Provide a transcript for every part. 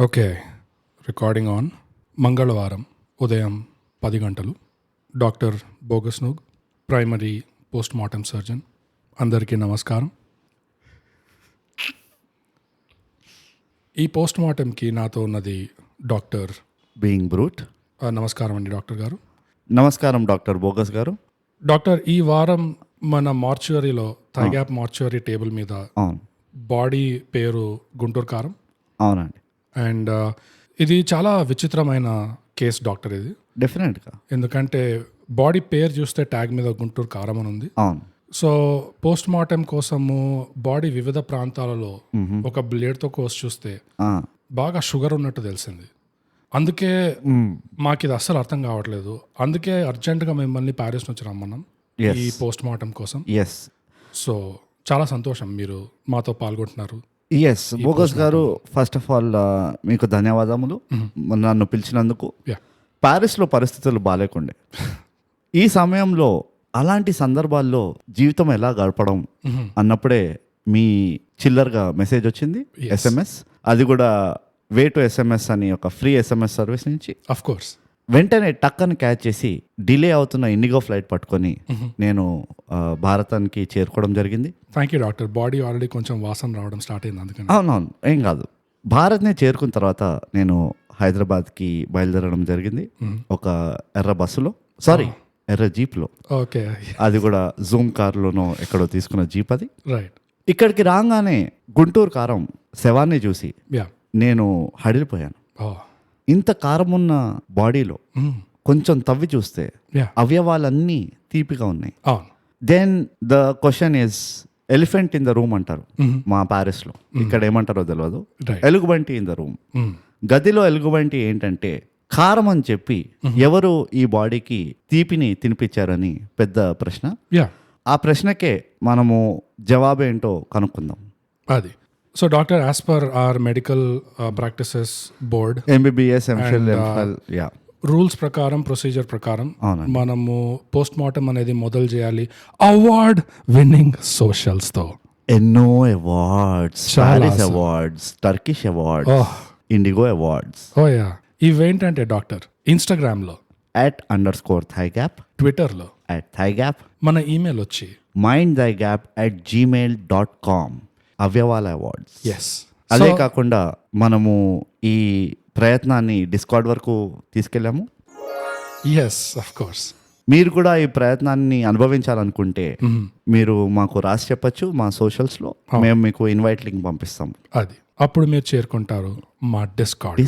Okay, recording on. మంగళవారం ఉదయం 10 గంటలు. డాక్టర్ బోగస్ నూగ్, ప్రైమరీ పోస్ట్ మార్టం సర్జన్. అందరికీ నమస్కారం. ఈ పోస్ట్ మార్టంకి నాతో ఉన్నది డాక్టర్ బీయింగ్ బ్రూట్. నమస్కారం అండి డాక్టర్ గారు. నమస్కారం డాక్టర్ బోగస్ గారు. డాక్టర్, ఈ వారం మన మార్చువరీలో థైగ్యాప్ మార్చువరీ టేబుల్ మీద అవును, బాడీ పేరు గుంటూరు కారం. అవునండి. అండ్ ఇది చాలా విచిత్రమైన కేస్ డాక్టర్ ఇది. డెఫినెట్గా. ఎందుకంటే బాడీ పేరు చూస్తే ట్యాగ్ మీద గుంటూరు కారం అని ఉంది. అవును. సో పోస్ట్ మార్టం కోసము బాడీ వివిధ ప్రాంతాలలో ఒక బ్లేడ్తో కోసి చూస్తే బాగా షుగర్ ఉన్నట్టు తెలిసింది. అందుకే మాకు ఇది అస్సలు అర్థం కావట్లేదు. అందుకే అర్జెంటుగా మిమ్మల్ని ప్యారిస్ నుంచి రమ్మన్నాం ఈ పోస్ట్ మార్టం కోసం. ఎస్. సో చాలా సంతోషం మీరు మాతో పాల్గొంటున్నారు. ఎస్ బోగస్ గారు, ఫస్ట్ ఆఫ్ ఆల్ మీకు ధన్యవాదములు నన్ను పిలిచినందుకు. ప్యారిస్లో పరిస్థితులు బాగాలేకుండే. ఈ సమయంలో అలాంటి సందర్భాల్లో జీవితం ఎలా గడపడం అన్నప్పుడే మీ చిల్లర్గా మెసేజ్ వచ్చింది, SMS. అది కూడా వే టు SMS అని ఒక ఫ్రీ SMS సర్వీస్ నుంచి. Of course. వెంటనే టక్కని క్యాచ్ చేసి డిలే అవుతున్న ఇండిగో ఫ్లైట్ పట్టుకొని నేను భారతానికి చేరుకోవడం జరిగింది. Thank you doctor. Body already కొంచెం వాసన రావడం స్టార్ట్ అయింది అందుకని. అవునవును, ఏం కాదు. భారత్ని చేరుకున్న తర్వాత నేను హైదరాబాద్కి బయలుదేరడం జరిగింది ఒక ఎర్ర బస్సులో, ఎర్ర జీప్లో. ఓకే. అది కూడా జూమ్ కార్లోనో ఎక్కడో తీసుకున్న జీప్ అది. రైట్. ఇక్కడికి రాగానే గుంటూరు కారం శవాన్ని చూసి నేను హడిలిపోయాను. ఇంత కారం ఉన్న బాడీలో కొంచెం తవ్వి చూస్తే అవయవాలన్నీ తీపిగా ఉన్నాయి. Then the question is elephant in the room అంటారు మా ప్యారిస్లో. ఇక్కడ ఏమంటారో తెలియదు. ఎలుగుబంటి ఇన్ ద రూమ్. గదిలో ఎలుగుబంటి ఏంటంటే కారం అని చెప్పి ఎవరు ఈ బాడీకి తీపిని తినిపించారని పెద్ద ప్రశ్న. ఆ ప్రశ్నకే మనము జవాబేంటో కనుక్కుందాం. అది. So doctor, as per hour medical practices board, MBBS, MPhil, MPhil, rules ప్రకారం, ప్రొసీజర్ ప్రకారం మనము పోస్ట్ మార్టం అనేది మొదలు చేయాలి అవార్డ్ విన్నింగ్ సోషల్స్తో. ఎన్నో awards, Paris awards, Turkish awards, Indigo awards. ఇవేంటంటే డాక్టర్, ఇన్స్టాగ్రామ్లో @_thigap, ట్విట్టర్లో @thigap, మన ఈమెయిల్ వచ్చి mindthigap@gmail.com. అవయవాల అవార్డ్స్. ఎస్. అదే కాకుండా మనము ఈ ప్రయత్నాన్ని డిస్కార్డ్ వరకు తీసుకెళ్ళాము. Yes, of course. మీరు కూడా ఈ ప్రయత్నాన్ని అనుభవించాలనుకుంటే మీరు మాకు రాసి చెప్పచ్చు మా సోషల్స్లో. మేము మీకు ఇన్వైట్ లింక్ పంపిస్తాం. అది అప్పుడు మీరు చేరుకుంటారు మా డిస్కార్డ్.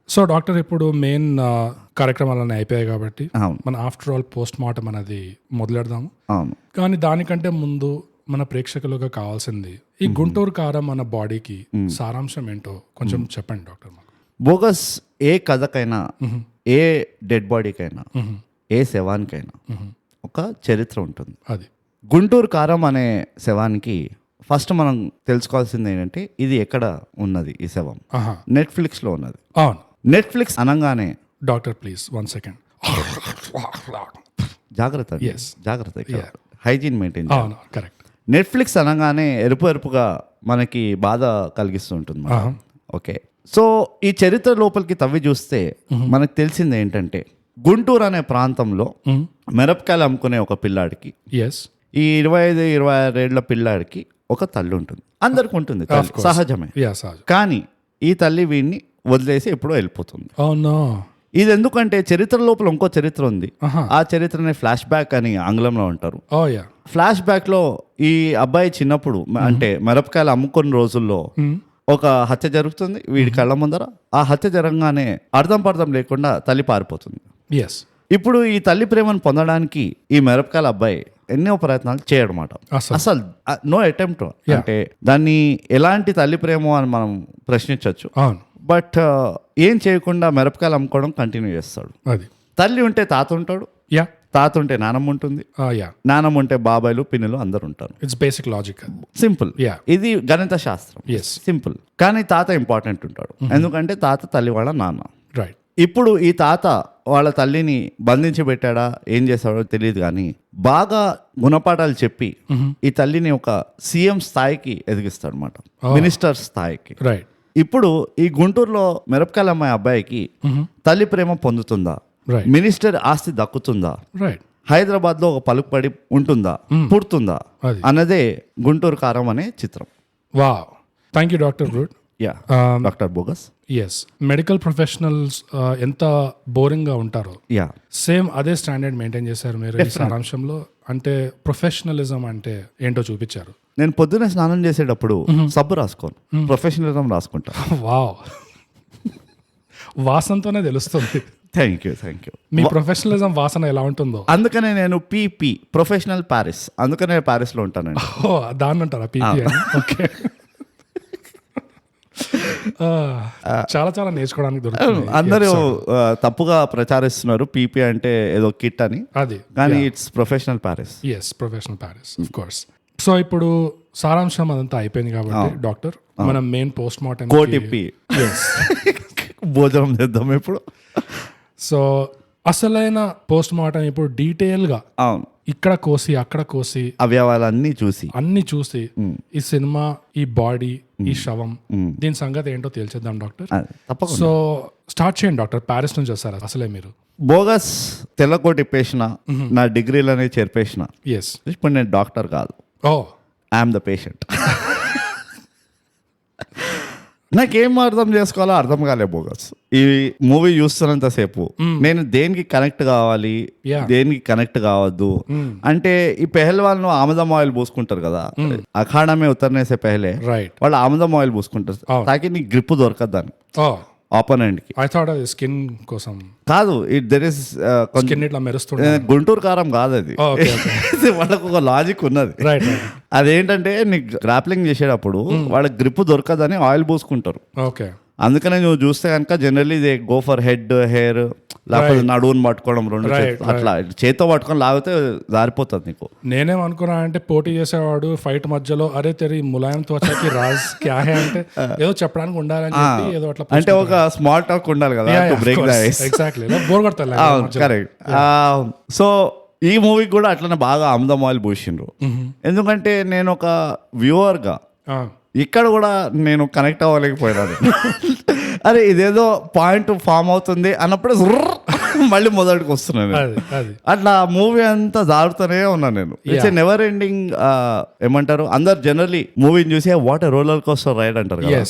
సో డాక్టర్, ఇప్పుడు మెయిన్ కార్యక్రమాలన్నీ అయిపోయాయి కాబట్టి మన ఆఫ్టర్ ఆల్ పోస్ట్ మార్టం అనేది మొదలెడదాము. కానీ దానికంటే ముందు మన ప్రేక్షకులుగా కావాల్సింది ఈ గుంటూరు కారం మన బాడీకి సారాంశం ఏంటో కొంచెం చెప్పండి డాక్టర్. బోగస్, ఏ కథకైనా, ఏ డెడ్ బాడీకైనా, ఏ శవానికైనా ఒక చరిత్ర ఉంటుంది. అది గుంటూరు కారం అనే శవానికి ఫస్ట్ మనం తెలుసుకోవాల్సింది ఏంటంటే ఇది ఎక్కడ ఉన్నది. ఈ శవం నెట్ఫ్లిక్స్లో ఉన్నది. అవును. నెట్ఫ్లిక్స్ అనగానే డాక్టర్ ప్లీజ్ 1 సెకండ్, జాగ్రత్త, హైజీన్ మెయింటైన్. కరెక్ట్. నెట్ఫ్లిక్స్ అనగానే ఎరుపుగా మనకి బాధ కలిగిస్తుంటుంది. ఓకే. సో ఈ చరిత్ర లోపలికి తవ్వి చూస్తే మనకు తెలిసింది ఏంటంటే గుంటూరు అనే ప్రాంతంలో మిరపకాయలు అమ్ముకునే ఒక పిల్లాడికి, ఈ 25-26 ఏళ్ల పిల్లాడికి ఒక తల్లి ఉంటుంది. అందరికి ఉంటుంది, సహజమే. కానీ ఈ తల్లి వీడిని వదిలేసి ఎప్పుడో వెళ్ళిపోతుంది. ఇది ఎందుకంటే చరిత్ర లోపల ఇంకో చరిత్ర ఉంది. ఆ చరిత్రని ఫ్లాష్ బ్యాక్ అని ఆంగ్లంలో అంటారు. ఫ్లాష్ బ్యాక్ లో ఈ అబ్బాయి చిన్నప్పుడు, అంటే మిరపకాయలు అమ్ముకున్న రోజుల్లో ఒక హత్య జరుగుతుంది వీడి కళ్ళ ముందర. ఆ హత్య జరగగానే అర్థం పర్థం లేకుండా తల్లి పారిపోతుంది. ఇప్పుడు ఈ తల్లి ప్రేమను పొందడానికి ఈ మిరపకాయల అబ్బాయి ఎన్నో ప్రయత్నాలు చేయడమాట. అసలు నో అటెంప్ట్. అంటే దాన్ని ఎలాంటి తల్లి ప్రేమ అని మనం ప్రశ్నించవచ్చు. బట్ ఏం చేయకుండా మిరపకాయలు అమ్ముకోవడం కంటిన్యూ చేస్తాడు. తల్లి ఉంటే తాత ఉంటాడు, తాత ఉంటే నానమ్మ ఉంటుంది, నానమ్మ ఉంటే బాబాయిలు పిన్నులు అందరు ఉంటారు. It's basic logic. సింపుల్. ఇది గణిత శాస్త్రం. సింపుల్. కానీ తాత ఇంపార్టెంట్ ఉంటాడు. ఎందుకంటే తాత తల్లి వాళ్ళ నాన్న. రైట్. ఇప్పుడు ఈ తాత వాళ్ళ తల్లిని బంధించి పెట్టాడా ఏం చేశాడో తెలియదు కానీ బాగా గుణపాఠాలు చెప్పి ఈ తల్లిని ఒక సీఎం స్థాయికి ఎదిగిస్తాడు అనమాట, మినిస్టర్ స్థాయికి. రైట్. ఇప్పుడు ఈ గుంటూరులో మిరపకాయల అమ్మాయి అబ్బాయికి తల్లి ప్రేమ పొందుతుందా, రైట్. మినిస్టర్ ఆస్తి దక్కుతుందా, రైట్. హైదరాబాద్ లో ఒక పలుకుపడి ఉంటుందా, పుడుతుందా అది. అన్నదే గుంటూరు కారం అనే చిత్రం. Wow, thank you doctor Brute. Yeah doctor Bogus. Yes, medical professionals ఎంత బోరింగ్ గా ఉంటారో యా సేమ్ అదే స్టాండర్డ్ మెయింటైన్ చేశారు మీరు ఈ సారాంశంలో. అంటే ప్రొఫెషనలిజం అంటే ఏంటో చూపించారు. నేను పొద్దున్నే స్నానం చేసేటప్పుడు సబ్బు రాసుకోను, ప్రొఫెషనలిజం రాసుకుంటా. వావ్, వాసనతోనే తెలుస్తుంది. Thank you. మీ ప్రొఫెషనలిజం వాసన ఎలా ఉంటుందో. అందుకనే నేను పీపీ ప్రొఫెషనల్ ప్యారిస్, అందుకనే ప్యారిస్ లో ఉంటానండి. ఓ, దాన్ని అంటారా పీపీ అని? ఓకే. చాలా చాలా నేర్చుకోవడానికి దొరుకుతుంది. అందరూ తప్పుగా ప్రచారిస్తున్నారు పీపీ అంటే ఏదో కిట్ అని, అది కానీ it's professional Paris. Yes, professional Paris of course. So ఇప్పుడు సారాంశం అదంతా అయిపోయింది కాబట్టి డాక్టర్, మనం మెయిన్ పోస్ట్ మార్టం కోటిప్పి భోజనం చేద్దాం ఇప్పుడు. సో అసలైన పోస్ట్ మార్టం ఇప్పుడు డీటెయిల్ గా అవును, ఇక్కడ కోసి అక్కడ కోసి అవయవాలన్నీ చూసి అన్ని చూసి ఈ సినిమా, ఈ బాడీ, ఈ శవం, దీని సంగతి ఏంటో తేల్చేద్దాం డాక్టర్. తప్పకుండా. సో స్టార్ట్ చేయండి డాక్టర్. ప్యారిస్ నుంచి వస్తారా అసలే మీరు? బోగస్ తెల్లకోటి ఇప్పేసిన, నా డిగ్రీలనే చేర్పేసిన. ఎస్. ఇప్పుడు నేను డాక్టర్ కాదు, ఓ, ఐఎమ్ ద పేషెంట్. నాకేం అర్థం చేసుకోవాలో అర్థం కాలే బోగస్. ఈ మూవీ చూస్తున్నంతసేపు నేను దేనికి కనెక్ట్ కావాలి, దేనికి కనెక్ట్ కావద్దు అంటే, ఈ పెహల్వాన్ ఆముదం ఆయిల్ పూసుకుంటారు కదా, అఖాడమే ఉత్తరనేసే పెహలే రైట్, వాళ్ళు ఆముదం ఆయిల్ పూసుకుంటారు తాకి నీకు గ్రిప్ దొరకదు దాన్ని ఓ ఆపోనెంట్ కి. ఐ థాట్ అది స్కిన్ కోసం కాదు, దెర్ ఇస్ స్కిన్ ఇట్లా మెరుస్తుంది. గుంటూరు కారం కాదు అది. వాళ్ళకు ఒక లాజిక్ ఉన్నది. రైట్. అదేంటంటే నీకు గ్రాప్లింగ్ చేసేటప్పుడు వాళ్ళకి గ్రిప్ దొరకదని ఆయిల్ పూసుకుంటారు. ఓకే. అందుకనే నువ్వు చూస్తే కనుక generally they go for head, hair, లేకపోతే నడువుని పట్టుకోవడం, రెండు అట్లా చేత్తో పట్టుకొని లాగితే జారిపోతుంది నీకు. నేనేమనుకున్నా అంటే పోటీ చేసేవాడు ఫైట్ మధ్యలో అరే తెరి ములాయం త్వచకి రాజ్ క్యా హై అంటే ఏదో చెప్పడానికి ఉండాలని చెప్పి ఏదో అట్లా అంటే ఒక స్మాల్ టాక్ ఉండాలి కదా to break the ice. Exactly, bore కొడతారు. కరెక్ట్. సో ఈ మూవీకి కూడా అట్లనే బాగా ఆముదం ఆయిల్ పూసిండ్రు. ఎందుకంటే నేను ఒక వ్యూవర్ గా ఇక్కడ కూడా నేను కనెక్ట్ అవ్వలేకపోయినాను. అరే ఇదేదో పాయింట్ ఫామ్ అవుతుంది అన్నప్పుడు మళ్ళీ మొదటికి వస్తున్నాను. అట్లా మూవీ అంతా జారుతూనే ఉన్నాను నేను. ఇట్స్ ఏ నెవర్ ఎండింగ్, ఏమంటారు అందరు జనరల్లీ మూవీని చూసి వాట్ రోలర్ కోస్టర్ రైడ్ అంటారు కదా,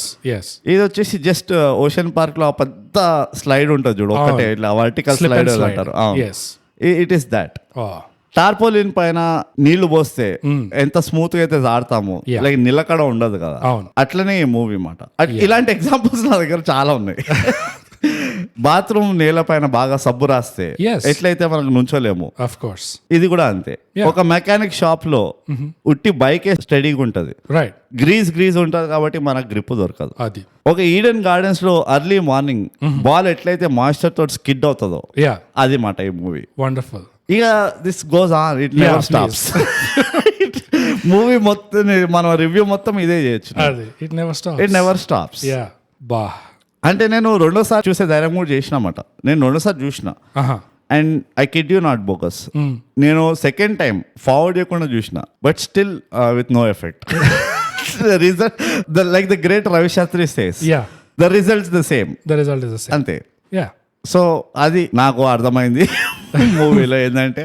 ఇది వచ్చేసి జస్ట్ ఓషన్ పార్క్ లో పెద్ద స్లైడ్ ఉంటుంది చూడు, ఒకటే ఇట్లా వర్టికల్ స్లైడ్ అంటారు. It is that. టార్పోలిన్ పైన నీళ్లు పోస్తే ఎంత స్మూత్ గా అయితే జారుతాము, లైక్ నిలకడ ఉండదు కదా, అట్లనే ఈ మూవీ మాట. ఇలాంటి ఎగ్జాంపుల్స్ నా దగ్గర చాలా ఉన్నాయి. బాత్రూమ్ నేల పైన బాగా సబ్బు రాస్తే ఎట్లయితే మనకు నుంచోలేము, ఇది కూడా అంతే. ఒక మెకానిక్ షాప్ లో ఉట్టి బైకే స్టడీగా ఉంటది, గ్రీజ్ ఉంటది కాబట్టి మనకు గ్రిప్ దొరకదు. ఒక ఈడెన్ గార్డెన్స్ లో ఎర్లీ మార్నింగ్ బాల్ ఎట్లయితే మాయిశ్చర్ తోటి స్కిడ్ అవుతుందో అది మాట ఈ మూవీ. వండర్ఫుల్. ఇక this goes on, it never stops. Movie మొత్తం మనం రివ్యూ మొత్తం ఇదే చేయొచ్చు. It never stops. అంటే నేను రెండోసారి చూసే ధైర్యం కూడా చేసినమాట. నేను రెండోసారి చూసిన, and I kid you not bogus, నేను సెకండ్ టైం ఫార్వర్డ్ చేయకుండా చూసిన, but still with no effect. Result like the great Ravi Shastri says, the results the same, అంతే. సో అది నాకు అర్థమైంది మూవీలో. ఏంటంటే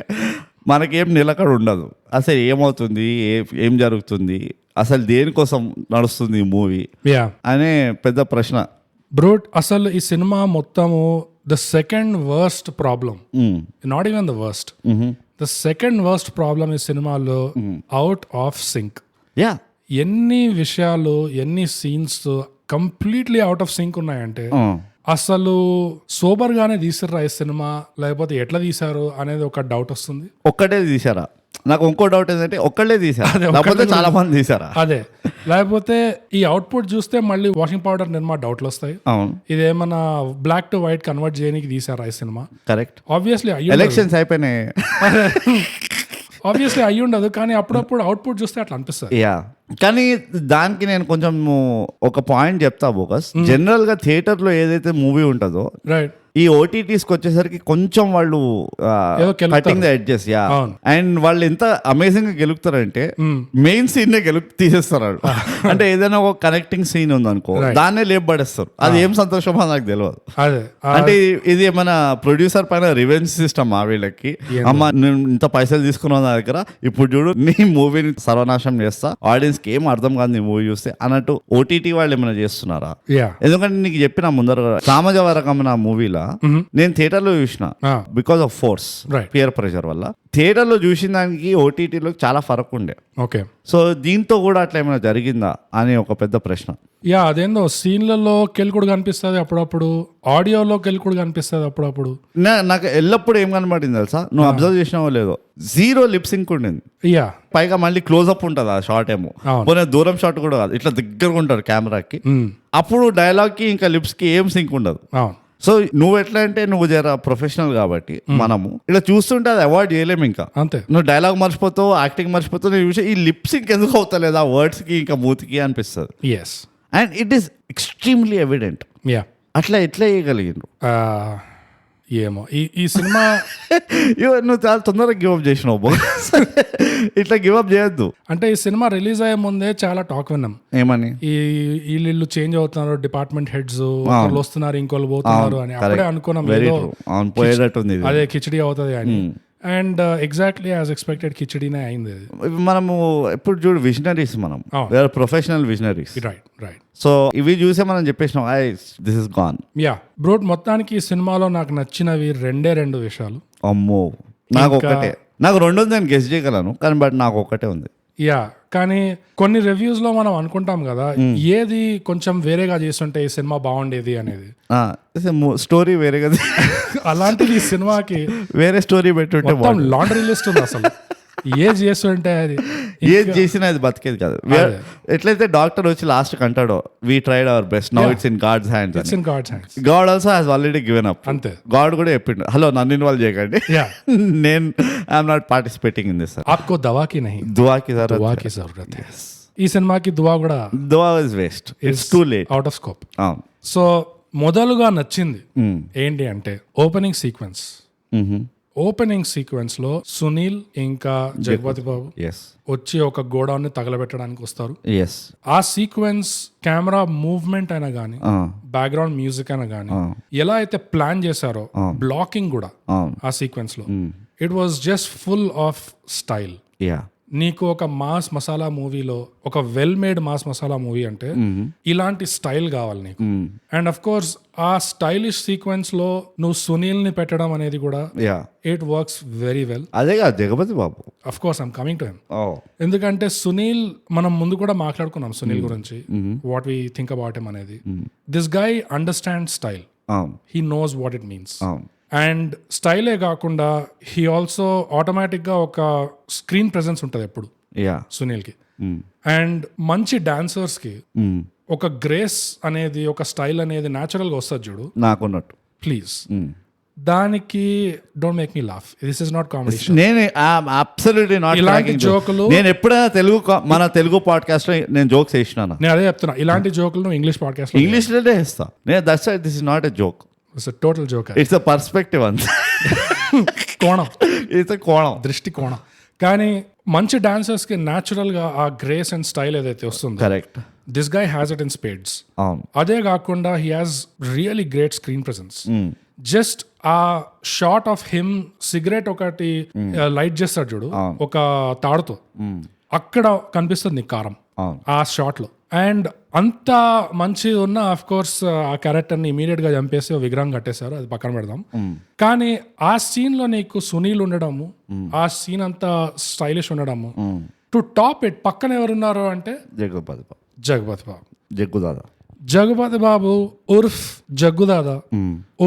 మనకేం నిలకడ ఉండదు, అసలు ఏమవుతుంది, ఏం జరుగుతుంది, అసలు దేనికోసం నడుస్తుంది ఈ మూవీ అనే పెద్ద ప్రశ్న. బ్రూట్, అసలు ఈ సినిమా మొత్తము the second worst problem, not even the worst, the second worst problem ఈ సినిమాలో అవుట్ ఆఫ్ సింక్. ఎన్ని విషయాలు, ఎన్ని scenes completely out of sync ఉన్నాయంటే, అసలు సోబర్ గానే తీసారా ఈ సినిమా లేకపోతే ఎట్లా తీసారు అనేది ఒక డౌట్ వస్తుంది. ఒక్కటే తీసారా? నాకు ఇంకో డౌట్ ఏంటంటే ఒక్కళ్ళే తీసారు లేకపోతే చాలా మంది తీసారా? అదే, లేకపోతే ఈ అవుట్పుట్ చూస్తే మళ్ళీ వాషింగ్ పౌడర్ నిర్మా డౌట్లు వస్తాయి. ఇదేమన్నా బ్లాక్ టు వైట్ కన్వర్ట్ చేయడానికి తీసారా ఈ సినిమా? కరెక్ట్. ఆబ్వియస్లీ ఎలక్షన్స్ అయిపోయినాయి, ఆబ్వియస్లీ అయ్యి ఉండదు, కానీ అప్పుడప్పుడు అవుట్పుట్ చూస్తే అట్లా అనిపిస్తుంది. కానీ దానికి నేను కొంచెం ఒక పాయింట్ చెప్తా బోకస్. జనరల్ గా థియేటర్ లో ఏదైతే మూవీ ఉంటుందో ఈ ఓటీటీస్కి వచ్చేసరికి కొంచెం వాళ్ళు ఏదో కెలుకుతారు. కటింగ్ ద ఎడ్జెస్ యా అవును. అండ్ వాళ్ళు ఎంత అమేజింగ్ గా గెలుపుతారంటే మెయిన్ సీన్ నే తీసేస్తారు వాళ్ళు. అంటే ఏదైనా ఒక కనెక్టింగ్ సీన్ ఉంది అనుకో దాన్నే లేపబడేస్తారు. అది ఏం సంతోషమో నాకు తెలియదు. అదే అంటే ఇది మన ప్రొడ్యూసర్ పైన రివెంజ్ సిస్టమ్ ఆ వీళ్ళకి. అమ్మ నేను ఇంత పైసలు తీసుకున్నాను నా దగ్గర, ఇప్పుడు చూడు నీ మూవీని సర్వనాశం చేస్తా, ఆడియన్స్ కి ఏం అర్థం కాదు నీ మూవీ చూస్తే అన్నట్టు ఓటీటీ వాళ్ళు ఏమైనా చేస్తున్నారా? యా ఎందుకంటే నీకు చెప్పిన ముందర సామజవరకం నా మూవీలో నేను థియేటర్ లో చూసిన because of force Right. Peer pressure వల్ల. థియేటర్ లో చూసిన దానికి ఓటీటీలో చాలా ఫరక్ ఉండే. ఓకే సో దీంతో కూడా అట్లా ఏమైనా జరిగిందా అని ఒక పెద్ద ప్రశ్న. యా అదేందో సీన్లలో కెలుకుడు కనిపిస్తుంది అప్పుడప్పుడు, ఆడియోలో కెలుకుడు కనిపిస్తుంది అప్పుడప్పుడు. నాకు ఎల్లప్పుడు ఏం కనబడింది తెలుసా, నువ్వు అబ్జర్వ్ చేసినావో లేదో, జీరో లిప్సింక్ ఉండింది. యా పైగా మళ్ళీ క్లోజ్అప్ ఉంటుంది ఆ షార్ట్ ఏమో, అవును. పోనీ దూరం షాట్ కూడా కాదు, ఇట్లా దగ్గరగా ఉంటారు కెమెరాకి. అప్పుడు డైలాగ్ కి ఇంకా లిప్స్ కి ఏం సింక్ ఉండదు. అవును సో నువ్వు ఎట్లా అంటే నువ్వు జర ప్రొఫెషనల్ కాబట్టి మనము ఇలా చూస్తుంటే అది అవాయిడ్ చేయలేము. ఇంకా అంతే, నువ్వు డైలాగ్ మర్చిపోతావు, యాక్టింగ్ మర్చిపోతావు, నేను చూసి ఈ లిప్సింక్ ఎందుకు అవుతలేదు ఆ వర్డ్స్ కి ఇంకా మూతికి అనిపిస్తుంది. Yes and it is extremely evident. Yeah అట్లా ఎట్లా చేయగలిగిండ్రు? ఏమో ఈ సినిమా నువ్వు చాలా తొందరగా గివప్ చేసినావు. ఇట్లా గివప్ చేయొద్దు. అంటే ఈ సినిమా రిలీజ్ అయ్యే ముందే చాలా టాక్ విన్నాం. ఏమని? వీళ్ళు చేంజ్ అవుతున్నారు, డిపార్ట్మెంట్ హెడ్స్ ఒకళ్ళు వస్తున్నారు ఇంకోళ్ళు పోతున్నారు అని. అప్పుడే అనుకున్నాం ఏదో పోయేటట్టుంది ఇది. అదే కిచడీ అవుతుంది అని. అండ్ ఎగ్జాక్ట్లీ యాజ్ ఎక్స్పెక్టెడ్ కిచడీనే అయింది అది. మనము ఎప్పుడు చూడు విజనరీస్, మనం professional visionaries. Right right. So ఇవి చూసే మనం చెప్పేసినాం this is gone. Yeah broad, మొత్తానికి ఈ సినిమాలో నాకు నచ్చినవి రెండు విషయాలు. అమ్మో, నాకు ఒకటే. నాకు రెండు ఉంది, నేను గెస్ చేయగలను కానీ బట్ నాకు ఒకటే ఉంది. యా కానీ కొన్ని రివ్యూస్ లో మనం అనుకుంటాం కదా ఏది కొంచెం వేరేగా చేస్తుంటే ఈ సినిమా బాగుండేది అనేది. స్టోరీ వేరే కదా, అలాంటిది ఈ సినిమాకి వేరే స్టోరీ పెట్టుంటే లాండ్రీ లిస్ట్ ఉంది అసలు. ఏది చేస్తుంటే అది ఏది చేసినా అది బతికేది కాదు. ఎట్లయితే డాక్టర్ వచ్చి లాస్ట్ అంటాడో we tried our best, now it's in God's hands. It's in God's hands. God also has already given up. అంతే, గాడ్ కూడా చెప్పిండు, హలో నన్ను ఇన్వాల్వ్ చేయకండి, నేను I'm not participating in this. ఆప్కో దవాకి నహీ దువాకి జరూరత్ హై. ఈ సినిమాకి దువా కూడా, దువా is waste, it's too late, out of scope. So మొదలుగా నచ్చింది ఏంటి అంటే ఓపెనింగ్ సీక్వెన్స్. ఓపెనింగ్ సీక్వెన్స్ లో సునీల్ ఇంకా జగపతి బాబు వచ్చి ఒక గోడౌన్ ని తగలబెట్టడానికి వస్తారు. ఆ సీక్వెన్స్ కెమెరా మూవ్మెంట్ అయినా గానీ, బ్యాక్గ్రౌండ్ మ్యూజిక్ అయినా గానీ, ఎలా అయితే ప్లాన్ చేశారో బ్లాకింగ్ కూడా ఆ సీక్వెన్స్ లో, it was just full of style. నీకు ఒక మాస్ మసాలా మూవీలో, ఒక well made mass masala movie అంటే ఇలాంటి స్టైల్ కావాలి నీకు. అండ్ అఫ్ కోర్స్ ఆ స్టైలిష్ సీక్వెన్స్ లో నువ్వు సునీల్ ని పెట్టడం అనేది కూడా ఇట్ వర్క్స్ వెరీ వెల్. అదే Jagapati Babu, of course I'm coming to him. ఎందుకంటే సునీల్, మనం ముందు కూడా మాట్లాడుకున్నాం సునీల్ గురించి, what we think about him అనేది. This guy understand style, he knows what it means. And స్టైలే కాకుండా హీ ఆల్సో ఆటోమేటిక్ గా ఒక స్క్రీన్ ప్రెజెన్స్ ఉంటుంది ఎప్పుడు సునీల్ కి. అండ్ మంచి డాన్సర్స్ కి ఒక గ్రేస్ అనేది, ఒక స్టైల్ అనేది న్యాచురల్ గా వస్తుంది చూడు, నాకున్నట్టు. ప్లీజ్ దానికి don't make me laugh, this is not comedy. ఇలాంటి జోకులు నేను ఎప్పుడైనా మన తెలుగు పాడ్కాస్ట్ లో నేను జోక్స్ వేసినా, నేను అదే చెప్తున్నా, ఇలాంటి జోకులు ఇంగ్లీష్ పాడ్కాస్ట్ లో ఇంగ్లీష్ లోనే వేస్తా నేను. That's why this is not a joke, it's total joke. It's a perspective అంత కోణం, ఇట్స్ కోణం, దృష్టి కోణం. కానీ మంచి డాన్సర్స్ కి న్యాచురల్ గా ఆ గ్రేస్ అండ్ స్టైల్ ఏదైతే వస్తుందో, correct, this guy has it in spades. అదే కాకుండా he has really great screen presence. Just ఆ షాట్ ఆఫ్ హిమ్ సిగరెట్ ఒకటి లైట్ చేస్తాడు చూడు ఒక తాడుతో, అక్కడ కనిపిస్తుంది నీకు కారం ఆ షాట్ లో. అండ్ అంత మంచి ఉన్న ఆఫ్ కోర్స్ ఆ క్యారెక్టర్ ని ఇమీడియట్ గా చంపేసి విగ్రహం కట్టేశారు, అది పక్కన పెడదాం. కానీ ఆ సీన్ లో నీకు సునీల్ ఉండడము, ఆ సీన్ అంతా స్టైలిష్ ఉండడము, టు టాప్ ఇట్ పక్కన ఎవరున్నారు అంటే జగపతి బాబు, జగపతి బాబు ఉర్ఫ్ జగ్గుదాదా,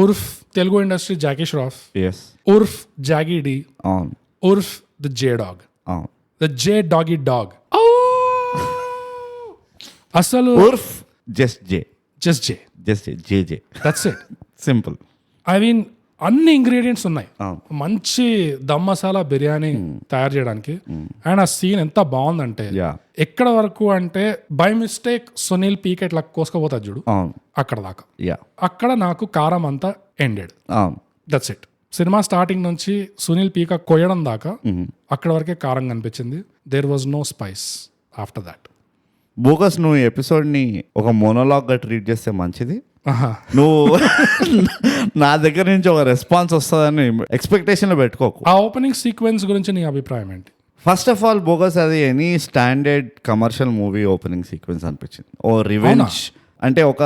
ఉర్ఫ్ తెలుగు ఇండస్ట్రీ జాకీ ష్రాఫ్, ఉర్ఫ్ జాగీ డి, ఉర్ఫ్ the J dog, the J doggy dog. అసలు ఉర్ఫ్ just J, that's it. Simple. I mean అన్ని ఇంగ్రీడియంట్స్ ఉన్నాయి అవును. మంచి దమ్ మసాలా బిర్యానీ తయారు చేయడానికి. అండ్ ఆ సీన్ ఎంత బాగుందంటే Yeah. ఎక్కడ వరకు అంటే బై మిస్టేక్ సునీల్ పీక్ ఇట్లా కోసుకపోతాడు చూడు అవును. అక్కడ దాకా. యా అక్కడ నాకు కారం అంతా ఎండెడ్. అవును. That's it. సినిమా స్టార్టింగ్ నుంచి సునీల్ పీక కొయ్యడం దాకా అక్కడ వరకే కారం కనిపించింది. There was no spice after that. Bogus నువ్వు ఈ ఎపిసోడ్ని ఒక మోనోలాగ్ గా ట్రీట్ చేస్తే మంచిది. నువ్వు నా దగ్గర నుంచి ఒక రెస్పాన్స్ వస్తుందని ఎక్స్పెక్టేషన్లో పెట్టుకోకు. ఆ ఓపెనింగ్ సీక్వెన్స్ గురించి నీ అభిప్రాయం ఏంటి? ఫస్ట్ ఆఫ్ ఆల్ బోగస్ అది any standard commercial movie opening sequence అనిపించింది. ఓ రివెంజ్ అంటే ఒక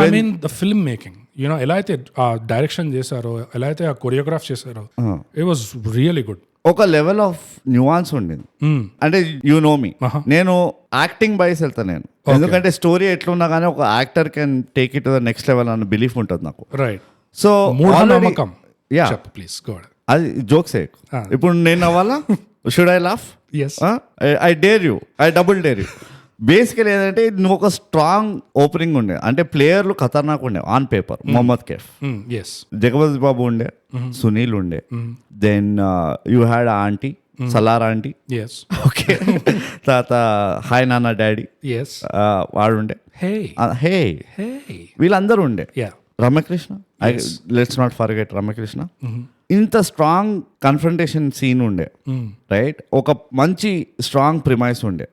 I mean the film making you know ఎలా అయితే ఆ డైరెక్షన్ చేశారో, ఎలా అయితే ఆ కొరియోగ్రాఫ్ చేశారో, ఇట్ వాజ్ రియలీ గుడ్. ఒక లెవెల్ ఆఫ్ న్యూవాన్స్ ఉండింది. అంటే యూ నో మీ, నేను యాక్టింగ్ బైస్ వెళ్తా నేను, ఎందుకంటే స్టోరీ ఎట్లున్నా కానీ ఒక actor can take it to the next level అన్న బిలీఫ్ ఉంటుంది నాకు. రైట్. సో నమ్మకం. Yeah please go ahead. అది జోక్స్ ఇప్పుడు నేను అవ్వాలా? Should I laugh? Yes. I dare you, I double dare you. Basically ఏంటంటే నువ్వు ఒక స్ట్రాంగ్ ఓపెనింగ్ ఉండే, అంటే ప్లేయర్లు ఖతర్నాక్ ఉండే ఆన్ పేపర్. మొహమ్మద్ కేఫ్, జగపతి బాబు ఉండే, సునీల్ ఉండే, then you had aunty Salaar aunty, okay, తర్వాత హాయ్ నాన్న డాడీ వాడుండే, హే వీళ్ళందరూ ఉండే. Ramya Krishna, let's not forget Ramya Krishna. ఇంత స్ట్రాంగ్ కన్ఫ్రంటేషన్ సీన్ ఉండే, రైట్? ఒక మంచి స్ట్రాంగ్ ప్రిమైస్ ఉండే.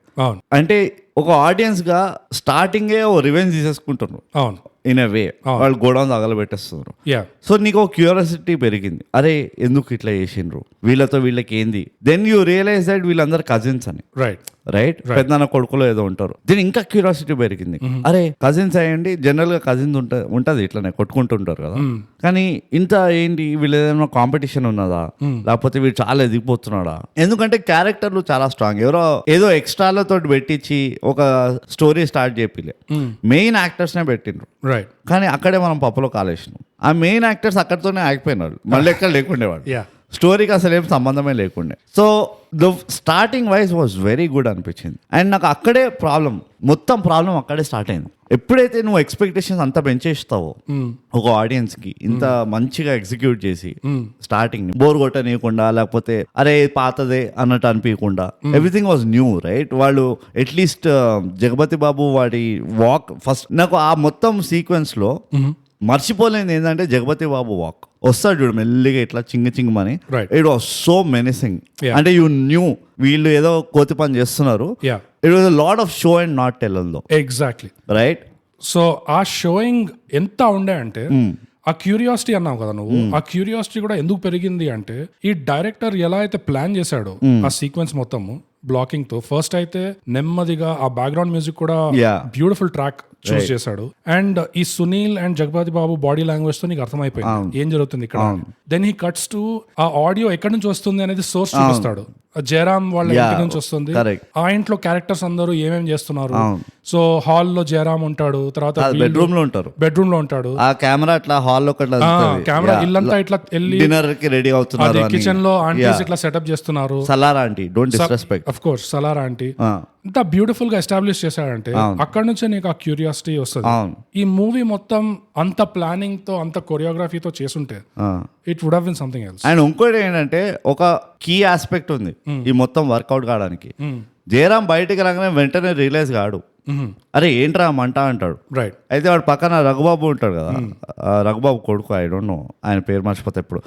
అంటే ఒక ఆడియన్స్ గా స్టార్టింగే ఓ రివెంజ్ తీసేసుకుంటున్నారు ఇన్ ఎ వే, వాళ్ళు గోడౌన్ తగలబెట్టేస్తున్నారు. సో నీకు ఒక క్యూరియాసిటీ పెరిగింది, అరే ఎందుకు ఇట్లా చేసిండ్రు, వీళ్ళతో వీళ్ళకి ఏంది. దెన్ యూ రియలైజ్ దట్ వీళ్ళందరూ కజిన్స్ అని, రైట్? పెద్దనాన్న కొడుకులో ఏదో ఉంటారు. దీని ఇంకా క్యూరియాసిటీ పెరిగింది, అరే కజిన్స్ అయ్యండి, జనరల్ గా కజిన్స్ ఉంటది ఇట్లానే కొట్టుకుంటుంటారు కదా, కానీ ఇంత ఏంటి వీళ్ళు ఏదైనా కాంపిటీషన్ ఉన్నదా, లేకపోతే వీడు చాలా ఎదిగిపోతున్నాడా? ఎందుకంటే క్యారెక్టర్లు చాలా స్ట్రాంగ్, ఎవరో ఏదో ఎక్స్ట్రాలతో పెట్టించి ఒక స్టోరీ స్టార్ట్ చేపిలే, మెయిన్ యాక్టర్స్ నే పెట్టిండ్రు. కానీ అక్కడే మనం పప్పులో కాలేసినాం. ఆ మెయిన్ యాక్టర్స్ అక్కడితోనే ఆగిపోయినాడు, మళ్ళీ ఎక్కడ లేకుండేవాడు, స్టోరీకి అసలు ఏం సంబంధమే లేకుండే. So the starting wise was very good అనిపించింది. అండ్ నాకు అక్కడే మొత్తం ప్రాబ్లం అక్కడే స్టార్ట్ అయింది. ఎప్పుడైతే నువ్వు ఎక్స్పెక్టేషన్స్ అంతా పెంచేస్తావో ఒక ఆడియన్స్ కి, ఇంత మంచిగా ఎగ్జిక్యూట్ చేసి స్టార్టింగ్ బోర్ కొట్టనీయకుండా, లేకపోతే అరే పాతదే అన్నట్టు అనిపించకుండా, ఎవ్రీథింగ్ వాజ్ న్యూ, రైట్? వాళ్ళు అట్లీస్ట్ జగపతి బాబు వాడి వాక్, ఫస్ట్ నాకు ఆ మొత్తం సీక్వెన్స్ లో మర్చిపోలేనిది ఏంటంటే జగపతి బాబు వాక్ వస్తాడు చూడు మెల్లిగా ఇట్లా చింగమని, ఇట్ వాస్ సో మెనిసింగ్. అంటే యూ న్యూ వీళ్ళు ఏదో కోతి పని చేస్తున్నారు. It was a lot of show and not tell though. Exactly, right? So ఆ షోయింగ్ ఎంత ఉండే అంటే, ఆ క్యూరియాసిటీ అన్నావు కదా నువ్వు, ఆ క్యూరియాసిటీ కూడా ఎందుకు పెరిగింది అంటే, ఈ డైరెక్టర్ ఎలా అయితే ప్లాన్ చేశాడో ఆ సీక్వెన్స్ మొత్తము బ్లాకింగ్ తో, ఫస్ట్ అయితే నెమ్మదిగా ఆ బ్యాక్గ్రౌండ్ మ్యూజిక్ కూడా బ్యూటిఫుల్ ట్రాక్ చూస్ చేశాడు. అండ్ ఈ Sunil and Jagapathi Babu body language తో నీకు అర్థమైపోయింది ఏం జరుగుతుంది ఇక్కడ. దెన్ హీ కట్స్ టు ఆ ఆడియో ఎక్కడి నుంచి వస్తుంది అనేది సోర్స్ చూపిస్తాడు. జయరామ్ వాళ్ళ ఇంటి నుంచి వస్తుంది, ఆ ఇంట్లో క్యారెక్టర్స్ అందరూ ఏమేం చేస్తున్నారు. సో హాల్ లో జయరామ్ ఉంటాడు, తర్వాత బెడ్రూమ్ లో ఉంటాడు, ఆ కెమెరా అట్లా హాల్ లో కెమెరా ఇల్లంతా ఇట్లా వెళ్ళి డిన్నర్ కి రెడీ అవుతున్నారు, కిచెన్ లో ఆంటీస్ ఇట్లా సెటప్ చేస్తున్నారు. Salaar aunty, don't disrespect, of course Salaar aunty ఇంత బ్యూటిఫుల్ గా ఎస్టాబ్లిష్ చేశాడంటే అక్కడ నుంచే నీకు ఆ క్యూరియాసిటీ వస్తుంది. ఈ మూవీ మొత్తం అంత ప్లానింగ్ తో, అంత కొరియోగ్రఫీతో చేసుంటే it would have been something else. And ఇంకోటి ఏంటంటే ఒక కీ ఆస్పెక్ట్ ఉంది ఈ మొత్తం వర్కౌట్ కావడానికి. జయరామ్ బయటికి రాగానే వెంటనే రియలైజ్ కాడు, అరే ఏంట్రా మంట అంటాడు. రైట్. అయితే వాడు పక్కన రఘుబాబు ఉంటాడు కదా, రఘుబాబు కొడుకు, ఐ డోంట్ నో ఆయన పేరు మర్చిపోతే ఇప్పుడు,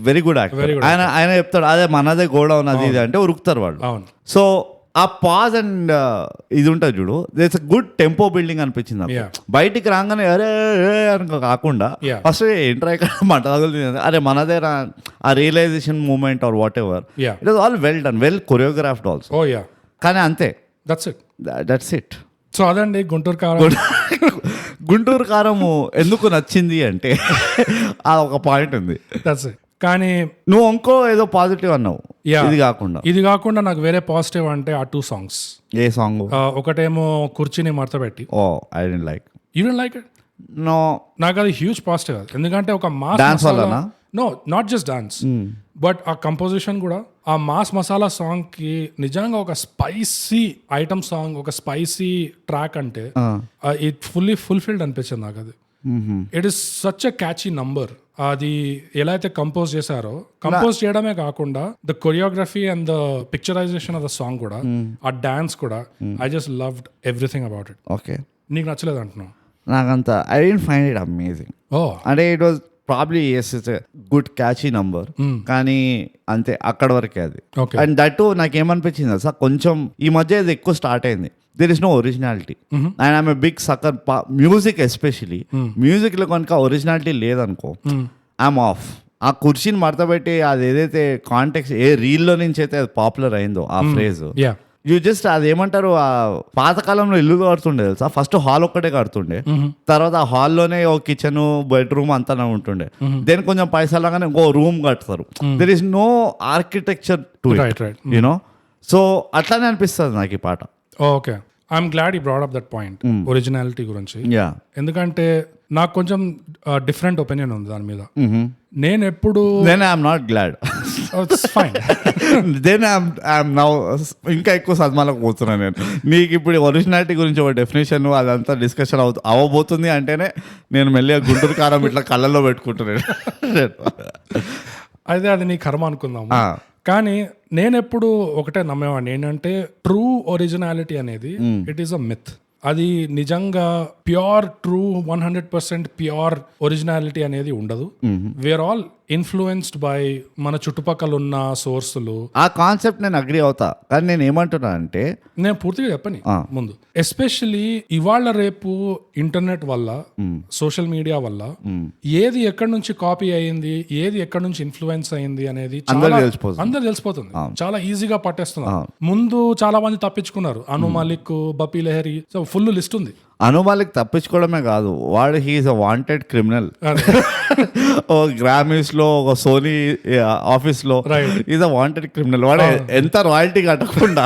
వెరీ గుడ్ యాక్టర్. ఆయన చెప్తాడు అదే మనదే గోడ ఉన్నది ఇది అంటే ఉరుకుతారు వాళ్ళు. సో ఆ పాజ్ అండ్ ఇది ఉంటుంది చూడు, it's a good tempo building అనిపించింది నాకు. బయటికి రాగానే అరే అని కాకుండా ఫస్ట్ ఎంటర్ ఇక్కడ మంట తగులుతుంది, అరే మనదే ఆ realisation moment or whatever, it was all well done, well choreographed also. కానీ అంతే, దట్స్ ఇట్. సో అదండి గుంటూరు కారం. గుంటూరు కారము ఎందుకు నచ్చింది అంటే ఆ ఒక పాయింట్ ఉంది. That's it. కానీ నువ్వు ఇంకో ఏదో పాజిటివ్ అన్నావు, ఇది కాకుండా నాకు వేరే పాజిటివ్ అంటే ఆ 2 songs. ఏ సాంగ్? ఒకటేమో కుర్చీని మడతపెట్టి. Oh I don't like. You don't like it? No, నాకు అది హ్యూజ్ పాజిటివ్. ఎందుకంటే ఒక మాస్ డాన్స్ వల్లనా? No, not just dance, but ఆ కంపోజిషన్ కూడా, ఆ మాస్ మసాలా సాంగ్ కి నిజంగా ఒక స్పైసీ ఐటమ్ సాంగ్, ఒక స్పైసీ ట్రాక్ అంటే ఇట్ ఫుల్ఫిల్డ్ అనిపించింది నాకు అది. It is such a catchy number. అది ఎలా అయితే కంపోజ్ చేశారో, కంపోజ్ చేయడమే కాకుండా the choreography and the picturization of the song కూడా, ఆ డాన్స్ కూడా, I just loved everything about it. Okay, నీకు నచ్చలేదు అంటున్నావు? నాకంత I don't find it amazing. అంటే it was probably yes it's good catchy number, కానీ అంతే, అక్కడ వరకే అది. అండ్ దట్ నాకేమనిపించింది సార్, కొంచెం ఈ మధ్య ఇది ఎక్కువ స్టార్ట్ అయింది. There is no originality and I'm a big sucker music, especially music లో కనుక ఒరిజినాలిటీ లేదనుకో ఐఎమ్ ఆఫ్. ఆ కుర్చీని మడతపెట్టి అది ఏదైతే కాంటెక్స్ట్ ఏ రీల్లో నుంచి అయితే అది పాపులర్ అయిందో ఆ ఫ్రేజ్, యూ జస్ట్ అది ఏమంటారు, ఆ పాతకాలంలో ఇల్లు కడుతుండే తెలుసా, ఫస్ట్ హాల్ ఒక్కటే కడుతుండే, తర్వాత ఆ హాల్లోనే ఓ కిచెన్ బెడ్రూమ్ అంతా ఉంటుండే, దెన్ కొంచెం పైసలు లాగానే ఇంకో రూమ్ కడతారు. There is no architecture to it, you know. So అట్లానే అనిపిస్తుంది నాకు ఈ పాట. Okay, I'm glad you brought up that point, originality గురించి. ఎందుకంటే నాకు కొంచెం డిఫరెంట్ ఒపీనియన్ ఉంది దాని మీద. నేను ఎప్పుడు I'm not glad, fine, then I'm now ఇంకా ఎక్కువ సద్మాలకు పోతున్నాను నేను. నీకు ఇప్పుడు ఒరిజినాలిటీ గురించి ఒక డెఫినేషన్ అదంతా డిస్కషన్ అవ్వబోతుంది అంటేనే నేను మెల్లిగా గుంటూరు కారం ఇట్లా కళ్ళల్లో పెట్టుకుంటున్నాను. అయితే అది నీ కర్మ అనుకుందాం. కానీ నేను ఎప్పుడు ఒకటే నమ్మేవాడిని ఏంటంటే, ట్రూ ఒరిజినాలిటీ అనేది ఇట్ ఈస్ అ మిత్. అది నిజంగా ప్యూర్ ట్రూ 100% ప్యూర్ ఒరిజినాలిటీ అనేది ఉండదు. వీఆర్ ఆల్ ఇన్ఫ్లుయెన్స్డ్ బై మన చుట్టుపక్కల ఉన్న సోర్సులు. ఆ కాన్సెప్ట్ నేను అగ్రీ అవుతా, కానీ నేను ఏమంటున్నా అంటే, నేను పూర్తిగా చెప్పని ముందు, ఎస్పెషల్లీ ఇవాళ రేపు ఇంటర్నెట్ వల్ల, సోషల్ మీడియా వల్ల ఏది ఎక్కడి నుంచి కాపీ అయ్యింది, ఏది ఎక్కడి నుంచి ఇన్ఫ్లుయెన్స్ అయ్యింది అనేది అందరు తెలిసిపోతుంది, చాలా ఈజీగా పట్టేస్తున్నారు. ముందు చాలా మంది తప్పించుకున్నారు, అను మాలిక్, బపీ లహరి, ఫుల్ లిస్ట్ ఉంది. అనుమాలికి తప్పించుకోవడమే కాదు, వాడు హీఈస్ అ వాంటెడ్ క్రిమినల్. ఓ గ్రామీస్ లో, ఒక సోనీ ఆఫీస్ లో ఈజ్ అ వాంటెడ్ క్రిమినల్. వాడు ఎంత రాయల్టీ కట్టకుండా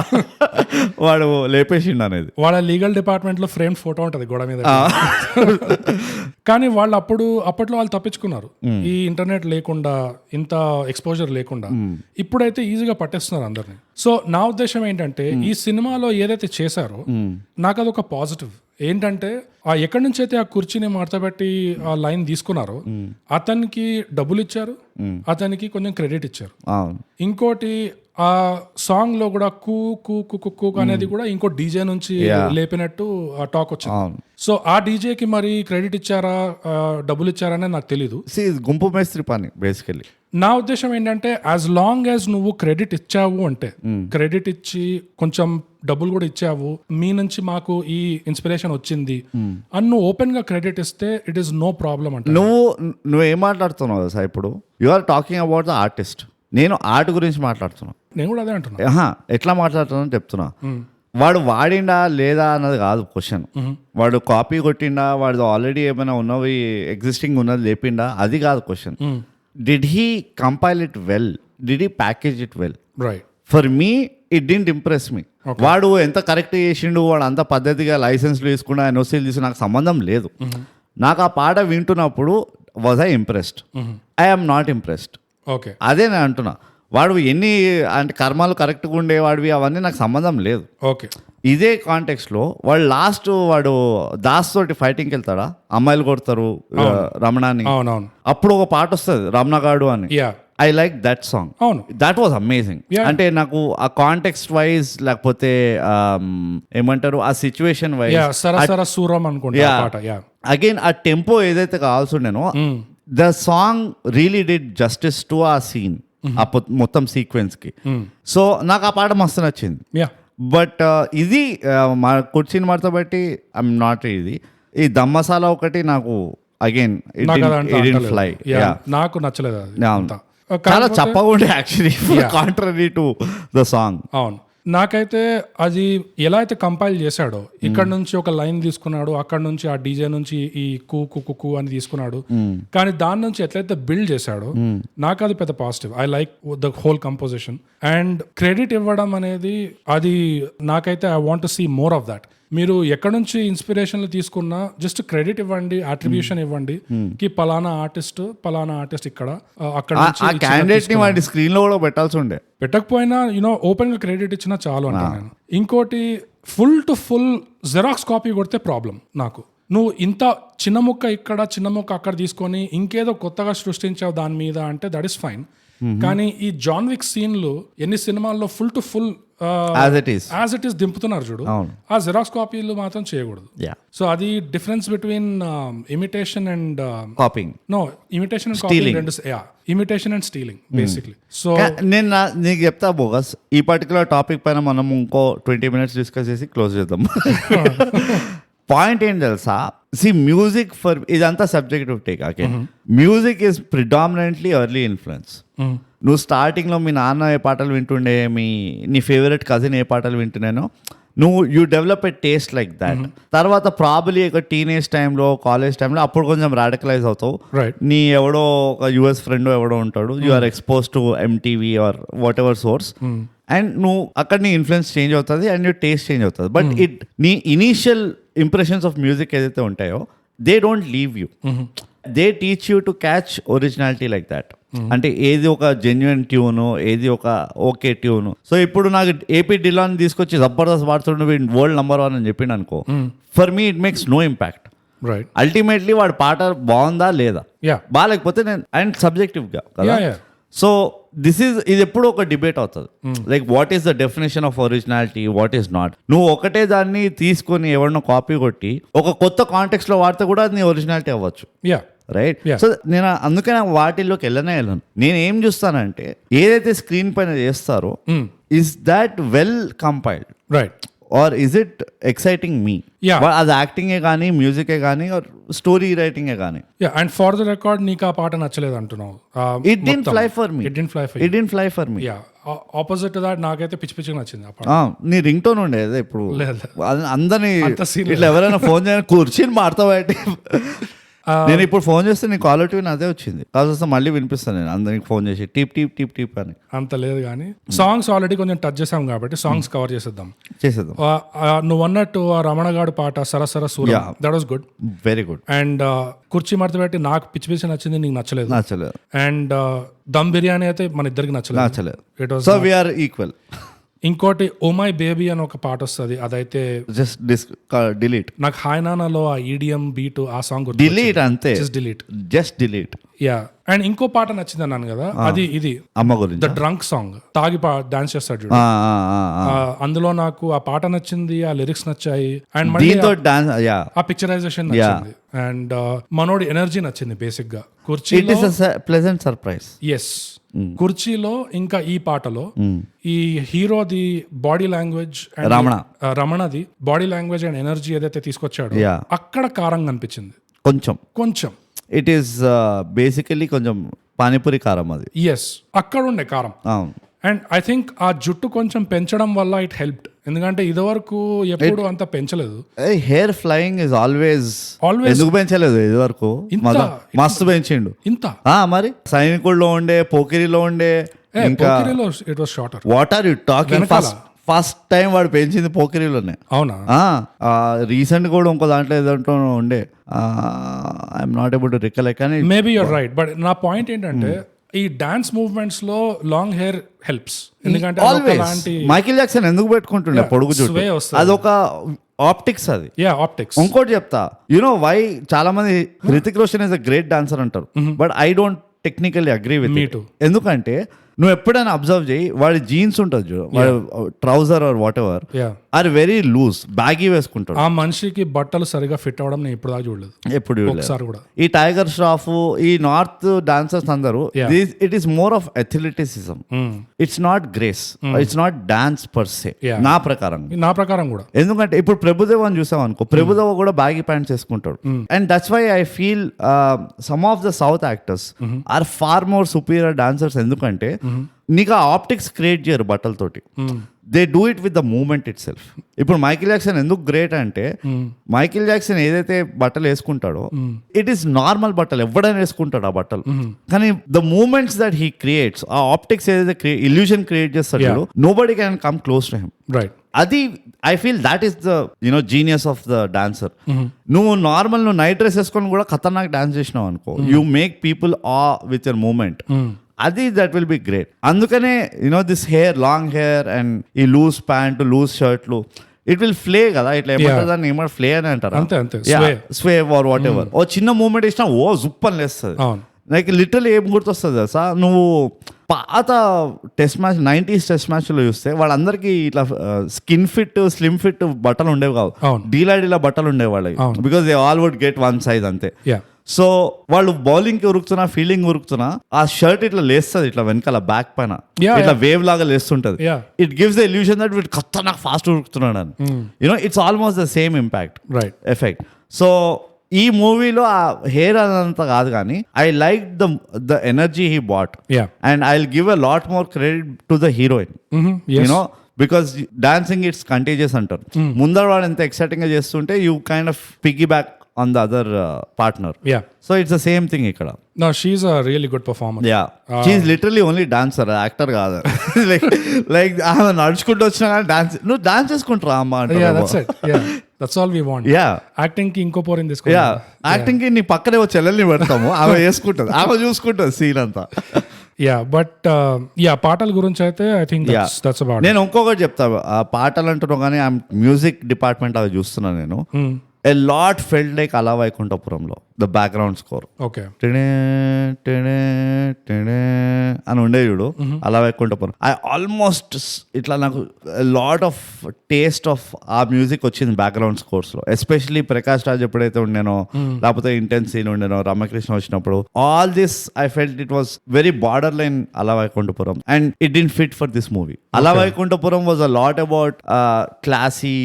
వాడు లేపేసిండు అనేది. వాళ్ళ లీగల్ డిపార్ట్మెంట్ లో ఫ్రేమ్ ఫోటో ఉంటది గోడ మీద. కానీ వాళ్ళు అప్పట్లో వాళ్ళు తప్పించుకున్నారు, ఈ ఇంటర్నెట్ లేకుండా, ఇంత ఎక్స్పోజర్ లేకుండా. ఇప్పుడైతే ఈజీగా పట్టేస్తున్నారు అందరినీ. సో నా ఉద్దేశం ఏంటంటే, ఈ సినిమాలో ఏదైతే చేశారో నాకు అదొక పాజిటివ్. ఏంటంటే, ఆ ఎక్కడి నుంచి అయితే ఆ కుర్చీని మార్చబెట్టి ఆ లైన్ తీసుకున్నారో అతనికి డబ్బులు ఇచ్చారు, అతనికి కొంచెం క్రెడిట్ ఇచ్చారు. ఇంకోటి, ఆ సాంగ్ లో కూడా కూ కూ కు కు అనేది కూడా ఇంకో డీజే నుంచి లేపినట్టు ఆ టాక్ వచ్చింది. సో ఆ డీజేకి మరి క్రెడిట్ ఇచ్చారా, డబ్బులు ఇచ్చారా అనేది నాకు తెలీదు. గుంపు మేస్త్రి పని బేసికలీ. నా ఉద్దేశం ఏంటంటే, యాజ్ లాంగ్ యాజ్ నువ్వు క్రెడిట్ ఇచ్చావు అంటే, క్రెడిట్ ఇచ్చి కొంచెం డబ్బులు కూడా ఇచ్చావు, మీ నుంచి మాకు ఈ ఇన్స్పిరేషన్ వచ్చింది అని నువ్వు ఓపెన్ గా క్రెడిట్ ఇస్తే ఇట్ ఈస్ నో ప్రాబ్లం. అంటే నువ్వు ఏం మాట్లాడుతున్నావు సార్ ఇప్పుడు? You are talking about the artist, నేను ఆర్ట్ గురించి మాట్లాడుతున్నా. నేను కూడా అదే అంటున్నా. ఎట్లా మాట్లాడుతున్నా చెప్తున్నా. వాడు వాడిండా లేదా అన్నది కాదు క్వశ్చన్. వాడు కాపీ కొట్టిండా, వాడు ఆల్రెడీ ఏమైనా ఉన్నవి ఎగ్జిస్టింగ్ ఉన్నది లేపిండా, అది కాదు question. Did he compile it well, did he package it well? Right. For me it didn't impress మీ. వాడు ఎంత కరెక్ట్ చేసిండు, వాడు అంత పద్ధతిగా లైసెన్స్లు తీసుకున్నా, ఎన్ఓసీలు తీసుకున్నా, నాకు సంబంధం లేదు. నాకు ఆ పాట వింటున్నప్పుడు was I impressed? I'm not impressed. Okay, అదే నేను అంటున్నా. వాడు ఎన్ని అంటే కర్మాలు కరెక్ట్గా ఉండేవాడివి అవన్నీ నాకు సంబంధం లేదు. ఓకే, ఇదే కాంటెక్స్ట్ లో వాడు దాస్ తోటి ఫైటింగ్కి వెళ్తాడా, అమ్మాయిలు కొడతారు రమణాని, అప్పుడు ఒక పాట వస్తుంది రమణగాడు అని. I like that song. అవును, దట్ వాజ్ అమేజింగ్. అంటే నాకు ఆ కాంటెక్స్ట్ వైజ్, లేకపోతే ఏమంటారు, ఆ సిచ్యువేషన్ వైజ్, అగైన్ ఆ టెంపో ఏదైతే కావాల్సి ఉండేనో, the song really did justice to ఆ సీన్, ఆ మొత్తం సీక్వెన్స్ కి. సో నాకు ఆ పాట మస్తు నచ్చింది. బట్ ఇది మా కుర్చీని మడత బట్టి ఐఎమ్ నాట్ ఇది. ఈ దమ్ మసాలా ఒకటి నాకు అగైన్ ఫ్లై, నాకు నచ్చలేదు. చాలా చప్పగా ఉండే actually, contrary to the song. అవును, నాకైతే అది ఎలా అయితే కంపైల్ చేశాడో, ఇక్కడ నుంచి ఒక లైన్ తీసుకున్నాడు, అక్కడ నుంచి ఆ డీజే నుంచి ఈ కూ కు కు అని తీసుకున్నాడు, కానీ దాని నుంచి ఎట్లయితే బిల్డ్ చేశాడో నాకు అది పెద్ద positive. I like the whole composition. And credit ఇవ్వడం అనేది, అది నాకైతే I want to see more of that. మీరు ఎక్కడ నుంచి ఇన్స్పిరేషన్లు తీసుకున్నా జస్ట్ క్రెడిట్ ఇవ్వండి, అట్రిబ్యూషన్ ఇవ్వండి, కి పలానా ఆర్టిస్ట్ ఇక్కడ అక్కడ స్క్రీన్ లో కూడా పెట్టాల్సి ఉండే. పెట్టకపోయినా ఓపెన్ గా క్రెడిట్ ఇచ్చినా చాలు అంటే నేను. ఇంకోటి, full to full xerox copy కొడితే ప్రాబ్లం నాకు. నువ్వు ఇంత చిన్న ముక్క ఇక్కడ చిన్న ముక్క అక్కడ తీసుకొని ఇంకేదో కొత్తగా సృష్టించావు దాని మీద అంటే దట్ ఈస్ ఫైన్. కానీ ఈ జాన్ విక్ సీన్లు ఎన్ని సినిమాల్లో full to full as it is దింపుతున్నారు చూడు, ఆ జిరాక్స్ కాపీలు మాత్రం చేయకూడదు. సో అది difference between imitation and copying. No, imitation and copying రెండు, imitation and stealing basically. So నేను నీకు చెప్తా బోగస్, ఈ పర్టికులర్ టాపిక్ పైన మనం ఇంకో 20 minutes డిస్కస్ చేసి క్లోజ్ చేద్దాం. పాయింట్ ఏం తెలుసా, మ్యూజిక్ ఫర్ ఇదంతా subjective take. Okay, music is predominantly early influence. నువ్వు స్టార్టింగ్లో మీ నాన్న ఏ పాటలు వింటుండే, నీ ఫేవరెట్ కజిన్ ఏ పాటలు వింటున్నానో, you develop a taste like that. తర్వాత ప్రాబలీ ఒక టీనేజ్ టైంలో, కాలేజ్ టైంలో అప్పుడు కొంచెం రాడికలైజ్ అవుతావు. నీ ఎవడో ఒక యుఎస్ ఫ్రెండ్ ఎవడో ఉంటాడు, you are expose to MTV or whatever source, and నువ్వు అక్కడ నీ ఇన్ఫ్లుయెన్స్ చేంజ్ అవుతుంది అండ్ నీ టేస్ట్ చేంజ్ అవుతుంది. బట్ నీ ఇనీషియల్ ఇంప్రెషన్స్ ఆఫ్ మ్యూజిక్ ఏదైతే ఉంటాయో, they don't leave you, they teach you to catch originality like that. అంటే ఏది ఒక జెన్యున్ ట్యూను, ఏది ఒక ఓకే ట్యూను. సో ఇప్పుడు నాకు ఏపీ డిలాన్ తీసుకొచ్చి జబర్దస్త్ పాడుతుండే వరల్డ్ నంబర్ 1 అని చెప్పిండు అనుకో, for me it makes no impact. Ultimately వాడి పాట బాగుందా లేదా, బాగాలేకపోతే నేను అండ్ సబ్జెక్టివ్గా కదా. సో ఇది ఎప్పుడు ఒక డిబేట్ అవుతుంది, like what is the definition of originality, what is not. నువ్వు ఒకటే దాన్ని తీసుకొని ఎవరినో కాపీ కొట్టి ఒక కొత్త కాంటెక్స్ట్ లో వాడితే కూడా అది నీ ఒరిజినాలిటీ అవ్వచ్చు, రైట్? సో నేను అందుకే వాటిల్లోకి వెళ్ళను. నేను ఏం చూస్తానంటే, ఏదైతే స్క్రీన్ పైన చేస్తారో is that well compiled, right? Or is it exciting me? అది యాక్టింగే కానీ, మ్యూజికే కానీ, ఆర్ స్టోరీ రైటింగే కానీ. అండ్ ఫర్ ద రికార్డ్, నీకు ఆ పాట నచ్చలేదు అంటున్నావు. It didn't fly for me. Opposite that నాకైతే పిచ్చి పిచ్చిగా నచ్చింది ఆ పాట. నీ రింగ్ టోన్ ఉండేది ఇప్పుడు అందరినీ ఇట్లా ఎవరైనా ఫోన్ చేయని కూర్చొని మాడతావు. నేను ఇప్పుడు ఫోన్ చేస్తే నీ కాలర్ ట్యూన్ అదే వచ్చింది, కాస్త మళ్ళీ వినిపిస్తాను నేను అందరికి ఫోన్ చేసి టీప్ టీప్ టీప్ టీప్ అని. అంత లేదు కానీ సాంగ్స్ ఆల్రెడీ కొంచెం టచ్ చేసాం కాబట్టి సాంగ్స్ కవర్ చేసేద్దాం. నువ్వు అన్నట్టు ఆ రమణగాడు పాట సరసర Surya, that was good, very good. And కుర్చీ మడత పెట్టి నాకు పిచ్చి పిచ్చి నచ్చింది, నీకు నచ్చలేదు. అండ్ దమ్ బిర్యానీ అయితే మన ఇద్దరికి నచ్చలేదు. It was so we are equal. ఇంకోటి ఓ మై బేబీ అని ఒక పాట వస్తుంది, అదైతే జస్ట్ డిలీట్. నాకు హాయ్ నానాలో ఆ ఈడియం బీట్ ఆ సాంగ్ డిలీట్, అంతే, జస్ట్ డిలీట్. యా, అండ్ ఇంకో పాట నచ్చింది అన్నాను కదా, అది ఇది అమ్మ గురించి, ద డ్రంక్ సాంగ్, తాగి డాన్స్ చేస్తాడు చూడు, అందులో నాకు ఆ పాట నచ్చింది, ఆ లిరిక్స్ నచ్చాయి, అండ్ మళ్ళీ ఆ పిక్చరైజేషన్ నచ్చింది, అండ్ మనోడి ఎనర్జీ నచ్చింది. బేసిక్ గా కుర్చీలో ప్లెజెంట్ సర్ప్రైజ్. ఎస్, కుర్చీలో ఇంకా ఈ పాటలో ఈ హీరోది బాడీ లాంగ్వేజ్, రమణది బాడీ లాంగ్వేజ్ అండ్ ఎనర్జీ ఏదైతే తీసుకొచ్చాడో అక్కడ కారంగా అనిపించింది కొంచెం. ఇట్ ఈస్ బేసికలీ కొంచెం పానీపూరి కారం అది. ఎస్, అక్కడ ఉండే కారం. అండ్ ఐ థింక్ ఆ జుట్టు కొంచెం పెంచడం వల్ల ఇట్ హెల్ప్డ్, ఎందుకంటే ఇదివరకు ఎప్పుడు అంత పెంచలేదు. హెయిర్ ఫ్లయింగ్ ఇస్ ఆల్వేస్ ఎందుకు పెంచలేదు ఇదివరకు, మస్తు పెంచిండు ఇంత. మరి సైనికుల్లో ఉండే, పోకిరిలో ఉండే, ఇంకా it was shorter. What are you talking? First time వాడు పెంచింది పోకిరిలోనే. అవునా? రీసెంట్ కూడా ఇంకో దాంట్లో ఏదంటూ ఉండే, I'm not able to recollect, కానీ మేబీ యూర్ రైట్. బట్ నా పాయింట్ ఏంటంటే ఈ డాన్స్ మూవ్మెంట్స్ లో లాంగ్ హెయిర్ హెల్ప్స్, ఎందుకంటే మైకిల్ జాక్సన్ ఎందుకు పెట్టుకుంటుండే పొడుగు జుట్టు, అదొక ఆప్టిక్స్. అది ఆప్టిక్స్. ఇంకోటి చెప్తా, యునో వై చాలా మంది Hrithik Roshan is a great dancer అంటారు, but I don't technically agree with it. ఎందుకంటే నువ్వు ఎప్పుడైనా అబ్జర్వ్ చేయి, వాడి జీన్స్ ఉంటుంది చూడు, వాడి trouser or whatever are very loose, baggy వేసుకుంటాడు. ఆ మనిషికి బట్టలు సరిగా ఫిట్ అవడం నేను ఇప్పుడు దాకా చూడలేదు, ఎప్పుడు ఒకసారి కూడా. ఈ టైగర్ ష్రాఫ్, ఈ నార్త్ డాన్సర్స్ అందరూ, it is more of athleticism, it's not grace, it's not dance per సే, నా ప్రకారం కూడా. ఎందుకంటే ఇప్పుడు ప్రభుదేవ్ అని చూసాం అనుకో, ప్రభుదేవ్ కూడా బ్యాగీ ప్యాంట్స్ వేసుకుంటాడు, and that's why I feel some of the south actors are far more superior dancers. ఎందుకంటే నీకు ఆ ఆప్టిక్స్ క్రియేట్ చేయరు బట్టలతోటి, they do it with the moment itself. ఇప్పుడు మైకిల్ జాక్సన్ ఎందుకు గ్రేట్ అంటే, మైకిల్ జాక్సన్ ఏదైతే బట్టలు వేసుకుంటాడో ఇట్ ఈస్ నార్మల్ బట్టలు, ఎవడైనా వేసుకుంటాడు ఆ బట్టలు, కానీ the moments that he creates, ఆ ఆప్టిక్స్ ఏదైతే ఇల్యూషన్ క్రియేట్ చేస్తాడు, nobody can come close to him, right? అది I feel that is the genius of the dancer. నువ్వు నైట్ డ్రెస్ వేసుకొని కూడా ఖతర్నాక్ డాన్స్ చేసినావు అనుకో, you make people ah with your moment, అది దట్ విల్ బి గ్రేట్. అందుకనే this hair, long hair and ఈ లూజ్ ప్యాంట్, లూజ్ షర్ట్లు, ఇట్ విల్ ఫ్లే కదా, ఇట్లా ఏమంటారు దాన్ని, ఏమంటారు ఫ్లే అని అంటారు, అంతే స్వే ఆర్ వాట్ ఎవర్. ఓ చిన్న మూమెంట్ ఇచ్చినా ఓ జుప్పని లేస్తుంది. అవును. లైక్ లిటరల్ ఏం గుర్తొస్తుంది తెలుసా, నువ్వు పాత టెస్ట్ మ్యాచ్ 90s టెస్ట్ మ్యాచ్లో చూస్తే వాళ్ళందరికీ ఇట్లా స్కిన్ ఫిట్ స్లిమ్ ఫిట్ బట్టలు ఉండేవి కావు, డీలా బట్టలు ఉండేవి వాళ్ళకి, because they all would get one size అంతే. సో వాళ్ళు బౌలింగ్కి ఉరుకుతున్నా ఫీల్డింగ్ ఉరుకుతున్నా ఆ షర్ట్ ఇట్లా లేస్తుంది ఇట్లా వెనకాల బ్యాక్ పైన ఇట్లా వేవ్ లాగా లేస్తుంటది. It gives the illusion that వీడు కొత్త నాకు ఫాస్ట్ ఉరుకుతున్నాడు అని. You know it's almost the same impact effect. So ఈ మూవీలో ఆ హెయిర్ అదంతా కాదు కానీ I like the energy he bought and I will give a lot more credit to the heroine, you know, because dancing it's contagious అంటారు. ముందర వాడు ఎంత ఎక్సైటింగ్ గా చేస్తుంటే you kind of piggy back on the other partner. So it's the same thing ikkada. No, she's a really good performer. She's literally only dancer, actor kaadu. like ఆమె నడుచుకుంటూ వచ్చినా కానీ డాన్స్, నువ్వు డాన్స్ చేసుకుంటారా అమ్మ అంటే. That's it. That's all we want. Acting కి ఇంకో పోరిని తీసుకో. యాక్టింగ్ కి నీ పక్కనే ఒక చెల్లెల్ని పెడతాము, ఆమె చేసుకుంటుంది, ఆమె చూసుకుంటుంది సీన్ అంతా. బట్ పాటల గురించి అయితే ఐ థింక్ దట్స్ అబౌట్. నేను ఇంకొకటి చెప్తా, ఆ పాటలు అంటున్నావు కానీ ఆ మ్యూజిక్ డిపార్ట్మెంట్ అవి చూస్తున్నాను నేను. A lot felt like Ala Vaikuntapuramlo, the background score. Okay. అని ఉండే చూడు అలా వైకుంఠపురం. ఐ ఆల్మోస్ట్ ఇట్లా నాకు లాట్ ఆఫ్ టేస్ట్ ఆఫ్ ఆ మ్యూజిక్ వచ్చింది బ్యాక్గ్రౌండ్ స్కోర్స్ లో, ఎస్పెషలీ ప్రకాష్ రాజ్ ఎప్పుడైతే ఉండేనో, లేకపోతే ఇంటెన్స్ సీన్ ఉండేనో, రామకృష్ణ వచ్చినప్పుడు, all this I felt it was very border line Ala Vaikunthapuram and it didn't fit for this movie. Ala Vaikunthapuram was a lot about classy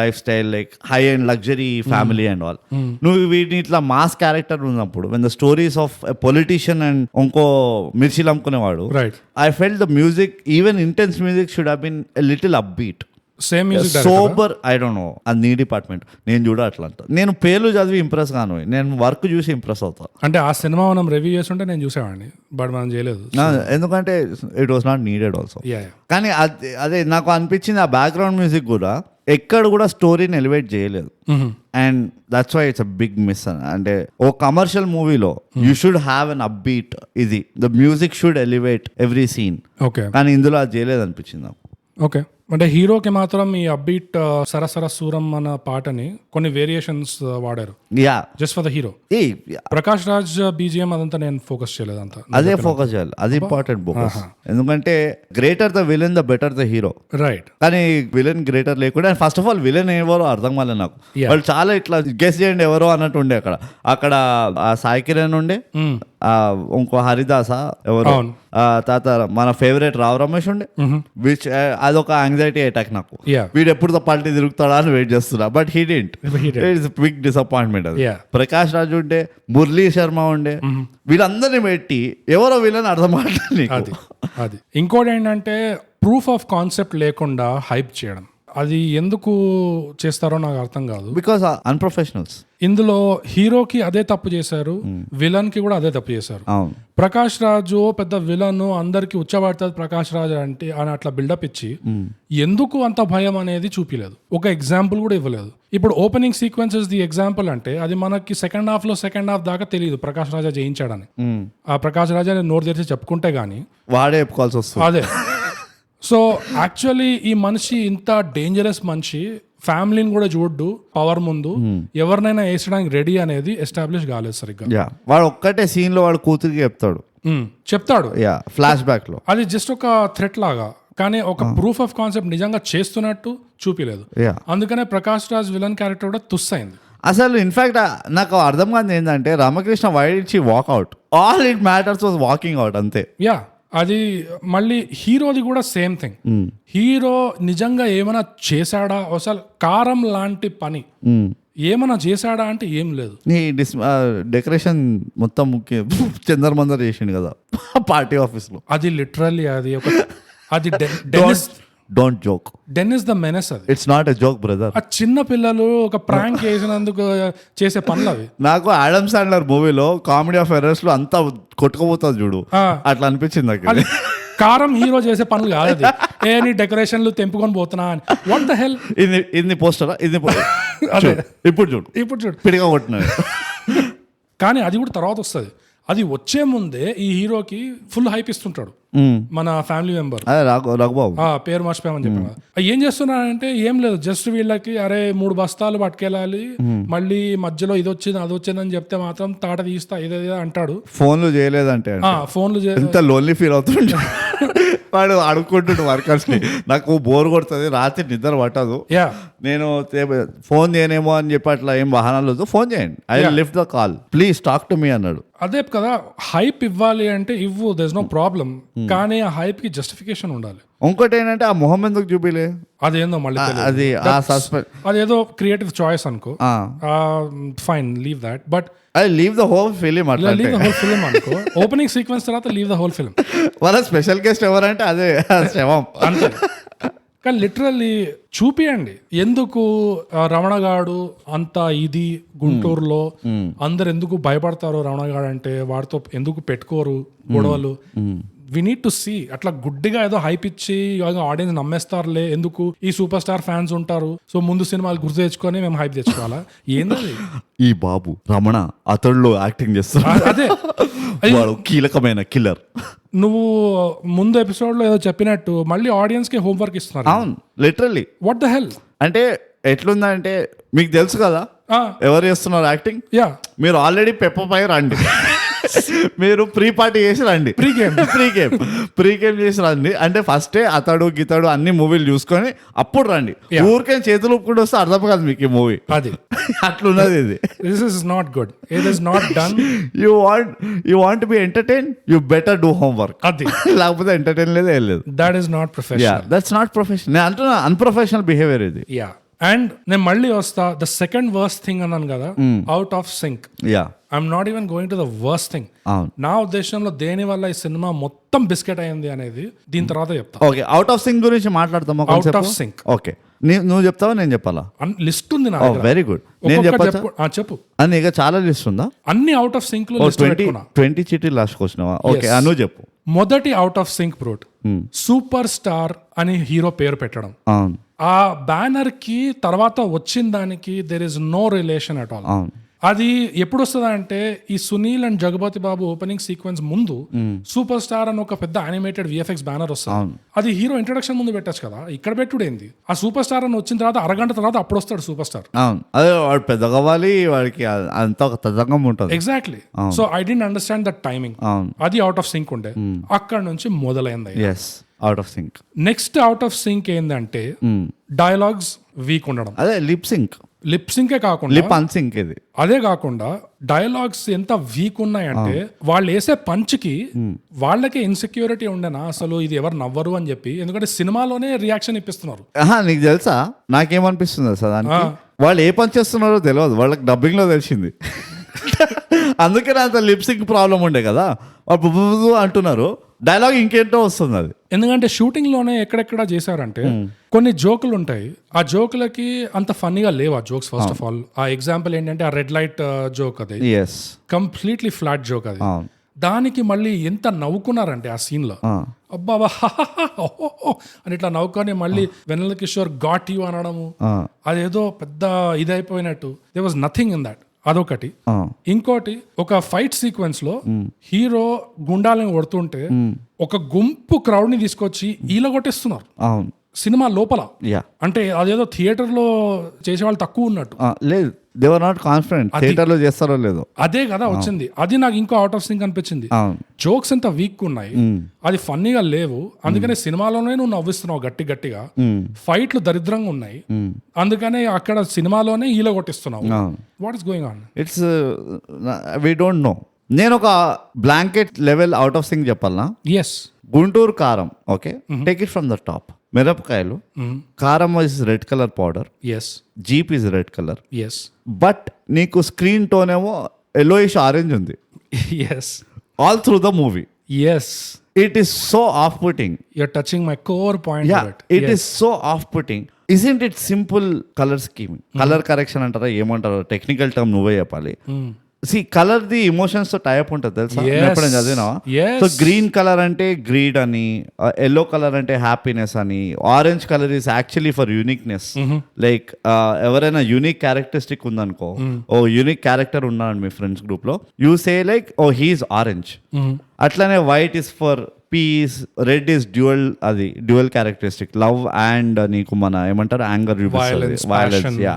life style, like high and luxury family and all. నువ్వు వీటిని ఇట్లా mass character ఉన్నప్పుడు when the stories of a politician and ఇంకో మిర్చిలు అమ్ముకునేవాడు, I felt the music, even intense music should have been a little upbeat. Same music sober, I don't know, అది నీ department, నేను చూడ అట్లా అంట. నేను పేర్లు చదివి ఇంప్రెస్ కాను, నేను వర్క్ చూసి ఇంప్రెస్ అవుతా. అంటే ఆ సినిమా మనం రివ్యూ చేస్తుంటే నేను చూసేవాడిని, బట్ మనం చేయలేదు ఎందుకంటే it was not needed also. కానీ అదే నాకు అనిపించింది, ఆ బ్యాక్గ్రౌండ్ మ్యూజిక్ కూడా ఎక్కడ కూడా స్టోరీని ఎలివేట్ చేయలేదు. And that's why it's a big miss. అంటే ఓ కమర్షియల్ మూవీలో you should have an upbeat, ఇది the music should elevate every scene. కానీ ఇందులో అది చేయలేదు అనిపించింది నాకు. ఓకే, అంటే హీరోకి మాత్రం ఈ అప్బీట్ సరసర సూరం అన్న పాటని కొన్ని వేరియేషన్స్ వాడారు just for the hero. Prakash Raj BGM అదంతా నేను ఫోకస్ చేయలేదు, అంతా అదే ఫోకస్ చేయాలి, అది ఇంపార్టెంట్ ఫోకస్. ఎందుకంటే greater the villain the better the hero, right. కానీ విలన్ గ్రేటర్ లేకుండా, ఫస్ట్ ఆఫ్ ఆల్ విలన్ ఎవరో అర్థం కాలేదు నాకు. వాళ్ళు చాలా ఇట్లా గెస్ చేయండి ఎవరో అన్నట్టు ఉండే. అక్కడ ఆ సాయి కిరణ్ ఉండే, ఇంకో హరిదాసా ఎవరో, తాత మన ఫేవరెట్ రావు రమేష్ ఉండే, విచ్ అదొక యాంగ్జైటీ అటాక్ నాకు. వీడు ఎప్పుడు పల్టీ తిరుగుతాడా అని వెయిట్ చేస్తున్నా, but he didn't. It's big disappointment అది. ప్రకాష్ రాజ్ ఉండే, మురళీ శర్మ ఉండే, వీళ్ళందరినీ పెట్టి ఎవరో వీళ్ళని అర్థం కావట్లేదు. అది ఇంకోటి ఏంటంటే ప్రూఫ్ ఆఫ్ కాన్సెప్ట్ లేకుండా హైప్ చేయడం, అది ఎందుకు చేస్తారో నాకు అర్థం కాదు. బికాస్ అన్ప్రొఫెషనల్స్. ఇందులో హీరోకి అదే తప్పు చేశారు, విలన్ కి కూడా అదే తప్పు చేశారు. ప్రకాష్ రాజు పెద్ద విలన్, అందరికి ఉచ్చబడుతుంది ప్రకాష్ రాజ్ అంటే అని అట్లా బిల్డప్ ఇచ్చి ఎందుకు అంత భయం అనేది చూపిలేదు, ఒక ఎగ్జాంపుల్ కూడా ఇవ్వలేదు. ఇప్పుడు ఓపెనింగ్ సీక్వెన్సెస్ ది ఎగ్జాంపుల్ అంటే అది మనకి సెకండ్ హాఫ్ దాకా తెలియదు ప్రకాష్ రాజా జయించాడని. ఆ ప్రకాష్ రాజా నోరు తెరిచి చెప్పుకుంటే గానీ వాడే చెప్పుకోవాల్సి వస్తుంది. అదే. సో యాక్చువల్లీ ఈ మనిషి ఇంత డేంజరస్ మనిషి, ఫ్యామిలీని కూడా చూడ్డు, పవర్ ముందు ఎవరినైనా వేసడానికి రెడీ అనేది ఎస్టాబ్లిష్ కాలేదు సరిగ్గా. వాడు ఒక్కటే సీన్ లో వాడు కూతురికి చెప్తాడు ఫ్లాష్ బ్యాక్ లో, అది జస్ట్ ఒక థ్రెట్ లాగా, కానీ ఒక ప్రూఫ్ ఆఫ్ కాన్సెప్ట్ నిజంగా చేస్తున్నట్టు చూపిలేదు. అందుకనే ప్రకాష్ రాజ్ విలన్ క్యారెక్టర్ కూడా తుస్ అయింది. అసలు ఇన్ఫాక్ట్ నాకు అర్థం కాదు ఏంటంటే Ramakrishna why did she walk out, all it matters was walking out అంతే. అది మళ్ళీ హీరోది కూడా సేమ్ థింగ్. హీరో నిజంగా ఏమైనా చేశాడా, అసలు కారం లాంటి పని ఏమైనా చేశాడా అంటే ఏం లేదు. నీ డెకరేషన్ మొత్తం చందర్మందర్ చేసిండు కదా పార్టీ ఆఫీస్ లో, అది లిటరల్లీ అది don't joke, Dennis the Menace. అది it's not a joke brother. ఆ చిన్న పిల్లలు ఒక ప్రాంక్ చేసినందుకు చేసే పనులు అవి. నాకు ఆడమ్ శాండ్లర్ మూవీలో కామెడీ ఆఫ్ ఎర్రర్స్ లో అంతా కొట్టుకుపోతుంది చూడు, అట్లా అనిపించింది నాకు. అది కారం హీరో చేసే పనులు కాదు అది. నీ డెకరేషన్లు తెంపుకొని పోతున్నా అని, వాట్ ద హెల్. ఇది పోస్టరా, ఇది ఇప్పుడు చూడు పిడిగా కొట్టినాడు. కానీ అది కూడా తర్వాత వస్తుంది. అది వచ్చే ముందే ఈ హీరోకి ఫుల్ హైప్ ఇస్తుంటాడు. మన ఫ్యామిలీ మెంబర్, అదే రఘుబాబు. పేరు మర్చిపోయామని చెప్పాను కదా. ఏం చేస్తున్నారంటే ఏం లేదు, జస్ట్ వీళ్ళకి అరే 3 బస్తాలు పట్టుకెళ్ళాలి, మళ్ళీ మధ్యలో ఇది వచ్చింది అది వచ్చిందని చెప్తే మాత్రం తాట తీస్తా ఇదే అంటాడు. ఫోన్లు చేయలేదంటే ఫోన్లు ఎంత లోన్లీ ఫీల్ అవుతుండే వాడు అడుక్కుంటుండు వర్కర్స్ ని. నాకు బోర్ కొడుతుంది, రాత్రి నిద్ర పట్టదు, నేను ఫోన్ చేయనేమో అని చెప్పి అట్లా ఏం వాహనాలు వద్దు, ఫోన్ చేయండి, I lift the call, please talk to me అన్నాడు. అదే కదా, హైప్ ఇవ్వాలి అంటే ఇవ్వు, దేర్ ఇస్ నో ప్రాబ్లం, కానీ ఆ హైప్ కి జస్టిఫికేషన్ ఉండాలి. ఇంకోటి ఏంటంటే ఆ మొహం ఎందుకు చూపిలే, అదేందో మళ్ళీ అది అదేదో క్రియేటివ్ చాయిస్ అనుకో, fine, leave that, but leave the whole film, అట్లా లీవ్ ద హోల్ ఫిలిం అనుకో, ఓపెనింగ్ సీక్వెన్స్ తర్వాత లీవ్ ద హోల్ ఫిలిం. వాళ్ళ స్పెషల్ గెస్ట్ ఎవరంటే అదే శవం అంతే. కానీ లిటరల్లీ చూపియండి, ఎందుకు రమణగాడు అంత ఇది గుంటూరులో అందరు ఎందుకు భయపడతారు రమణగాడు అంటే, వాడితో ఎందుకు పెట్టుకోరు గొడవలు, వి నీడ్ టు సీ. అట్లా గుడ్డిగా ఏదో హైప్ ఇచ్చి ఆడియన్స్ నమ్మేస్తారులే, ఎందుకు ఈ సూపర్ స్టార్ ఫ్యాన్స్ ఉంటారు, సో ముందు సినిమాలు గుర్తు తెచ్చుకొని మేము హైప్ తెచ్చుకోవాలా, ఏంది ఈ బాబు రమణ అతడిలో యాక్టింగ్ చేస్తాడు, అదే వాడు కీలకమైన కిల్లర్. నువ్వు ముందు ఎపిసోడ్ లో ఏదో చెప్పినట్టు మళ్ళీ ఆడియన్స్ కి హోంవర్క్ ఇస్తున్నారు. అవును, లిటరల్లీ. వాట్ ద హెల్ అంటే ఎట్లుందంటే మీకు తెలుసు కదా ఎవరు చేస్తున్నారు యాక్టింగ్. మీరు ఆల్రెడీ పెప్ప పై రండి, మీరు ప్రీ పార్టీ చేసి రండి, ప్రీ గేమ్ చేసి రండి. అంటే ఫస్టే అతడు గితడు అన్ని మూవీలు చూసుకొని అప్పుడు రండి. ఊరికే చేతులు ఒప్పుకుంటూ వస్తే అర్థం కాదు మీకు ఈ మూవీ, అది అట్లున్నది. ఇది this is not good, it is not done. You want be entertain, you better do homework, అది లేకపోతే ఎంటర్టైన్ లేదు ఏం లేదు. That is not professional, that's not professional. నేను అంటున్నా అన్ప్రొఫెషనల్ బిహేవియర్ ఇది. అండ్ నేను మళ్ళీ వస్తా, ద సెకండ్ వర్స్ట్ థింగ్ అన్నాను కదా, out of sync. I'm not even going to the worst thing. నా ఉద్దేశంలో దేని వల్ల ఈ సినిమా మొత్తం బిస్కెట్ అయింది అనేది దీని తర్వాత చెప్తా. ఓకే, అవుట్ ఆఫ్ సింక్ గురించి మాట్లాడతాం. అవుట్ ఆఫ్ సింక్, ఓకే, నువ్వు చెప్తావా నేను చెప్పాలా? లిస్ట్ ఉంది నా, వెరీ గుడ్. నేను చెప్పు. అన్ని ఇక చాలా లిస్ట్ ఉందా? అన్ని అవుట్ ఆఫ్ సింక్ లో 20 చీటీ లాస్ట్ వచ్చినావా? ఓకే, నువ్వు చెప్పు. మొదటి out of sync Brute, superstar అని హీరో పేరు పెట్టడం. ఆ బ్యానర్ కి తర్వాత వచ్చిన దానికి there is no relation at all. అది ఎప్పుడు వస్తుందా అంటే ఈ Sunil and Jagapathi Babu opening sequence ముందు సూపర్ స్టార్ అని ఒక పెద్ద యానిమేటెడ్ విఎఫ్ఎక్స్ బ్యానర్ వస్తుంది. అది హీరో ఇంట్రడక్షన్ ముందు పెట్టచ్చు కదా, ఇక్కడ పెట్టుడేంది? ఆ సూపర్ స్టార్ అని వచ్చిన తర్వాత అరగంట తర్వాత అప్పుడు వస్తాడు సూపర్ స్టార్. అదే వాడు పెద్ద కావాలి, వాడికి అంత ఒక తదంగం ఉంటుంది. Exactly. So I don't understand that timing. అది అవుట్ ఆఫ్ సింక్ ఉండే, అక్కడ నుంచి మొదలైంది out of sync. Next out of sync ఏంటంటే డైలాగ్స్ వీక్ ఉండడం. అదే లిప్ సింక్, లిప్ సింకే కాకుండా లిప్ అన్సింక్ ఇది. అదే కాకుండా డైలాగ్స్ ఎంత వీక్ ఉన్నాయంటే వాళ్ళు వేసే పంచ్కి వాళ్ళకే ఇన్సెక్యూరిటీ ఉండేనా అసలు ఇది ఎవరు నవ్వరు అని చెప్పి, ఎందుకంటే సినిమాలోనే రియాక్షన్ ఇప్పిస్తున్నారు. నీకు తెలుసా నాకేమనిపిస్తుంది సార్ దానికి, వాళ్ళు ఏ పని చేస్తున్నారో తెలియదు, వాళ్ళకి డబ్బింగ్ లో తెలిసింది. అందుకే అంత లిప్ సింక్ ప్రాబ్లం ఉండే కదా, అంటున్నారు డైలాగ్ ఇంకేంటో వస్తుంది అది. ఎందుకంటే షూటింగ్ లోనే ఎక్కడెక్కడ చేశారంటే కొన్ని జోకులు ఉంటాయి, ఆ జోకులకి అంత ఫన్నీగా లేవు ఆ జోక్స్. ఫస్ట్ ఆఫ్ ఆల్ ఆ ఎగ్జాంపుల్ ఏంటంటే ఆ రెడ్ లైట్ జోక్, అది కంప్లీట్లీ ఫ్లాట్ జోక్. అది దానికి మళ్ళీ ఎంత నవ్వుకున్నారంటే ఆ సీన్ లో, అబ్బాబా అని ఇట్లా నవ్వుకొని మళ్ళీ వెన్నెల కిషోర్ గాట్ యూ అనడము, అదేదో పెద్ద ఇదైపోయినట్టు. There was nothing in that. అదొకటి. ఇంకోటి, ఒక ఫైట్ సీక్వెన్స్ లో హీరో గుండాలను కొడుతుంటే ఒక గుంపు క్రౌడ్ ని తీసుకొచ్చి ఈల కొట్టేస్తున్నారు సినిమా లోపల. అంటే అదేదో థియేటర్ లో చేసేవాళ్ళు తక్కువ ఉన్నట్టు. లేదు, they were not confident theatre లో చేస్తారో లేదో. అదే కదా వచ్చింది. అది నాకు ఇంకో అవుట్ ఆఫ్ సింక్ అనిపించింది. జోక్స్ ఎంత వీక్ ఉన్నాయి, అది ఫన్నీగా లేవు, అందుకనే సినిమాలోనే నువ్వు నవ్విస్తున్నావు గట్టి గట్టిగా. ఫైట్లు దరిద్రంగా ఉన్నాయి, అందుకనే అక్కడ సినిమాలోనే ఈల కొట్టిస్తున్నావు. What is going on? It's we don't know. నేను ఒక blanket level out of sync చెప్పాలనా? Yes. Guntur Karam, okay, take it from the top. మిరపకాయలు, karam is red colour powder, jeep is red colour, but నీకు స్క్రీన్ టోన్ ఏమో yellowish orange ఉంది. All through the movie. It is so off-putting. You're touching my core point. It is so off-putting. Isn't it simple color scheme? Color correction antara emantaru technical term nuve cheppali. See, color the emotions తో type ఉంటుంది తెలుసా? ఎప్పుడైనా చదివినావా? So green colour అంటే greed అని, yellow colour అంటే happiness అని, orange colour is actually for uniqueness. Like ఎవరైనా యూనిక్ క్యారెక్టరిస్టిక్ ఉందనుకో, ఓ యూనిక్ క్యారెక్టర్ ఉన్నాడు మీ ఫ్రెండ్స్ గ్రూప్ లో, you say like oh he is orange. అట్లానే white is for peace, red is dual characteristic, love and నీకు మన ఏమంటారు anger Violence, passion. Yeah.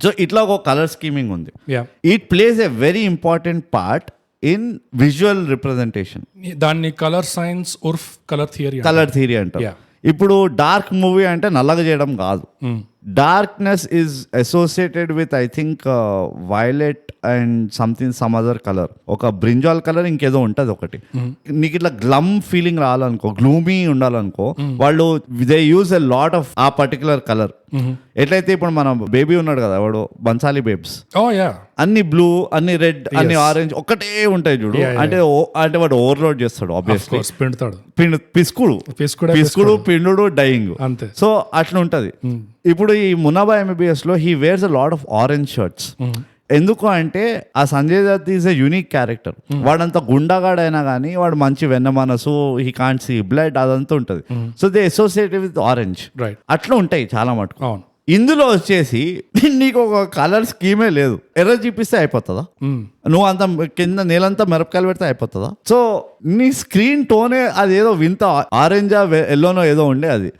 So ఇట్లా ఒక కలర్ స్కీమింగ్ ఉంది. Yeah. It place a very important part in visual representation. దాన్ని colour science ఉర్ఫ్ colour theory అంటారు. Yeah. ఇప్పుడు dark movie అంటే నల్లగా చేయడం కాదు. Darkness is associated with I think violet and some other colour, ఒక బ్రింజాల్ కలర్ ఇంకేదో ఉంటుంది ఒకటి. నీకు ఇట్లా గ్లమ్ ఫీలింగ్ రావాలనుకో, గ్లూమీ ఉండాలనుకో, వాళ్ళు they use a lot of ఆ పర్టికులర్ కలర్. ఎట్లయితే ఇప్పుడు మన బేబీ ఉన్నాడు కదా, వాడు బన్సాలి బేబ్స్, అన్ని బ్లూ, అన్ని రెడ్, అన్ని ఆరెంజ్ ఒకటే ఉంటాయి చూడు. అంటే వాడు ఓవర్లోడ్ చేస్తాడు ఆబ్వియస్లీ, పిస్కుడు పిండు డైయింగ్ అంతే. సో అట్లా ఉంటది. ఇప్పుడు ఈ మునాబా MBBS లో he wears a lot of orange shirts. ఎందుకు అంటే ఆ Sanjay Dutt is a unique character. వాడంత గుండాగాడైనా కానీ వాడు మంచి వెన్న మనసు, హీ కాంట్ సీ బ్లడ్, అదంతా ఉంటది. So they associate with orange. అట్లా ఉంటాయి చాలా మటుకు. ఇందులో వచ్చేసి నీకు ఒక కలర్ స్కీమే లేదు. ఎర్ర చూపిస్తే అయిపోతుందా? నువ్వు అంత కింద నేలంతా మిరపకాయలు పెడితే అయిపోతుందా? సో నీ స్క్రీన్ టోనే అదేదో వింత ఆరెంజా ఎల్లోనో ఏదో ఉండే అది.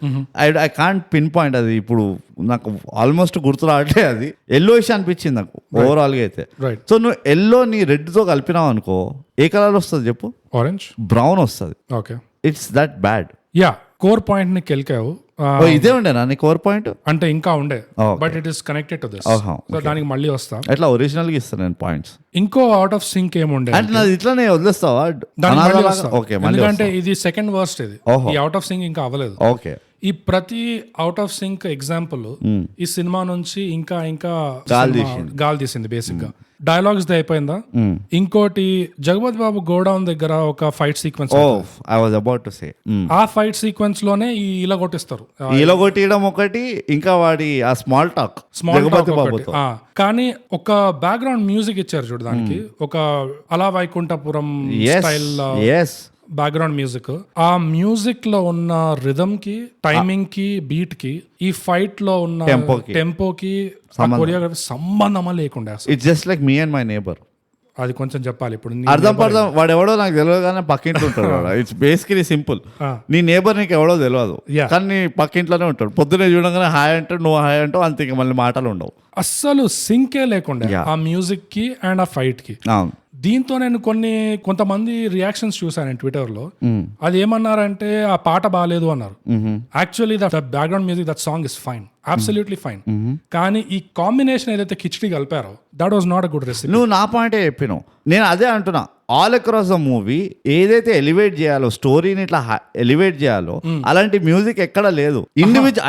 ఐ కాంట్ పిన్ పాయింట్ అది. ఇప్పుడు నాకు ఆల్మోస్ట్ గుర్తు రావట్లే. అది ఎల్లోయిష్ అనిపించింది నాకు ఓవరాల్ గా అయితే. సో నువ్వు ఎల్లో నీ రెడ్ తో కలిపినావు అనుకో, ఏ కలర్ వస్తుంది చెప్పు? ఆరెంజ్, బ్రౌన్ వస్తుంది. Okay, it's that bad. Yeah, core point ని కెలికావు. ఇదే ఉండేనా నీ కోర్ పాయింట్? అంటే ఇంకా ఉండే, but it is connected to this. So దానికి మళ్ళీ వస్తా. ఎట్లా ఒరిజినల్ గా ఇస్తాను నేను పాయింట్స్. ఇంకో అవుట్ ఆఫ్ సింక్ ఏముండే అంటే నాది ఇట్లానే వదిలేస్తావా? ఓకే, ఎందుకంటే ఇది సెకండ్ వర్స్ట్. ఇది ఈ అవుట్ ఆఫ్ సింక్ ఇంకా అవ్వలేదు. ఓకే, ఈ ప్రతి అవుట్ ఆఫ్ సింక్ ఎగ్జాంపుల్ ఈ సినిమా నుంచి ఇంకా ఇంకా గాలి తీసింది. బేసిక్ గా డైలాగ్స్ అయిపోయిందా? ఇంకోటి జగపతి బాబు గోడౌన్ దగ్గర ఒక ఫైట్ సీక్వెన్స్, ఆ ఫైట్ సీక్వెన్స్ లోనే ఈ ఇలా కొట్టిస్తారు. ఇలా కొట్టియడం ఒకటి, ఇంకా వాడి ఆ స్మాల్ టాక్ కానీ ఒక బ్యాక్గ్రౌండ్ మ్యూజిక్ ఇచ్చారు చూడు దానికి, ఒక అలా వైకుంఠపురం స్టైల్ బ్యాక్గ్రౌండ్ మ్యూజిక్. ఆ మ్యూజిక్ లో ఉన్న రిథమ్ కి, టైమింగ్ కి, బీట్ కి, ఈ ఫైట్ లో ఉన్న టెంపోకి, కొరియోగ్రఫీ సంబంధమా లేకుండా. It's just like me and my neighbour. అది కొంచెం చెప్పాలి ఇప్పుడు. అర్థం పడదాం, వాడు ఎవడో నాకు తెలియదు కానీ పక్కింట్లో ఉంటాడు. It's basically simple. నీ నేబర్ నీకు ఎవడో తెలియదు కానీ నీ పక్కింట్లోనే ఉంటాడు. పొద్దునే చూడగానే హాయ్ అంటాడు, నువ్వు హాయ్ అంటావు, అంతే. మళ్ళీ మాటలు ఉండవు. అస్సలు సింకే లేకుండా ఆ మ్యూజిక్ కి అండ్ ఆ ఫైట్ కి. దీంతో నేను కొంతమంది రియాక్షన్స్ చూసాను ట్విట్టర్ లో. అది ఏమన్నారంటే ఆ పాట బాగాలేదు అన్నారు. Actually that background music, that song is fine, absolutely fine. కానీ ఈ కాంబినేషన్ ఏదైతే కిచడీ కలిపారో, that was not a good recipe. నువ్వు నా పాయింటే చెప్పినావు, నేను అదే అంటున్నా. ఆల్ అక్రాస్ ద మూవీ ఏదైతే ఎలివేట్ చేయాలో, స్టోరీని ఇట్లా ఎలివేట్ చేయాలో, అలాంటి మ్యూజిక్ ఎక్కడ లేదు. ఇండివిజువల్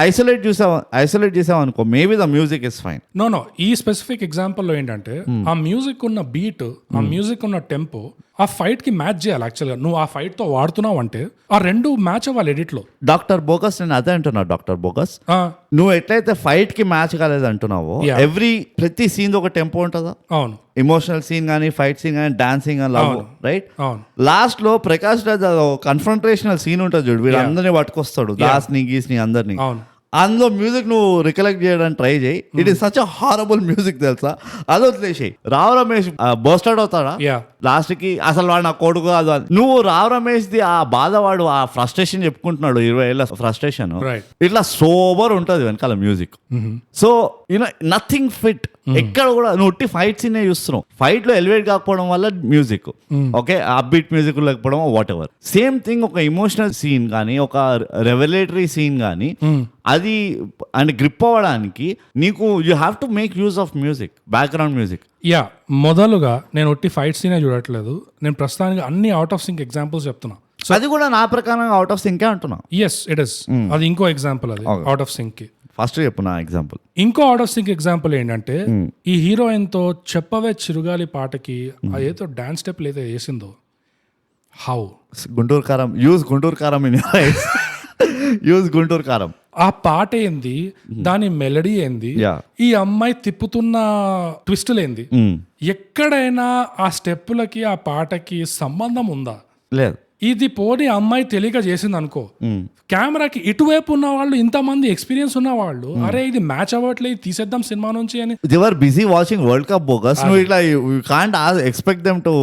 ఐసోలేట్ చేసావు అనుకో, maybe the music is fine. No ఈ స్పెసిఫిక్ ఎగ్జాంపుల్ లో ఏంటంటే ఆ మ్యూజిక్ ఉన్న బీట్, ఆ మ్యూజిక్ ఉన్న టెంపో ఆ ఫైట్ కి మ్యాచ్ చేయాలి. యాక్చువల్గా నువ్వు ఆ ఫైట్ తో వాడుతున్నావు అంటే ఆ రెండు మ్యాచ్ అవ్వాలి ఎడిట్ లో. డాక్టర్ బోగస్, నేను అదే అంటున్నా. డాక్టర్ బోగస్, నువ్వు ఎట్లయితే ఫైట్ కి మ్యాచ్ కాలేదు అంటున్నావో, ప్రతి సీన్ ఒక టెంపో ఉంటుందా? అవును. ఎమోషనల్ సీన్ కానీ, ఫైట్ సీన్ కానీ, డాన్సింగ్ కానీ, లవ్, రైట్? లాస్ట్ లో ప్రకాష్ రాజ్ కన్ఫ్రంటేషనల్ సీన్ ఉంటుంది చూడు, వీళ్ళందరినీ పట్టుకొస్తాడు, దాస్ని గీస్ని అందరినీ. అందులో మ్యూజిక్ నువ్వు రికలెక్ట్ చేయడానికి ట్రై చేయి. It is such a horrible music తెలుసా? అది వదిలేసాయి. రావు రమేష్ బోస్టర్డ్ అవుతాడా లాస్ట్ కి? అసలు వాడు నా కొడుకు కాదు అని. నువ్వు రావు రమేష్ ది ఆ బాధ, వాడు ఆ ఫ్రస్ట్రేషన్ చెప్పుకుంటున్నాడు, 20 ఏళ్ళ ఫ్రస్ట్రేషన్. ఇట్లా సోబర్ ఉంటది వెనకాల music. So you know nothing fit. ఎక్కడ కూడా నువ్వు ఉట్టి ఫైట్ సీన్ చూస్తున్నావు. ఫైట్ లో ఎలివేట్ కాకపోవడం వల్ల మ్యూజిక్ ఓకే, అప్బీట్ మ్యూజిక్ లేకపోవడం వాట్ ఎవర్. సేమ్ థింగ్ ఒక ఎమోషనల్ సీన్ కానీ, ఒక రెవల్యూటరీ సీన్ కానీ, అది అండ్ గ్రిప్ అవ్వడానికి నీకు you have to make use of music, background music. మొదలుగా నేను ఒట్టి ఫైట్ సీనే చూడట్లేదు, నేను ప్రస్తుతానికి అన్ని అవుట్ ఆఫ్ సింక్ ఎగ్జాంపుల్స్ చెప్తున్నా. అది కూడా నా ప్రకారం అవుట్ ఆఫ్ సింకే అంటున్నా. Yes it is. అది ఇంకో ఎగ్జాంపుల్, అది అవుట్ ఆఫ్ సింక్ కి. ఫస్ట్ చెప్పు నా ఎగ్జాంపుల్. ఇంకో అవుట్ ఆఫ్ సింక్ ఎగ్జాంపుల్ ఏంటంటే, ఈ హీరోయిన్ తో చెప్పవే చిరుగాలి పాటకి అదేదో డాన్స్ స్టెప్ లేదా వేసిందో, హౌ గుంటూరు కారం, యూజ్ గుంటూరు కారం ఇన్ యూజ్ గుంటూరు కారం. ఆ పాట ఏంది, దాని మెలడీ ఏంది, ఈ అమ్మాయి తిప్పుతున్న ట్విస్టులేంది, ఎక్కడైనా ఆ స్టెప్పులకి ఆ పాటకి సంబంధం ఉందా? లేదు. ఇది పోనీ అమ్మాయి తెలియక చేసింది అనుకో, కెమెరాకి ఇటువైపు ఉన్న వాళ్ళు ఇంతమంది ఎక్స్పీరియన్స్ ఉన్న వాళ్ళు అరే ఇది మ్యాచ్ అవ్వట్లేదు తీసేద్దాం సినిమా నుంచి అని they are busy watching world cup Bogus. నువ్వు ఇట్లా you can't expect them to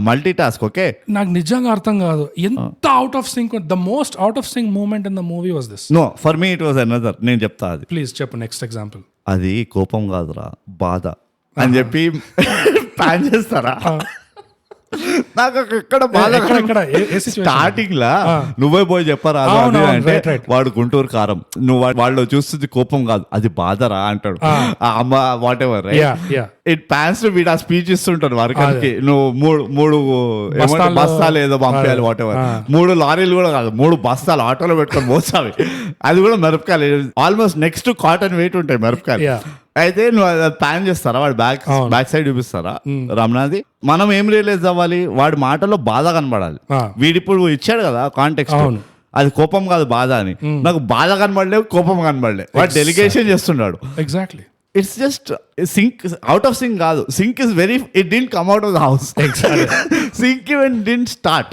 multitask. Okay, నాకు నిజంగా అర్థం కాదు ఎంత out of sync. The most out of sync moment in the movie was this. No for me it was another. నేను చెప్తా అది. ప్లీజ్ చెప్పు నెక్స్ట్ ఎగ్జాంపుల్. అది కోపం కాదురా బాధ అని చెప్పి ప్లాన్ చేస్తారా? నాకు ఎక్కడ బాధ స్టార్టింగ్ లా నువ్వే పోయి చెప్పరా అంటే వాడు గుంటూరు కారం, నువ్వు వాళ్ళు చూస్తుంది కోపం కాదు అది బాధరా అంటాడు. అమ్మ వాట్ ఎవర్ ఇట్ ప్యాన్స్ వీడు ఆ స్పీచ్ ఇస్తుంటాడు వర్కర్కి, నువ్వు మూడు బస్తాలు ఏదో పంపించాలి వాట్ ఎవర్. 3 లారీలు కూడా కాదు 3 బస్తాలు ఆటోలో పెట్టుకొని పోసావి. అది కూడా మిరపకాయలు ఆల్మోస్ట్ నెక్స్ట్ కాటన్ వెయిట్ ఉంటాయి మిరపకాయలు. అయితే నువ్వు ప్లాన్ చేస్తారా? వాడు బ్యాక్ సైడ్ చూపిస్తారా రమణాది? మనం ఏం రియలైజ్ అవ్వాలి? వాడి మాటలో బాధ కనబడాలి. వీడిప్పుడు ఇచ్చాడు కదా కాంటెక్స్ట్, అది కోపం కాదు బాధ అని. నాకు బాధ కనబడలేదు, కోపం కనబడలేదు. వాడు డెలిగేషన్ చేస్తున్నాడు. Exactly. It's just sync, out of sync కాదు. Sync is very, it didn't come out of the house. Sync even didn't start.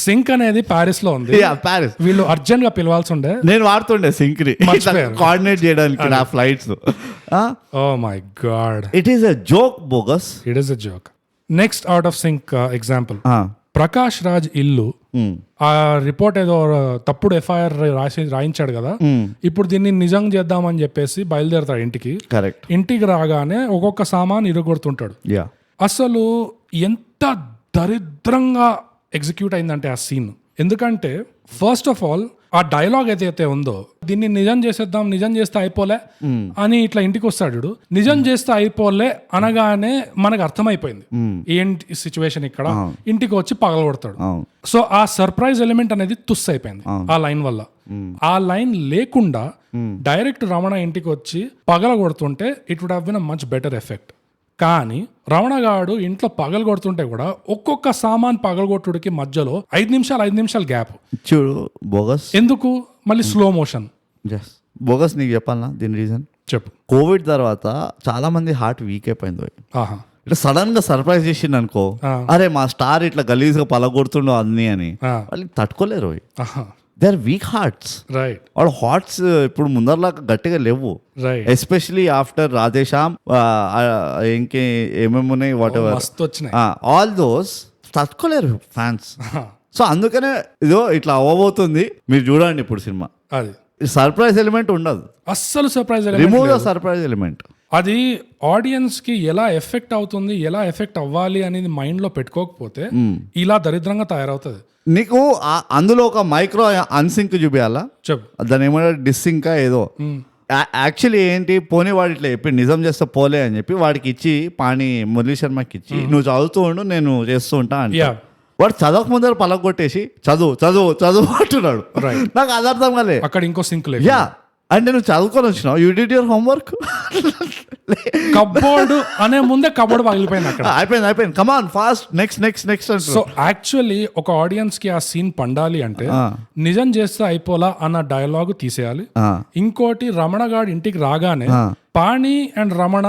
Sync అనేది ప్యారిస్ లో ఉంది. ప్యారిస్ వీళ్ళు అర్జెంట్ గా పిలవాల్సి ఉండే. నేను వాడుతుండే సింక్ ని కోఆర్డినేట్ చేయడానికి నా flights. Oh my God, it is a joke Bogus. It is a joke. Next out of sync example, Prakash Raj ఇల్లు. ఆ రిపోర్ట్ ఏదో తప్పుడు ఎఫ్ఐఆర్ రాయించాడు కదా, ఇప్పుడు దీన్ని నిజం చేద్దామని చెప్పేసి బయలుదేరతాడు ఇంటికి. కరెక్ట్. ఇంటికి రాగానే ఒక్కొక్క సామాన్ ఇరగొడుతుంటాడు. అసలు ఎంత దరిద్రంగా ఎగ్జిక్యూట్ అయిందంటే ఆ సీన్. ఎందుకంటే ఫస్ట్ ఆఫ్ ఆల్ ఆ డైలాగ్ ఏదైతే ఉందో, దీన్ని నిజం చేసేద్దాం, నిజం చేస్తే అయిపోలే అని ఇట్లా ఇంటికి వస్తాడు. నిజం చేస్తే అయిపోలే అనగానే మనకు అర్థమైపోయింది ఏంటి సిచ్యువేషన్ ఇక్కడ. ఇంటికి వచ్చి పగలగొడతాడు. సో ఆ సర్ప్రైజ్ ఎలిమెంట్ అనేది తుస్ అయిపోయింది ఆ లైన్ వల్ల. ఆ లైన్ లేకుండా డైరెక్ట్ రమణ ఇంటికి వచ్చి పగలగొడుతుంటే it would have been a much better effect. కానీ రమణగాడు ఇంట్లో పగలు కొడుతుంటే కూడా ఒక్కొక్క సామాన్ పగలగొట్టుడికి మధ్యలో 5 నిమిషాలు గ్యాప్. చూడు బోగస్. ఎందుకు మళ్ళీ స్లో మోషన్? బోగస్. నీకు చెప్పాలనా దీని రీజన్? చెప్పు. కోవిడ్ తర్వాత చాలా మంది హార్ట్ వీక్ అయిపోయింది. ఇట్లా సడన్ గా సర్ప్రైజ్ చేసింది అనుకో, అరే మా స్టార్ ఇట్లా గలీజ్ గా పలగొడుతుండో అన్ని అని వాళ్ళు తట్టుకోలేరు. They are weak hearts. Right. వాళ్ళ హార్ట్స్ ఇప్పుడు ముందరలాగా గట్టిగా లేవు. ఎస్పెషలీ ఆఫ్టర్ రాధేశ్యామ్ ఇంకే ఏమేమి ఉన్నాయి వాట్ ఎవర్ ఆల్ దోస్ తట్టుకోలేరు ఫ్యాన్స్. సో అందుకనే ఇదో ఇట్లా అవ్వబోతుంది. మీరు చూడండి ఇప్పుడు సినిమా, అది సర్ప్రైజ్ ఎలిమెంట్ ఉండదు అస్సలు. Surprise remove the surprise element. అది ఆడియన్స్ కి ఎలా ఎఫెక్ట్ అవుతుంది, ఎలా ఎఫెక్ట్ అవ్వాలి అనేది మైండ్ లో పెట్టుకోకపోతే ఇలా దరిద్రంగా తయారవుతుంది. నీకు అందులో ఒక మైక్రో అన్సింక్ చూపించాలా? చెప్పు. దాని ఏమైనా డిస్సింక్ ఏదో. యాక్చువల్లీ ఏంటి, పోనీ వాడు ఇట్లా చెప్పి నిజం చేస్తే పోలే అని చెప్పి వాడికి ఇచ్చి పాణి మురళీ శర్మకి ఇచ్చి నువ్వు చదువుతూ ఉండు నేను చేస్తూ ఉంటా అంటే వాడు చదవక ముందర పలగొట్టేసి చదువు అంటున్నాడు. నాకు అది అర్థం కాలే. అక్కడ ఇంకో సింక్ లేదు. అంటే నువ్వు చదువుకొని వచ్చినావు, you did your homework. Cupboard అనే ముందే కబోర్డ్ పగిలిపోయింది. అక్కడ అయిపోయింది. Come on fast, next. So actually ఒక ఆడియన్స్ కి ఆ సీన్ పండాలి అంటే నిజం చేస్తే అయిపోలా అన్న డైలాగ్ తీసేయాలి. ఇంకోటి, రమణ గారి ఇంటికి రాగానే పాణి అండ్ రమణ,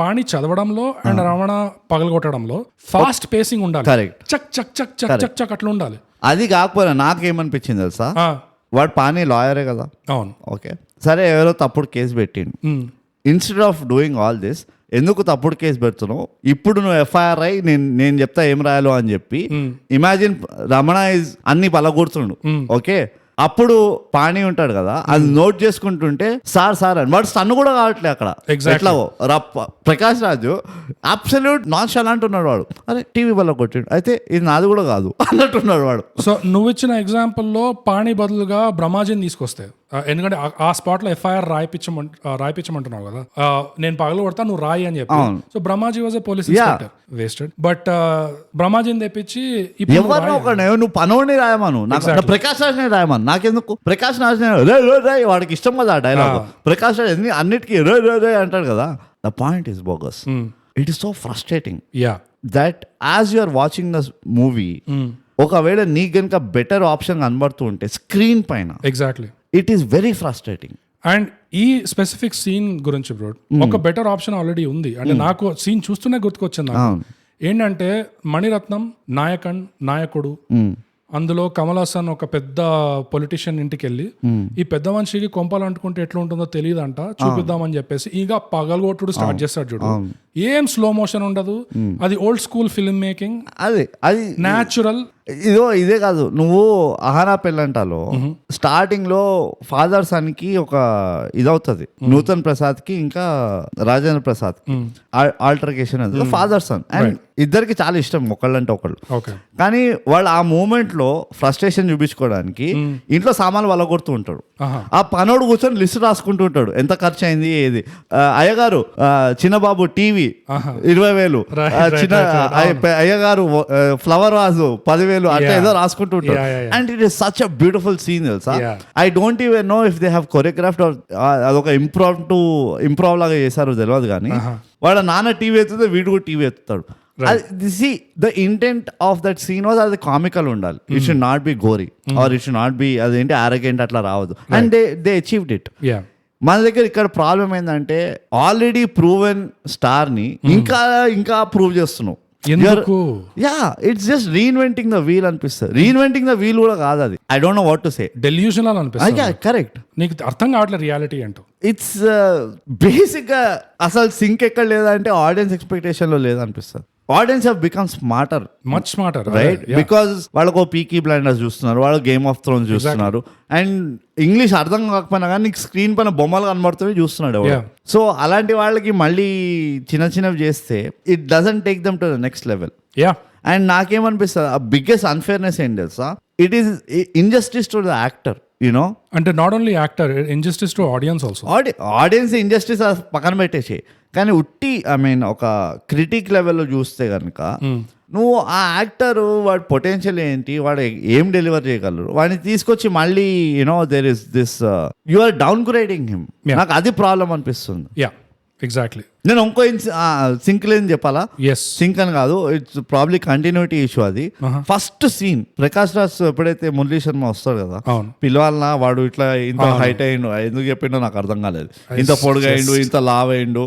పాణి చదవడంలో అండ్ రమణ పగలగొట్టడంలో ఫాస్ట్ పేసింగ్ ఉండాలి. చక్ చక్ చక్ చక్ చక్ చక్ అట్లా ఉండాలి. అది కాకపోయినా నాకేమనిపించింది తెలుసా, వాడు పాణి లాయరే కదా. అవును. ఓకే సరే, ఎవరో తప్పుడు కేసు పెట్టిండు. Instead of doing all this, ఎందుకు తప్పుడు కేసు పెడుతున్నావు? ఇప్పుడు నువ్వు ఎఫ్ఐఆర్ అయి నేను చెప్తా ఏం రాయాలో అని చెప్పి ఇమాజిన్ రమణ ఇస్ అన్ని పలగొడుతుండు. ఓకే, అప్పుడు పాణి ఉంటాడు కదా, అది నోట్ చేసుకుంటుంటే సార్ అని వాడు సన్ను కూడా కావట్లే అక్కడ. ఎట్లా ప్రకాష్ రాజు అబ్సల్యూట్ నాన్ షాలాంట్ ఉన్నాడు. వాడు అరే టీవీ వల్ల కొట్టిండు, అయితే ఇది నాది కూడా కాదు అన్నట్టున్నాడు వాడు. సో నువ్వు ఇచ్చిన ఎగ్జాంపుల్లో పాణి బదులుగా బ్రహ్మాజీని తీసుకొస్తే, ఎందుకంటే ఆ స్పాట్ లో ఎఫ్ఐఆర్ రాయిపించమంటున్నావు కదా, నేను పగలు కొడతా నువ్వు రాయి అని చెప్పి. So Brahmaji was a police inspector, wasted. But బ్రహ్మాజీని తెప్పించి నువ్వు పనోడిని రాయమను, ప్రకాష్ రాజ్ రాయమను, నాకెందుకు? ప్రకాష్ రాజ్ రే వాడికి ఇష్టం కదా ఆ డైలాగ్. ప్రకాష్ రాజ్ అన్నిటికీ రే అంటాడు కదా. The point is bogus. It is so frustrating that as you are watching the movie, ఒకవేళ నీకు గనుక బెటర్ ఆప్షన్ కనబడుతూ ఉంటే స్క్రీన్ పైన, exactly it is very frustrating. And ఈ స్పెసిఫిక్ సీన్ గురించి బ్రో ఒక బెటర్ ఆప్షన్ ఆల్రెడీ ఉంది. అంటే నాకు సీన్ చూస్తూనే గుర్తుకొచ్చింది. ఏంటంటే మణిరత్నం నాయకుడు అందులో కమల్ హాసన్ ఒక పెద్ద పొలిటీషియన్ ఇంటికి వెళ్ళి ఈ పెద్ద మనిషికి కొంపలు అంటుకుంటే ఎట్లా ఉంటుందో తెలియదంట, చూపిద్దామని చెప్పేసి ఇక పగలగొట్టుడు స్టార్ట్ చేస్తాడు చూడు. ఏం స్లో మోషన్ ఉండదు, అది ఓల్డ్ స్కూల్ ఫిల్మ్ మేకింగ్, అది న్యాచురల్. ఇదే కాదు, నువ్వు అహానా పెళ్ళంటాలో స్టార్టింగ్ లో ఫాదర్ సన్ కి ఒక ఇదవుతుంది, నూతన్ ప్రసాద్ కి ఇంకా రాజేంద్ర ప్రసాద్ కి ఆల్టర్కేషన్ అది ఫాదర్ సన్. అండ్ ఇద్దరికి చాలా ఇష్టం ఒకళ్ళంటే ఒకళ్ళు. కానీ వాళ్ళు ఆ మూమెంట్ లో ఫ్రస్ట్రేషన్ చూపించుకోవడానికి ఇంట్లో సామాన్లు వలగొడుతూ ఉంటాడు. ఆ పనోడు కూర్చొని లిస్ట్ రాసుకుంటూ ఉంటాడు, ఎంత ఖర్చు అయింది ఏది. అయ్యగారు చిన్నబాబు టీవీ 20,000, చిన్న అయ్యగారు ఫ్లవర్ వాజు 10,000 అట్లా ఏదో రాసుకుంటూ ఉంటాడు. And it is such a beautiful scene తెలుసా. I don't even know if they have choreographed, అదొక ఇంప్రూవ్ లాగా చేశారు తెలియదు. కానీ వాళ్ళ నాన్న టీవీ ఎత్తుతే వీడు కూడా టీవీ ఎత్తుతాడు. See, the intent of that scene was అది కామికల్ ఉండాలి. It should not be gory or it should not be అదేంటి arrogant అట్లా రావద్దు. And they achieved it. మన దగ్గర ఇక్కడ ప్రాబ్లం ఏంటంటే ఆల్రెడీ ప్రూవెన్ స్టార్ ని ఇంకా ప్రూవ్ చేస్తున్నావు. It's just reinventing the wheel అనిపిస్తుంది. రీఇన్వెంటింగ్ ద వీల్ కూడా కాదు అది. I don't know what to say. Delusional అనిపిస్తుంది. కరెక్ట్. నీకు అర్థం కావట్లేదు రియాలిటీ అంటూ. ఇట్స్ బేసిక్ గా అసలు సింక్ ఎక్కడ లేదంటే ఆడియన్స్ ఎక్స్పెక్టేషన్ లో లేదనిపిస్తుంది. Audience have become smarter, much smarter, right? Because వాళ్ళకు పీకీ బ్లైండర్స్ చూస్తున్నారు, వాళ్ళు గేమ్ ఆఫ్ థ్రోన్స్ చూస్తున్నారు. అండ్ ఇంగ్లీష్ అర్థం కాకపోయినా కానీ నీకు స్క్రీన్ పైన బొమ్మలు కనబడుతుంది చూస్తున్నాడు. సో అలాంటి వాళ్ళకి మళ్ళీ చిన్నవి చేస్తే it doesn't take them to the next level. And నాకేమనిపిస్తుంది, ఆ బిగ్గెస్ట్ అన్ఫేర్నెస్ ఏం తెలుసా, it is injustice to the actor. You know, అంటే not only actor, injustice to audience also. Audience injustice పక్కన పెట్టేసి, కానీ ఉట్టి ఐ మీన్ ఒక క్రిటిక్ లెవెల్లో చూస్తే కనుక నువ్వు ఆ యాక్టర్ వాడి పొటెన్షియల్ ఏంటి, వాడు ఏం డెలివర్ చేయగలరు, వాడిని తీసుకొచ్చి మళ్ళీ you know there is this you are downgrading him. నాకు అది ప్రాబ్లం అనిపిస్తుంది. ఎగ్జాక్ట్లీ. నేను ఇంకో సింక్ లేని చెప్పాలా, సింక్ అని కాదు, ఇట్స్ ప్రాబ్లీ కంటిన్యూటీ ఇష్యూ. అది ఫస్ట్ సీన్ ప్రకాష్ రాజ్ ఎప్పుడైతే మురళీ శర్మ వస్తాడు కదా, పిలవాలన్నా వాడు ఇట్లా ఇంత హైట్ అయ్యిండు, ఎందుకు చెప్పిండో నాకు అర్థం కాలేదు. ఇంత పొడుగు అయ్యిండు, ఇంత లావ్ అయ్యిండు,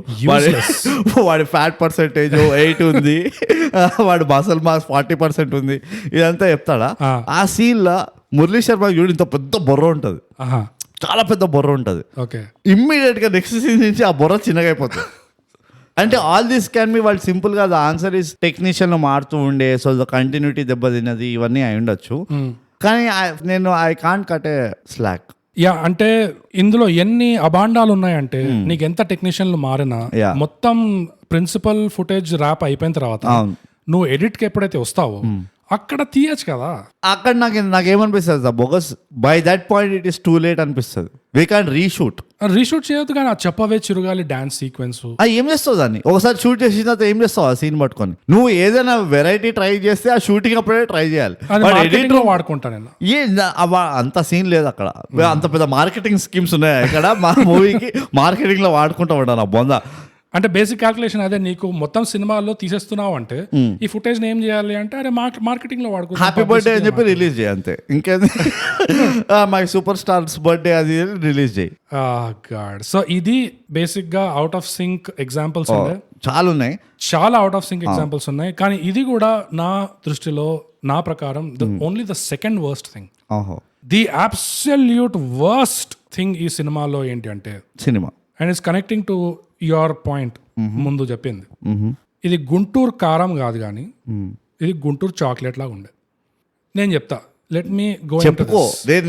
వాడి ఫ్యాట్ పర్సెంటేజ్ 8 ఉంది, వాడు మసల్ మాస్ 40% ఉంది, ఇదంతా చెప్తాడా. ఆ సీన్ లా మురళీ శర్మ చూడు ఇంత పెద్ద బొర్ర ఉంటది, చాలా పెద్ద బొర్ర ఉంటుంది. ఇమ్మీడియట్ గా నెక్స్ట్ సీన్ నుంచి ఆ బొర్ర చిన్నగా అయిపోతుంది. అంటే ఆల్ దిస్ క్యాన్ బి వాళ్ళు సింపుల్ గా ద ఆన్సర్ ఇస్ టెక్నీషియన్ మారుతూ ఉండే, సో ద కంటిన్యూటీ దెబ్బతిన్నది, ఇవన్నీ అయి ఉండొచ్చు. కానీ నేను I can't cut A slack. అంటే ఇందులో ఎన్ని అబాండాలు ఉన్నాయంటే నీకు ఎంత టెక్నీషియన్లు మారినా మొత్తం ప్రిన్సిపల్ ఫుటేజ్ ర్యాప్ అయిపోయిన తర్వాత నువ్వు ఎడిట్ కి ఎప్పుడైతే వస్తావో అక్కడ తీయచ్చు కదా. అక్కడ నాకేమనిపిస్తుంది, bogus by that point it is too late అనిపిస్తుంది. వీ క్యాన్ రీషూట్ చేయొద్దు. కానీ ఆ చెప్పవే చిరుగాలి డాన్స్ సీక్వెన్స్ ఏం చేస్తావు దాన్ని ఒకసారి షూట్ చేసిన తర్వాత ఏం చేస్తావు ఆ సీన్ పట్టుకొని. నువ్వు ఏదైనా వెరైటీ ట్రై చేస్తే ఆ షూటింగ్ అప్పుడే ట్రై చేయాలి. ఎడిటర్ వాడుకుంటా నేను. అంత సీన్ లేదు అక్కడ, అంత పెద్ద మార్కెటింగ్ స్కీమ్స్ ఉన్నాయి ఇక్కడ. మా మూవీకి మార్కెటింగ్ లో వాడుకుంటా ఉంటాను ఆ బొంద. అంటే బేసిక్ క్యాల్కులేషన్ అదే, నీకు మొత్తం సినిమాలో తీసేస్తున్నావు అంటే ఈ ఫుటేజ్ ఏం చేయాలి అంటే అరే మార్కెటింగ్ లో వాడుకో, హ్యాపీ బర్త్డే అని చెప్పి రిలీజ్ చేయి అంతే. ఇంకేంది మై సూపర్ స్టార్స్ బర్త్డే అది రిలీజ్ చేయి. సో ఇది బేసిక్ గా అవుట్ ఆఫ్ సింక్ ఎగ్జాంపుల్స్ చాలా ఉన్నాయి, చాలా అవుట్ ఆఫ్ సింక్ ఎగ్జాంపుల్స్ ఉన్నాయి. కానీ ఇది కూడా నా దృష్టిలో, నా ప్రకారం only the second worst thing. The absolute worst thing ఈ సినిమాలో ఏంటి అంటే cinema, and it's connecting to your point ముందు చెప్పింది, ఇది గుంటూరు కారం కాదు కానీ ఇది గుంటూరు చాక్లెట్ లాగా ఉండే. నేను చెప్తా, లెట్ మీ గో. చెప్పుకో,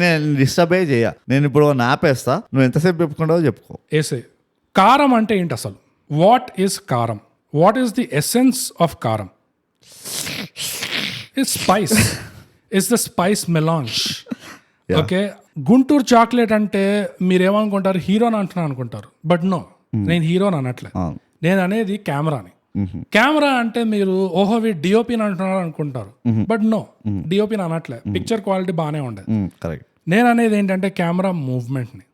నేను డిస్టర్బ్ చేయ. నేను ఇప్పుడు నాపేస్తా, నువ్వు ఎంతసేపు చెప్పుకుంటావో చెప్పుకో. ఏసే కారం అంటే ఏంటి అసలు? What is kaaram? What is the essence of kaaram? It's spice, it's the spice melange. Okay, Guntur chocolate అంటే మీరేమనుకుంటారు, హీరోని అంటున్నా అనుకుంటారు. బట్ నో, నేను హీరోని అనట్లే, నేను అనేది కెమెరాని. కెమెరా అంటే మీరు ఓహో వీ డిఓపిని అంటున్నారు అనుకుంటారు. బట్ నో, డిఓపిని అనట్లే, పిక్చర్ క్వాలిటీ బాగానే ఉండేది. నేను అనేది ఏంటంటే కెమెరా మూవ్మెంట్ ని.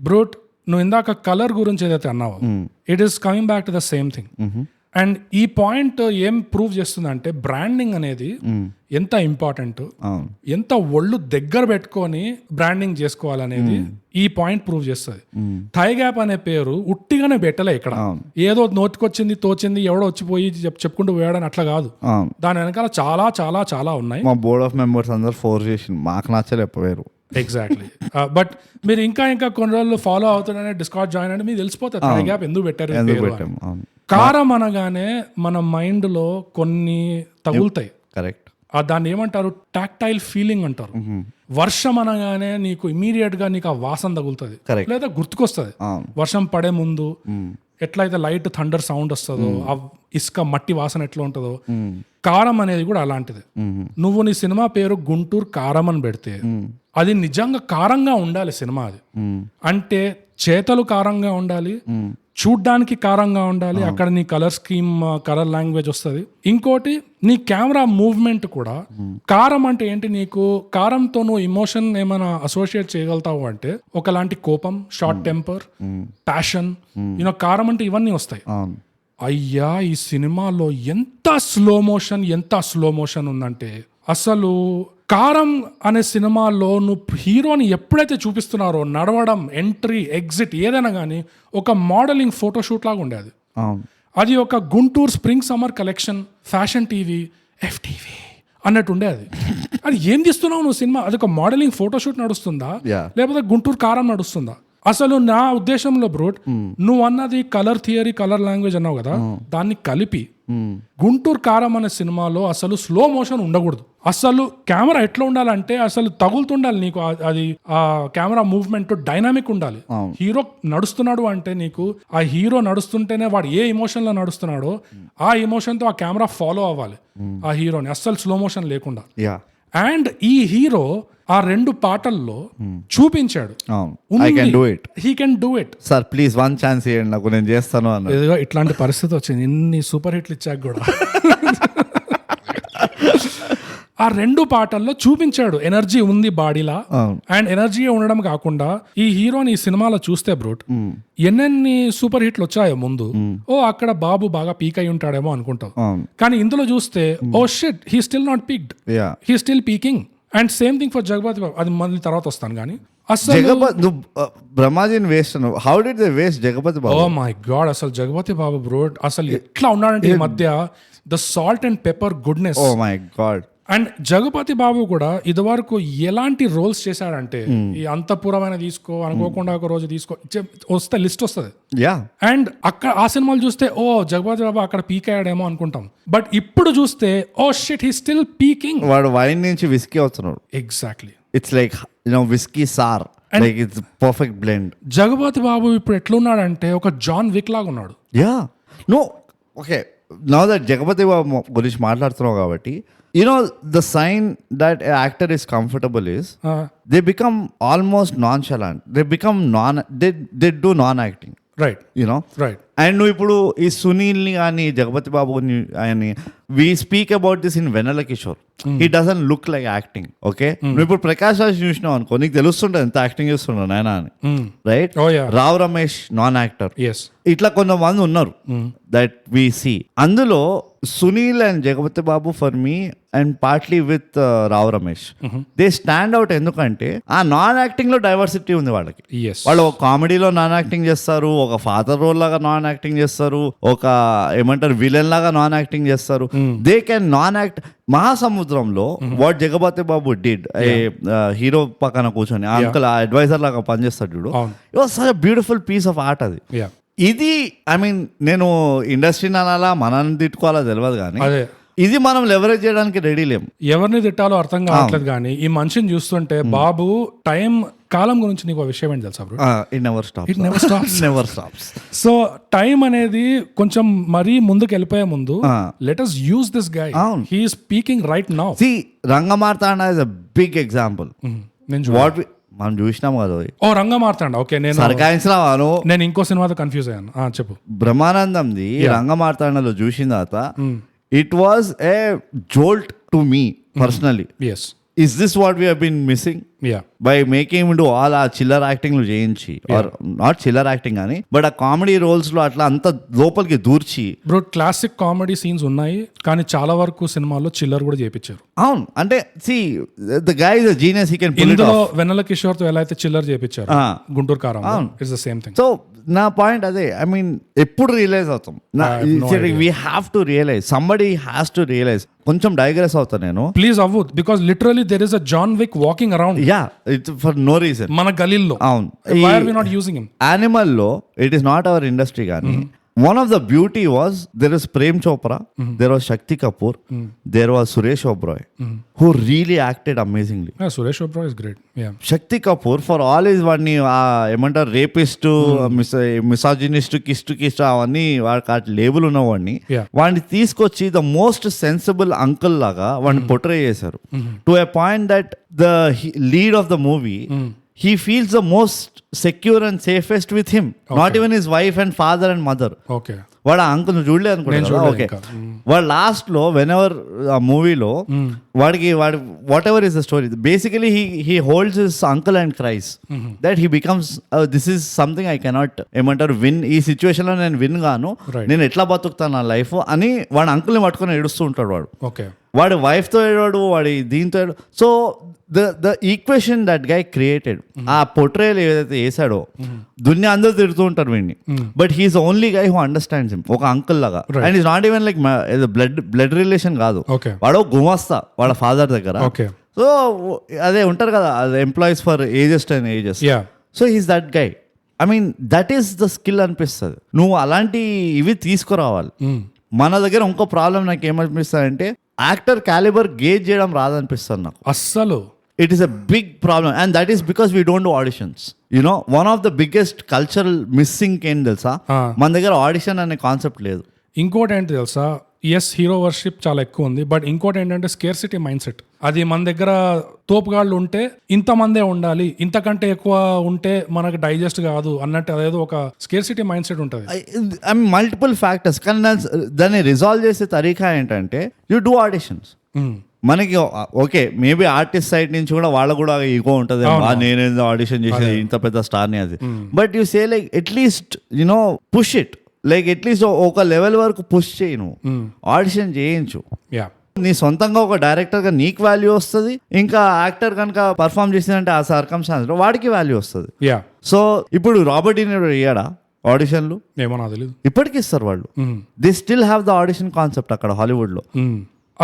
బ్రూట్, నువ్వు ఇందాక కలర్ గురించి ఏదైతే అన్నావో, it is coming back to the same thing. And ఈ పాయింట్ ఏం ప్రూవ్ చేస్తుంది అంటే బ్రాండింగ్ అనేది ఎంత ఇంపార్టెంట్, అవును ఎంత ఒళ్ళు దగ్గర పెట్టుకొని బ్రాండింగ్ చేసుకోవాలనేది ఈ పాయింట్ ప్రూవ్ చేస్తుంది. థై గ్యాప్ అనే పేరు ఉట్టిగానే పెట్టలే ఇక్కడ, ఏదో నోటికొచ్చింది తోచింది ఎవడో వచ్చిపోయి చెప్పుకుంటూ పోయాడని అట్లా కాదు. అవును దాని వెనకాల చాలా చాలా చాలా ఉన్నాయి. మా బోర్డ్ ఆఫ్ మెంబర్స్ అందరు ఫోర్స్ చేసింది, మాకు నచ్చలేకపోయారు. ఎగ్జాక్ట్లీ. బట్ మీరు ఇంకా కొన్ని రోజులు ఫాలో అవుతుందనే డిస్కార్డ్ జాయిన్ అంటే మీకు తెలిసిపోతుంది థై గ్యాప్ ఎందుకు పెట్టారు ఈ పేరు అని. అవును కారం అనగానే మన మైండ్ లో కొన్ని తగులుతాయి. కరెక్ట్. దాన్ని ఏమంటారు, టాక్టైల్ ఫీలింగ్ అంటారు. వర్షం అనగానే నీకు ఇమీడియట్ గా నీకు ఆ వాసన తగులుతుంది లేదా గుర్తుకొస్తుంది. వర్షం పడే ముందు ఎట్లయితే లైట్ థండర్ సౌండ్ వస్తుందో, ఆ ఇసుక మట్టి వాసన ఎట్లా ఉంటుందో, కారం అనేది కూడా అలాంటిది. నువ్వు నీ సినిమా పేరు గుంటూరు కారం అని పెడితే అది నిజంగా కారంగా ఉండాలి సినిమా. అది అంటే చేతలు కారంగా ఉండాలి, చూడ్డానికి కారంగా ఉండాలి, అక్కడ నీ కలర్ స్కీమ్ కలర్ లాంగ్వేజ్ వస్తుంది. ఇంకోటి నీ కెమెరా మూవ్మెంట్ కూడా కారం అంటే ఏంటి, నీకు కారంతో నువ్వు ఇమోషన్ ఏమైనా అసోసియేట్ చేయగలుగుతావు అంటే ఒకలాంటి కోపం, షార్ట్ టెంపర్, ప్యాషన్, కారం అంటే ఇవన్నీ వస్తాయి. అయ్యా ఈ సినిమాలో ఎంత స్లో మోషన్ ఉందంటే, అసలు కారం అనే సినిమాలో నువ్వు హీరోని ఎప్పుడైతే చూపిస్తున్నారో నడవడం, ఎంట్రీ, ఎగ్జిట్ ఏదైనా కానీ ఒక మోడలింగ్ ఫోటోషూట్ లాగా ఉండేది. అది ఒక Guntur spring summer collection, fashion TV, FTV అన్నట్టు ఉండేది. అది ఏం తీస్తున్నావు నువ్వు సినిమా, అది ఒక మోడలింగ్ ఫోటోషూట్ నడుస్తుందా లేకపోతే గుంటూరు కారం నడుస్తుందా? అసలు నా ఉద్దేశంలో బ్రోట్, నువ్వు అన్నది కలర్ థియరీ, కలర్ లాంగ్వేజ్ అన్నావు కదా, దాన్ని కలిపి గుంటూరు కారం అనే సినిమాలో అసలు స్లో మోషన్ ఉండకూడదు. అసలు కెమెరా ఎట్లా ఉండాలంటే అసలు తగులుతుండాలి నీకు, అది ఆ కెమెరా మూవ్మెంట్ డైనామిక్ ఉండాలి. హీరో నడుస్తున్నాడు అంటే నీకు ఆ హీరో నడుస్తుంటేనే వాడు ఏ ఎమోషన్ లో నడుస్తున్నాడో ఆ ఎమోషన్ తో ఆ కెమెరా ఫాలో అవ్వాలి ఆ హీరోని, అస్సలు స్లో మోషన్ లేకుండా. అండ్ ఈ హీరో ఆ 2 పాటల్లో చూపించాడు, he can do it. Sir please one chance ఇవ్వండి నాకు, నేను చేస్తాను అన్న. ఇట్లాంటి పరిస్థితి వచ్చింది, ఇన్ని సూపర్ హిట్లు ఇచ్చాక కూడా ఆ 2 పాటల్లో చూపించాడు ఎనర్జీ ఉంది బాడీలా. అండ్ ఎనర్జీ ఉండడం కాకుండా ఈ హీరోని ఈ సినిమాలో చూస్తే బ్రోట్ ఎన్నెన్ని సూపర్ హిట్లు వచ్చాయో ముందు, అక్కడ బాబు బాగా పీక్ అయి ఉంటాడేమో అనుకుంటావు, కానీ ఇందులో చూస్తే shit he still not peaked, he still peaking. And same thing for Jagapathi Babu, అది మళ్ళీ తర్వాత వస్తాను. కానీ అసలు బ్రహ్మాజీని waste, how did they waste Jagapathi Babu? Oh my God, అసలు జగపతి బాబు బ్రో అసలు ఎట్లా ఉన్నాడంటే ఈ మధ్య the salt and pepper goodness. Oh my God. And Jagapathi Babu కూడా ఇదివరకు ఎలాంటి రోల్స్ చేశాడంటే, ఈ అంతఃపురమైన తీసుకో, అనుకోకుండా ఒక రోజు తీసుకో, వస్తే లిస్ట్ వస్తుంది. అండ్ అక్కడ ఆ సినిమాలు చూస్తే జగపతి బాబు అక్కడ పీక్ అయ్యాడేమో అనుకుంటాం, బట్ ఇప్పుడు చూస్తే షిట్ హీ స్టిల్ పీకింగ్. వాడు వైన్ నుంచి విస్కీ వస్తున్నాడు. Exactly, it's like whisky sir, like it's perfect blend. Jagapathi Babu ఇప్పుడు ఎట్లున్నాడంటే ఒక జాన్ విక్ లాగా ఉన్నాడు. Okay, now that Jagapathi Babu గురించి మాట్లాడుతున్నావు కాబట్టి, the sign that an actor is comfortable is they become almost nonchalant, they do non-acting, right? Right. And నువ్వు ఇప్పుడు ఈ సునీల్ని కానీ జగపతి బాబుని అని we speak about this in Venala Kishore, he doesn't look like acting. Okay, నువ్వు ఇప్పుడు ప్రకాష్ రాజ్ చూసినావు అనుకో, నీకు తెలుస్తుంటది ఎంత యాక్టింగ్ చేస్తున్నాడు నాయన అని, right? Rao Ramesh non actor, ఇట్లా కొంతమంది ఉన్నారు దట్ వి సీ. అందులో Sunil and Jagapathi Babu for me and partly with Rao Ramesh, they stand out. ఎందుకంటే ఆ నాన్ యాక్టింగ్ లో డైవర్సిటీ ఉంది వాళ్ళకి. వాళ్ళు ఒక కామెడీలో నాన్ యాక్టింగ్ చేస్తారు, ఒక ఫాదర్ రోల్ లాగా నాన్ యాక్టింగ్ చేస్తారు, ఒక ఏమంటారు విలన్ లాగా నాన్ యాక్టింగ్ చేస్తారు. They can non act. మహాసముద్రంలో what Jagapathi Babu did, hero పక్కన కూర్చొని అంకుల్ అడ్వైజర్ లాగా పనిచేస్తాడు చూడు, it was such a beautiful piece of art అది. ఇది నేను ఇండస్ట్రీని అనాలా మనల్ని తిట్టుకోవాలా తెలియదు, కానీ ఇది మనం లెవరేజ్ చేయడానికి రెడీ లేం. ఎవరిని తిట్టాలో అర్థం కావట్లేదు. కానీ ఈ మనిషిని చూస్తుంటే బాబు కాలం గురించి నీకు విషయం ఏంటి తెలుసా bro? It never stops. So time అనేది కొంచెం మరీ ముందుకు వెళ్ళిపోయే ముందు let us use this guy. He is speaking right now. See, Rangamarthanda is a big example. మనం చూసినాం కదా. రంగమార్తాండ. ఓకే, నేను ఇంకో సినిమాతో కన్ఫ్యూజ్ అయ్యాను. చెప్పు. బ్రహ్మానందంది రంగమార్తాండలో చూసిన తర్వాత it was a jolt to me personally. Is this what we been missing yeah by making to all ఆ చిల్లర్ యాక్టింగ్లు చేయించి ఆర్ నాట్ చిల్లర్ యాక్టింగ్ కానీ బట్ ఆ కామెడీ రోల్స్ లో అట్లా అంత లోపలికి దూర్చి బ్రో క్లాసిక్ కామెడీ సీన్స్ ఉన్నాయి కానీ చాలా వరకు సినిమాల్లో చిల్లర్ కూడా చేపించారు. అవును అంటే see the guy is a genius he can pull it ఇందులో వెన్నెల కిషోర్ తో ఎలా అయితే చిల్లర్ చేపించారు Guntur Kaaram, it's the same thing. So నా పాయింట్ అదే, ఐ మీన్ ఎప్పుడు రియలైజ్ అవుతాం, we have to realise, somebody has to realise. కొంచెం డైగ్రెస్ అవుతా నేను, ప్లీజ్ అవ్వు, because literally there is a John Wick walking around. Yeah it's for no reason మన గలీల్లో. అవును, why are we not using him? Animal లో it is not our industry కానీ one of the beauty was there is Prem Chopra, there was Shakti Kapoor, there was Suresh Oberoi, who really acted amazingly. Yeah, Suresh Oberoi is great. Yeah. Shakti Kapoor for all his వాడిని ఏమంటారు rapist, మిసాజినిస్ట్, కిస్ట్ అవన్నీ వాడికి label ఉన్నవాడిని వాడిని తీసుకొచ్చి the most sensible uncle లాగా వాడిని పొట్రే చేశారు. To a point that the lead of the movie he feels the most secure and safest with him. Okay. Not even his wife and father and mother. Okay. వాడు uncle చూడలేదు అనుకుంటా. Okay, వాడు last లో when ever ఆ మూవీలో వాడికి whatever is the story, basically he holds his uncle and cries that he becomes this is something I cannot ఏమంటారు win, ఈ సిచ్యువేషన్ లో నేను విన్ గాను, నేను ఎట్లా బతుకుతాను నా లైఫ్ అని వాడు అంకుల్ని పట్టుకొని ఏడుస్తూ ఉంటాడు. వాడు వాడి వైఫ్ తో ఏడాడు, వాడి దీంతో. So the equation that guy created, ఆ పొట్రేల్ ఏదైతే వేసాడో దునియా అందరూ తిడుతూ ఉంటారు వీడిని, but he is only guy who understands him, ఒక అంకుల్ లాగా. And is not even like blood relation కాదు, వాడు గుమస్తా వాళ్ళ ఫాదర్ దగ్గర. సో అదే ఉంటారు కదా employees for ages and ages. So he's that guy. I mean that is the skill అనిపిస్తుంది. నువ్వు అలాంటి ఇవి తీసుకురావాలి. మన దగ్గర ఇంకో ప్రాబ్లం నాకు ఏమనిపిస్తుంది అంటే యాక్టర్ క్యాలిబర్ గేజ్ చేయడం రాదనిపిస్తుంది నాకు అస్సలు. It is a big problem and that is because we don't do auditions. You know one of the biggest cultural missing ఏం తెలుసా, మన దగ్గర ఆడిషన్ అనే కాన్సెప్ట్ లేదు. ఇంకోటి ఏంటి తెలుసా, ఎస్ హీరో వర్షిప్ చాలా ఎక్కువ ఉంది, బట్ ఇంకోటి ఏంటంటే స్కేర్సిటీ మైండ్ సెట్. అది మన దగ్గర తోపుగాళ్ళు ఉంటే ఇంతమందే ఉండాలి, ఇంతకంటే ఎక్కువ ఉంటే మనకు డైజెస్ట్ కాదు అన్నట్టు అదేదో ఒక స్కేర్సిటీ మైండ్ సెట్ ఉంటుంది. ఐ మీన్ మల్టిపుల్ ఫ్యాక్టర్స్, కానీ దాన్ని రిజాల్వ్ చేసే తరీకా ఏంటంటే యూ డూ ఆడిషన్స్. మనకి ఓకే మేబీ ఆర్టిస్ట్ సైడ్ నుంచి కూడా వాళ్ళ కూడా ఈగో ఉంటుంది, నేనేదో ఆడిషన్ చేసేది ఇంత పెద్ద స్టార్ని అది. But you say like at least you know push it, like at least ఒక లెవెల్ వరకు పుష్ చేయి, నువ్వు ఆడిషన్ చేయించు. నీ సొంతంగా ఒక డైరెక్టర్ గా నీకు వాల్యూ వస్తుంది, ఇంకా యాక్టర్ కనుక పర్ఫామ్ చేసిందంటే ఆ సర్కమ్స్టాన్స్ లో వాడికి వాల్యూ వస్తుంది. సో ఇప్పుడు రాబర్ట్ డినీరో అయ్యాడా ఆడిషన్లు? ఏమో నాకు తెలియదు. ఇప్పటికి ఇస్తారు వాళ్ళు. They still have the audition concept అక్కడ హాలీవుడ్ లో.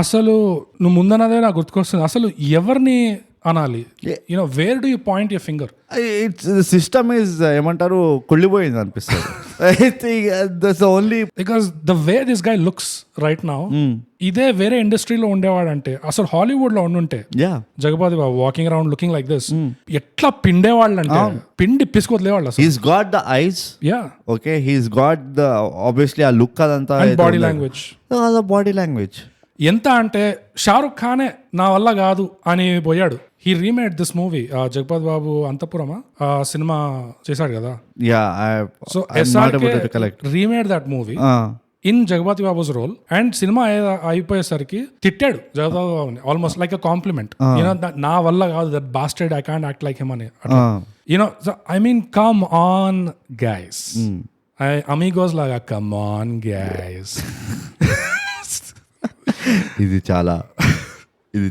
అసలు నువ్వు ముందన్నదే నాకు గుర్తుకొస్తుంది, అసలు ఎవరిని అనాలి, you know where do you point your finger? It's system is ఏమంటారు కుళ్ళిపోయింది అనిపిస్తుంది. Only because the way this guy looks right now, ఇదే వేరే ఇండస్ట్రీలో ఉండేవాడంటే, అసలు హాలీవుడ్ లో ఉండుంటే Jagapathi Babu walking around looking like this, ఎట్లా పిండేవాళ్ళు అంటే పిండి పిసుకొదిలేవాళ్ళు. He's got the eyes, okay, he's got the obviously ఆ లుక్, అదంతా బాడీ లాంగ్వేజ్, బాడీ లాంగ్వేజ్ ఎంత అంటే షారుఖ్ ఖానే నా వల్ల కాదు అని పోయాడు. He remade this movie, Jagapathi Babu అంతపురమా ఆ సినిమా చేశాడు కదా. So remade that movie in Jagapathi Babu's role, and సినిమా అయిపోయేసరికి తిట్టాడు జగపతి బాబుని almost like a compliment. You know నా వల్ల కాదు, that bastard, I can't act like him అని. You know I mean come on guys, Amigos లాగా కమ్ ఆన్ గైస్. ఇది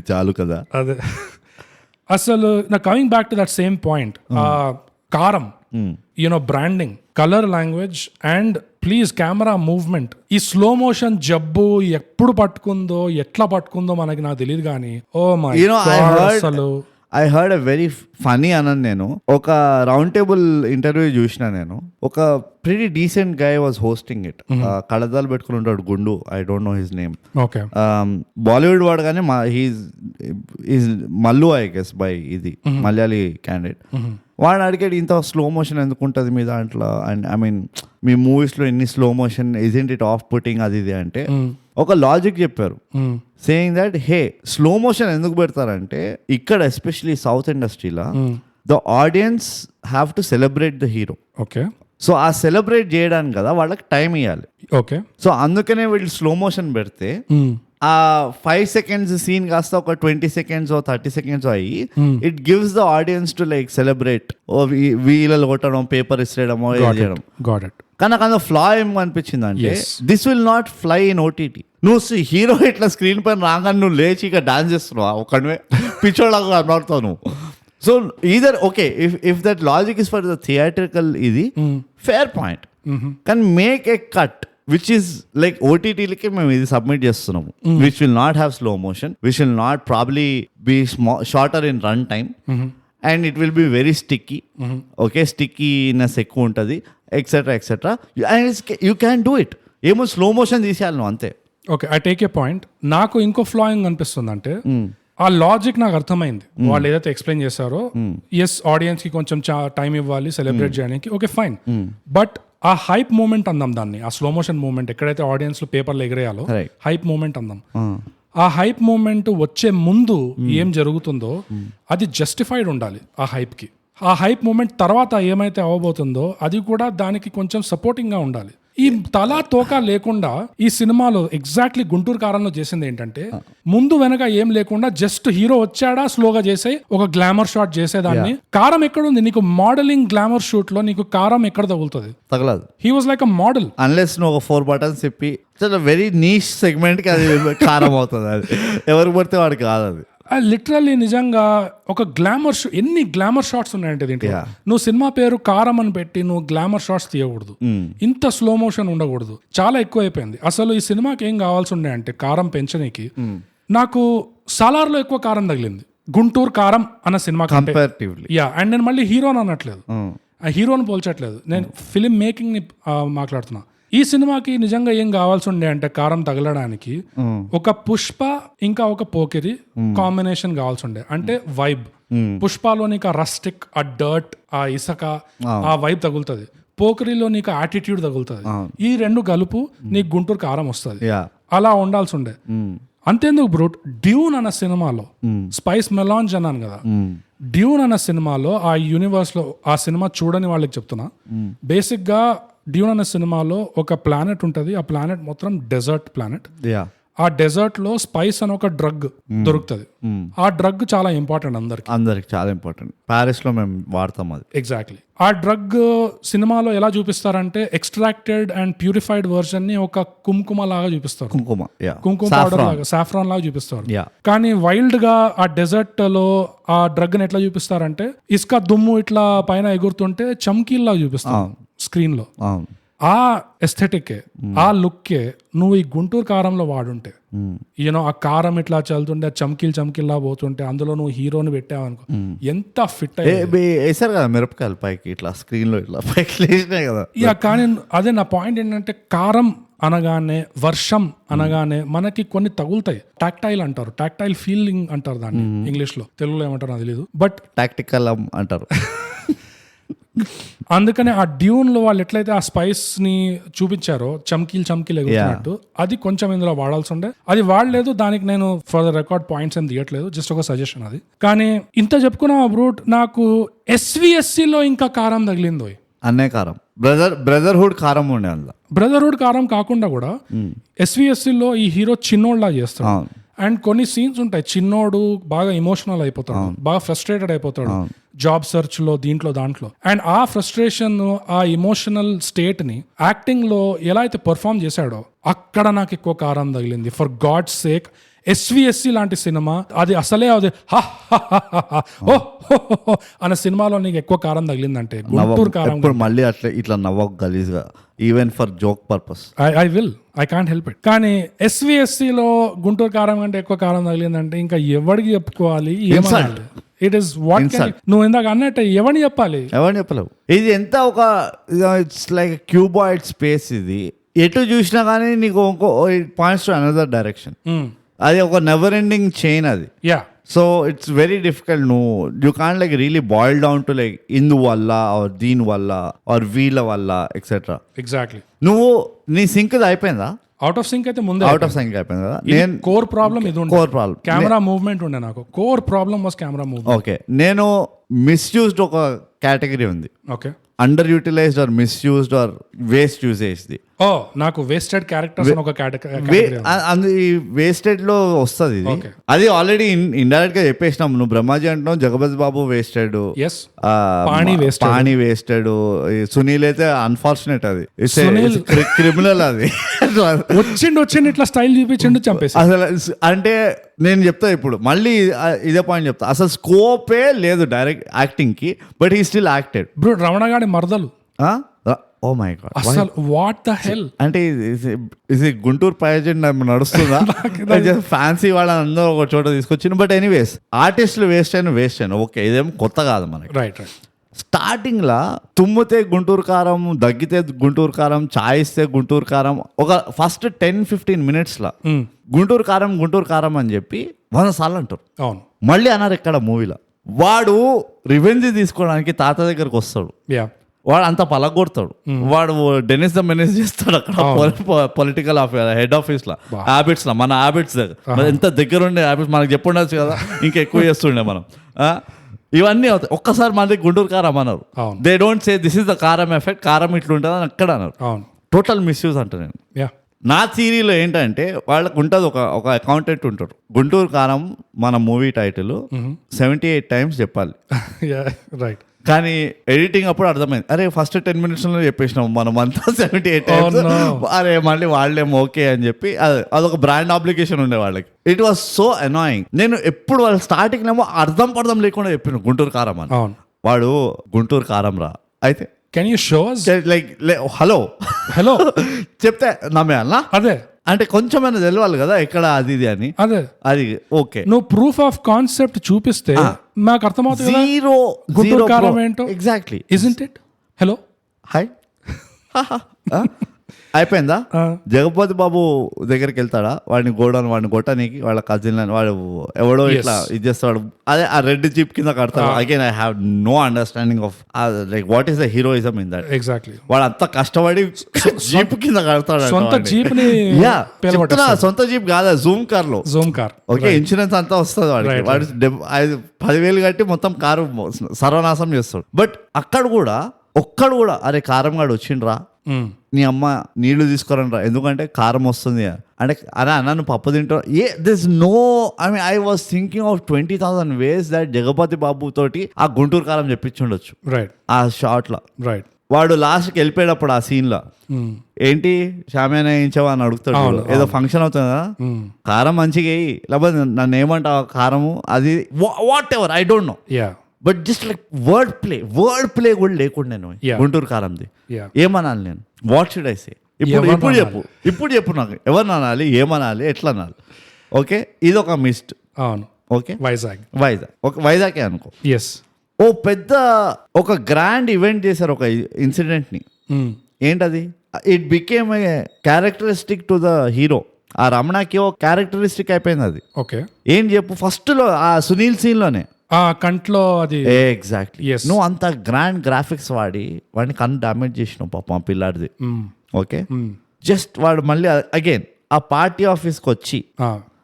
చాలు కదా. అదే అసలు నా coming back to that same point, Kaaram, you know branding, colour language and please camera movement. ఈ slow motion జబ్బు ఎప్పుడు పట్టుకుందో ఎట్లా పట్టుకుందో మనకి నాకు తెలియదు కానీ, ఓ మై గాడ్ అసలు I heard a very funny అన్నాను నేను. ఒక రౌండ్ టేబుల్ ఇంటర్వ్యూ చూసిన నేను, ఒక pretty decent guy was hosting it. కళ్ళద్దాలు పెట్టుకుని ఉంటాడు గుండు, I don't know his name. Bollywood వాడు కానీ is Mallu I guess by ఇది మలయాళీ క్యాండిడేట్. వాడు అడిగాడు ఇంత స్లో మోషన్ ఎందుకు ఉంటుంది మీ దాంట్లో, అండ్ ఐ మీన్ మీ మూవీస్లో ఎన్ని slow motion, isn't it of putting అది ఇది అంటే ఒక లాజిక్ చెప్పారు, saying that hey slow motion ఎందుకు పెడతారంటే ఇక్కడ ఎస్పెషలీ సౌత్ ఇండస్ట్రీలో the audience have to celebrate the hero. Okay, so ఆ సెలబ్రేట్ చేయడానికి కదా వాళ్ళకి టైం ఇవ్వాలి. ఓకే, సో అందుకనే వీళ్ళు స్లో మోషన్ పెడితే ఆ 5 seconds సీన్ కాస్త ఒక 20 seconds 30 seconds అయ్యి it gives the audience to like celebrate వీళ్ళలు కొట్టడం పేపర్ ఇస్రేయడమో చేయడం. Got it. కానీ నాకు అందులో ఫ్లా ఏం అనిపించింది అంటే this will not fly in OTT. నువ్వు హీరో ఇట్లా స్క్రీన్ పైన రాగానే నువ్వు లేచి ఇక డాన్స్ చేస్తున్నావు ఒకనే పిచ్చోళ్ళగా కనబడతావు నువ్వు. So either okay if that logic is for the theatrical ఇది ఫేర్ పాయింట్, కానీ make a cut which is like ఓటీటీలకి మేము ఇది సబ్మిట్ చేస్తున్నాము, which will not have slow motion, which will not probably be shorter in run time and it will be very sticky. Okay, stickiness ఎక్కువ ఉంటుంది etcetera etcetera. You can do it. ఏమో slow motion తీసేయాలి నువ్వు అంతే. Okay, I take A point. నాకు ఇంకో ఫ్లాయింగ్ అనిపిస్తుంది అంటే ఆ లాజిక్ నాకు అర్థమైంది. వాళ్ళు ఏదైతే ఎక్స్ప్లెయిన్ చేశారో, ఎస్ ఆడియన్స్ కి కొంచెం టైం ఇవ్వాలి సెలబ్రేట్ చేయడానికి, ఓకే ఫైన్. బట్ ఆ హైప్ మూమెంట్ అందాం దాన్ని, ఆ స్లో మోషన్ మూమెంట్ ఎక్కడైతే ఆడియన్స్ లో పేపర్లు ఎగరేయాలో హైప్ మూమెంట్ అందాం. ఆ హైప్ మూమెంట్ వచ్చే ముందు ఏం జరుగుతుందో అది జస్టిఫైడ్ ఉండాలి ఆ హైప్ కి. ఆ హైప్ మూమెంట్ తర్వాత ఏమైతే అవ్వబోతుందో అది కూడా దానికి కొంచెం సపోర్టింగ్ గా ఉండాలి. ఈ తలా తోక లేకుండా ఈ సినిమాలో ఎగ్జాక్ట్లీ గుంటూరు కారంలో చేసింది ఏంటంటే ముందు వెనక ఏం లేకుండా జస్ట్ హీరో వచ్చాడా స్లోగా చేసే ఒక గ్లామర్ షాట్ చేసేదాన్ని. కారం ఎక్కడుంది నీకు? మోడలింగ్ గ్లామర్ షూట్ లో నీకు కారం ఎక్కడ తగులుతుంది? తగలదు. He was like a model. Unless నువ్వు ఒక 4 buttons చెప్పి వెరీ నీష్ సెగ్మెంట్ కి అది కారం అవుతుంది. అది ఎవరికి పడితే వాడికి కాదు. అది లిటరల్లీ నిజంగా ఒక గ్లామర్ ఎన్ని గ్లామర్ షాట్స్ ఉన్నాయంటే దీంట్లో. నువ్వు సినిమా పేరు కారం అని పెట్టి నువ్వు గ్లామర్ షాట్స్ తీయకూడదు, ఇంత స్లో మోషన్ ఉండకూడదు, చాలా ఎక్కువ అయిపోయింది. అసలు ఈ సినిమాకి ఏం కావాల్సి ఉండే అంటే కారం పెంచనీకి నాకు సాలార్లో ఎక్కువ కారం తగిలింది గుంటూరు కారం అన్న సినిమా కంపారిటివ్లీ. యా, అండ్ నేను మళ్ళీ హీరోని అనట్లేదు, ఆ హీరోని పోల్చట్లేదు, నేను ఫిలిం మేకింగ్ ని మాట్లాడుతున్నా. ఈ సినిమాకి నిజంగా ఏం కావాల్సి ఉండే అంటే కారం తగలడానికి ఒక పుష్ప ఇంకా ఒక పోకిరి కాంబినేషన్ కావాల్సి ఉండే. అంటే వైబ్, పుష్పలో నీకు ఆ రస్టిక్, ఆ డర్ట్, ఆ ఇసక, ఆ వైబ్ తగులుతుంది. పోకిరిలో నీకు యాటిట్యూడ్ తగులుతుంది. ఈ రెండు కలుపు నీకు గుంటూరు కారం వస్తుంది. అలా ఉండాల్సి ఉండే. అంతేందుకు బ్రూట్, డ్యూన్ అన్న సినిమాలో స్పైస్ మెలాంజ్ అన్నాను కదా, డ్యూన్ అన్న సినిమాలో ఆ యూనివర్స్ లో ఆ సినిమా చూడని వాళ్ళకి చెప్తున్నా, బేసిక్ గా డ్యూన్ అనే సినిమాలో ఒక ప్లానెట్ ఉంటుంది. ఆ ప్లానెట్ మొత్తం డెజర్ట్ ప్లానెట్. ఆ డెజర్ట్ లో స్పైస్ అని ఒక డ్రగ్ దొరుకుతుంది. ఆ డ్రగ్ చాలా ఇంపార్టెంట్ అందరికి చాలా ఇంపార్టెంట్. ప్యారిస్ లో మేము వాడతాం అది. ఎగ్జాక్ట్లీ. ఆ డ్రగ్ సినిమాలో ఎలా చూపిస్తారంటే ఎక్స్ట్రాక్టెడ్ అండ్ ప్యూరిఫైడ్ వర్జన్ ని ఒక కుంకుమ లాగా చూపిస్తారు. కుంకుమ పౌడర్ లాగా, సాఫ్రాన్ లాగా చూపిస్తారు. కానీ వైల్డ్ గా ఆ డెజర్ట్ లో ఆ డ్రగ్ ని ఎట్లా చూపిస్తారంటే ఇసుక దుమ్ము ఇట్లా పైన ఎగురుతుంటే చమ్కీల్ లాగా చూపిస్తారు స్క్రీన్ లో. ఆ ఎస్థెటిక్కే, ఆ లుక్కే నువ్వు ఈ గుంటూరు కారంలో వాడుంటే, యూనో ఆ కారం ఇట్లా చల్లుతుంటే చమ్కిల్లా పోతుంటే అందులో నువ్వు హీరోని పెట్టావు అనుకో, ఎంత ఫిట్ వేసారు కదా మిరపకాయలు పైకి ఇట్లా స్క్రీన్ లో ఇట్లా పైకి లేచినాయి కదా. ఇక కానీ అదే నా పాయింట్ ఏంటంటే కారం అనగానే, వర్షం అనగానే మనకి కొన్ని తగులుతాయి. టాక్టైల్ అంటారు, టాక్టైల్ ఫీలింగ్ అంటారు దాన్ని ఇంగ్లీష్ లో, తెలుగులో ఏమంటారు నాకు తెలియదు, బట్ టాక్టికల్ అంటారు. అందుకనే ఆ డ్యూన్ లో వాళ్ళు ఎట్లయితే ఆ స్పైస్ ని చూపించారో చమ్కీలు ఎగురుతున్నట్టు, అది కొంచెం ఇందులో వాడాల్సి ఉండే. అది వాడలేదు. దానికి నేను ఫర్ ద రికార్డ్ పాయింట్స్ ఏం తీయట్లేదు, జస్ట్ ఒక సజెషన్ అది. కానీ ఇంత చెప్పుకున్నా బ్రూట్, నాకు SVSC లో ఇంకా కారం తగిలిందో అన్నే కారం, బ్రదర్హుడ్ కారం ఉండే అందులో. బ్రదర్హుడ్ కారం కాకుండా కూడా SVSC లో ఈ హీరో చిన్నోళ్ళ చేస్తాడు. అండ్ కొన్ని సీన్స్ ఉంటాయి, చిన్నోడు బాగా ఎమోషనల్ అయిపోతాడు, బాగా ఫ్రస్ట్రేటెడ్ అయిపోతాడు జాబ్ సెర్చ్ లో, దాంట్లో. అండ్ ఆ ఫ్రస్ట్రేషన్, ఆ ఎమోషనల్ స్టేట్ ని యాక్టింగ్ లో ఎలా అయితే పర్ఫామ్ చేశాడో అక్కడ నాకు ఎక్కువ కారం తగిలింది. ఫర్ గాడ్స్ సేక్, SVSC లాంటి సినిమా అది అసలే అది అనే సినిమాలో నీకు ఎక్కువ కారం తగిలిందంటే గుంటూరు కారం మళ్ళీ అట్లా ఇట్లా నవ్వకు గలీజ్గా, even for joke purpose. I can't help it. కానీ SVSC లో గుంటూరు కారం కంటే ఎక్కువ కారం తగిలిందంటే ఇంకా ఎవరికి చెప్పుకోవాలి, ఏమనాలి? ఇట్ ఈస్ వాట్ నువ్వు ఇందాక అన్నట్టు ఎవరిని చెప్పలేవు. ఇది ఎంత ఒక ఇట్స్ లైక్ క్యూబాయిడ్ స్పేస్. ఇది ఎటు చూసినా కానీ నీకు it points to another direction. అది ఒక నెవర్ ఎండింగ్ చైన్ అది. So it's very difficult. You can't like really boil down to like ఇందువల్ల ఆర్ దీని వల్ల ఆర్ వీళ్ళ వల్ల ఎక్సెట్రా. ఎగ్జాక్ట్లీ. నువ్వు నీ సింక్ అయిపోయిందా? అవుట్ ఆఫ్ సింక్ అయితే ముందే అవుట్ ఆఫ్ సింక్ అయిపోయింది కదా. నేను కోర్ ప్రాబ్లం ఇది, కోర్ ప్రాబ్లం కెమెరా మూవ్మెంట్ ఉండే. నాకు core problem was camera movement. Okay, నేను మిస్యూజ్డ్ ఒక కేటగిరీ ఉంది, okay. Under utilised or misused or waste యూసేజ్ది. ఓ నాకు వేస్టెడ్ క్యారెక్టర్స్ అని ఒక కేటగిరీ. ఈ వేస్టెడ్ లో వస్తుంది ఇది. Okay. అది ఆల్రెడీ ఇండైరెక్ట్ గా చెప్పేసినాం. నువ్వు బ్రహ్మాజీ అంటున్నావు, జగపతి బాబు వేస్టెడ్, ఎస్ పాణి wasted. పాణి వేస్టెడ్, సునీల్ అయితే అన్ఫార్చునేట్, అది సునీల్ క్రిమినల్ అది. వచ్చిండు ఇట్లా స్టైల్ చూపించిండు చంపేసి. అసలు అంటే నేను చెప్తా ఇప్పుడు మళ్ళీ ఇదే పాయింట్ చెప్తా, అసలు స్కోపే లేదు డైరెక్ట్ యాక్టింగ్ కి, but he still acted. Bro Ramana గాడి మరదలు, ఓ మై గాడ్, అసలు వాట్ ద హెల్. అంటే ఇది గుంటూరు ప్యాజెంట్ నడుస్తుందా? ఫ్యాన్సీ వాళ్ళని అందరూ ఒక చోట తీసుకొచ్చింది. బట్ ఎనీవేస్ ఆర్టిస్టులు వేస్ట్ అయిన ఓకే, ఇదేం కొత్త కాదు మనకి. రైట్. స్టార్టింగ్ లా తుమ్మితే గుంటూరు కారం, దగ్గితే గుంటూరు కారం, చాయిస్తే గుంటూరు కారం, ఒక ఫస్ట్ 10-15 minutes లా గుంటూరు కారం అని చెప్పి 100 సార్లు అంటారు. అవును. మళ్ళీ అన్నారు ఇక్కడ మూవీలో. వాడు రివెంజ్ తీసుకోవడానికి తాత దగ్గరకు వస్తాడు, యా, వాడు అంత పలగొడతాడు. వాడు డెనిస్ ద మెనిస్ చేస్తాడు అక్కడ పొలిటికల్ హెడ్ ఆఫీస్ లో, హ్యాబిట్స్ లో, మన హ్యాబిట్స్ దగ్గర ఎంత దగ్గర ఉండే హ్యాబిట్స్ మనకు చెప్పుండొచ్చు కదా, ఇంకా ఎక్కువ చేస్తుండే మనం. ఇవన్నీ అవుతాయి. ఒక్కసారి మన గుంటూరు కారం అన్నారు. They don't say this is the కారం ఎఫెక్ట్, కారం ఇట్లుంటుంది అని అక్కడ అన్నారు. టోటల్ మిస్యూజ్ అంట. నేను నా థియరీలో ఏంటంటే వాళ్ళకు ఉంటుంది ఒక అకౌంటెంట్ ఉంటాడు, గుంటూరు కారం మన మూవీ టైటిల్ 78 times చెప్పాలి. రైట్. కానీ ఎడిటింగ్ అప్పుడు అర్థమైంది, అరే ఫస్ట్ 10 minutes చెప్పేసినాం మనం అంతా 78 times. అరే మళ్ళీ వాళ్ళేమో ఓకే అని చెప్పి అదొక బ్రాండ్ అప్లికేషన్ ఉండే వాళ్ళకి. It was so annoying. నేను ఎప్పుడు వాళ్ళ స్టార్టింగ్ ఏమో అర్థం లేకుండా చెప్పిన గుంటూరు కారం అని. వాడు గుంటూరు కారం రా అయితే can you show like hello చెప్తే నమ్మేయాలనా? అదే అంటే కొంచెమైనా తెలియాలి కదా ఎక్కడ అది ఇది అని. అదే అది ఓకే, నువ్వు ప్రూఫ్ ఆఫ్ కాన్సెప్ట్ చూపిస్తే నాకు అర్థమవుతుంది. జీరో గుంటూరు కారం ఏంటో exactly. Isn't it? Hello hi అయిపోయిందా? జగపతి బాబు దగ్గరికి వెళ్తాడా వాడిని వాడిని కొట్టడానికి, వాళ్ళ కజిన్ వాడు ఎవడో ఇట్లా ఇది చేస్తాడు. అదే ఆ రెడ్ జీప్ కింద కడతాడు. Again I have no understanding of like what is the heroism in that. Exactly. వాడు అంతా కష్టపడి జీప్ కింద కడతాడు. సొంత జీప్ ని, సొంత జీప్ కాదా, జూమ్ కార్. ఓకే, ఇన్సూరెన్స్ అంతా వస్తుంది వాడికి. వాడు 10,000 కట్టి మొత్తం కారు సర్వనాశం చేస్తాడు. బట్ అక్కడ కూడా ఒక్కడు కూడా అరే కారం గాడు వచ్చిండ్రా, నీ అమ్మ నీళ్లు తీసుకురండి రా, ఎందుకంటే కారం వస్తుంది అంటే అరే అన్న పప్పు తింటా. This no I was thinking of 20,000 ways that Jagapathi Babu తోటి ఆ గుంటూరు కారం చెప్పించుండొచ్చు. రైట్. ఆ షార్ట్ లో రైట్. వాడు లాస్ట్కి వెళ్ళిపోయేటప్పుడు ఆ సీన్ లో ఏంటి షామియానా వేయించావా అని అడుగుతాడు. ఏదో ఫంక్షన్ అవుతుందా, కారం మంచిగా వేయి, లేకపోతే నన్ను ఏమంటావు కారము అది what ever I don't no. But just like word play కూడా లేకుండా నేను గుంటూరు కారంది ఏమనాలి నేను, వాట్ షుడ్ ఐ సే? ఇప్పుడు చెప్పు నాకు ఎవరు అనాలి, ఏమనాలి, ఎట్లా అనాలి? ఓకే, ఇది ఒక మిస్ట్. అవును. ఓకే, వైజాగ్ అనుకో. ఎస్, ఓ పెద్ద ఒక గ్రాండ్ ఈవెంట్ చేశారు, ఒక ఇన్సిడెంట్ ని. ఏంటది? It became a characteristic to the hero. ఆ రమణకి ఓ క్యారెక్టరిస్టిక్ అయిపోయింది అది. ఓకే, ఏం చెప్పు? ఫస్ట్ లో ఆ సునీల్ సీన్ లోనే కంట్లో అది. ఎగ్జాక్ట్లీ. నువ్వు అంత గ్రాండ్ గ్రాఫిక్స్ వాడిని కన్ను డామేజ్ చేసినావు పాపం ఆ పిల్లాడిది. ఓకే, జస్ట్ వాడు మళ్ళీ అగైన్ ఆ పార్టీ ఆఫీస్కి వచ్చి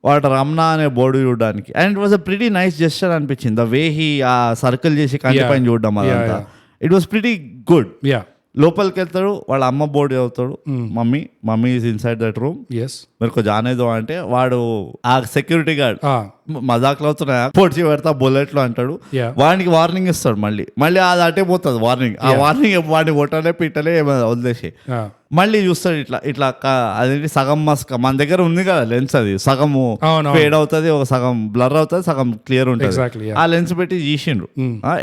వాడు రమణ అనే బోర్డు చూడడానికి, and it was a pretty nice gesture అనిపించింది. ద వే హీ ఆ సర్కిల్ చేసి కంటి పైన చూడడం అదంతా, ఇట్ వాస్ ప్రిటీ గుడ్. లోపలికి వెళ్తాడు, వాళ్ళ అమ్మ బోర్డు చదువుతాడు, mummy is inside that room, మీరు జానేదో అంటే వాడు ఆ సెక్యూరిటీ గార్డ్ మజాక్లు అవుతున్నాయా పొడిచి పెడతా బుల్లెట్లు అంటాడు. వాడికి వార్నింగ్ ఇస్తాడు. మళ్ళీ అది అటే పోతుంది వార్నింగ్. ఆ వార్నింగ్ వాడిని కొట్టలే పిట్టలే వదిలేసి మళ్ళీ చూస్తాడు ఇట్లా అదేంటి సగం మస్క మన దగ్గర ఉంది కదా లెన్స్, అది సగము ఫేడ్ అవుతుంది, ఒక సగం బ్లర్ అవుతుంది, సగం క్లియర్ ఉంటుంది. ఆ లెన్స్ పెట్టి తీసిండ్రు,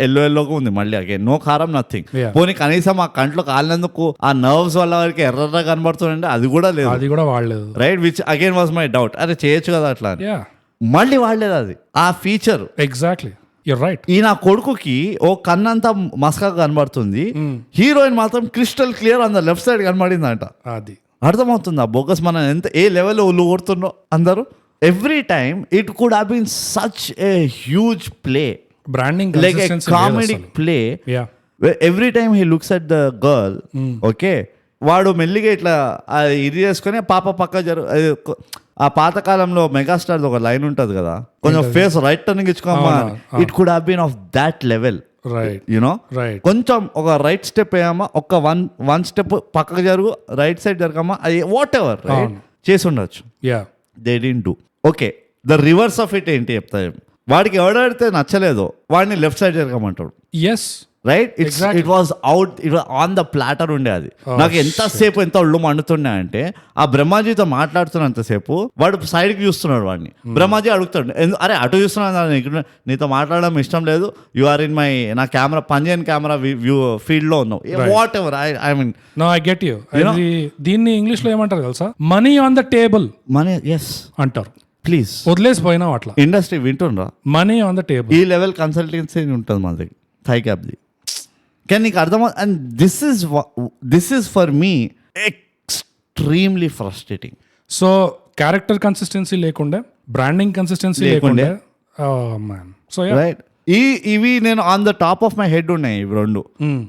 ఎల్లోగా ఉంది. మళ్ళీ అగైన్ నో కారం నథింగ్. పోనీ కనీసం ఆ కంట్లో కాలినందుకు ఆ నర్వ్స్ వల్ల వారికి ఎర్రగా కనబడుతుందంటే అది కూడా లేదు, అది కూడా వాడలేదు. Right, which again was my doubt. అరే చేయొచ్చు కదా అట్లా. మళ్ళీ వాడలేదు అది ఆ ఫీచర్. Exactly, you're right. ఈ నా కొడుకుకి ఓ కన్నంతా మస్కా కనబడుతుంది, హీరోయిన్ మాత్రం crystal clear on the left side కనబడిందంట. అది అర్థమవుతుంది ఆ బోగస్ మనం ఎంత ఏ లెవెల్లో ఒళ్ళు కొడుతుండో అందరూ. Every time it could have been such a huge play, branding, like a comedy play. Every time he looks at the girl, okay, వాడు మెల్లిగా ఇట్లా ఇది చేసుకొని పాప పక్క ఆ పాతకాలంలో మెగాస్టార్ ఒక లైన్ ఉంటది కదా, కొంచెం ఫేస్ రైట్ టర్నింగ్ ఇచ్చుకోమా. It could have been of that level. Right you know right కొంచెం ఒక రైట్ స్టెప్ వేయమ్మా, ఒక వన్ స్టెప్ పక్కకు జరుగు, రైట్ సైడ్ జరగమ్మా, అది వాట్ ఎవర్ రైట్ చేసి ఉండొచ్చు. Yeah they didn't do. Okay, the reverse of it ఏంటి చెప్తా. వాడికి ఎవడడితే నచ్చలేదో వాడిని లెఫ్ట్ సైడ్ జరగమంటాడు. Yes right, it was out, it was on the platter ఉండే. అది నాకు ఎంతసేపు ఎంత ఒళ్ళు మండుతుండే అంటే, ఆ బ్రహ్మాజీతో మాట్లాడుతున్నంతసేపు వాడు సైడ్కి చూస్తున్నాడు. వాడిని బ్రహ్మాజీ అడుగుతాడు, అరే అటు చూస్తున్నాను, నీతో మాట్లాడడం ఇష్టం లేదు, యు ఆర్ ఇన్ మై, నా కెమెరా పనిచేయని కెమెరా వ్యూ ఫీల్డ్ లో ఉన్నావు, whatever. I mean no I get you. దీన్ని ఇంగ్లీష్ లో ఏమంటారు తెలుసా, money on the table. Money, yes అంటారు. ప్లీజ్ వదిలేసిపోయినావు అట్లా. ఇండస్ట్రీ వింటుండ్రా, మనీ ఆన్ ద టేబుల్. ఈ లెవెల్ కన్సల్టెన్సీ ఉంటుంది మన దగ్గర, థై క్యాబ్ది. కానీ నీకు అర్థమవు, and this is for me extremely frustrating. So character consistency లేకుండా, బ్రాండింగ్ కన్సిస్టెన్సీ లేకుండా, సో రైట్, ఇవి నేను on the top of my head ఉన్నాయి ఇవి రెండు.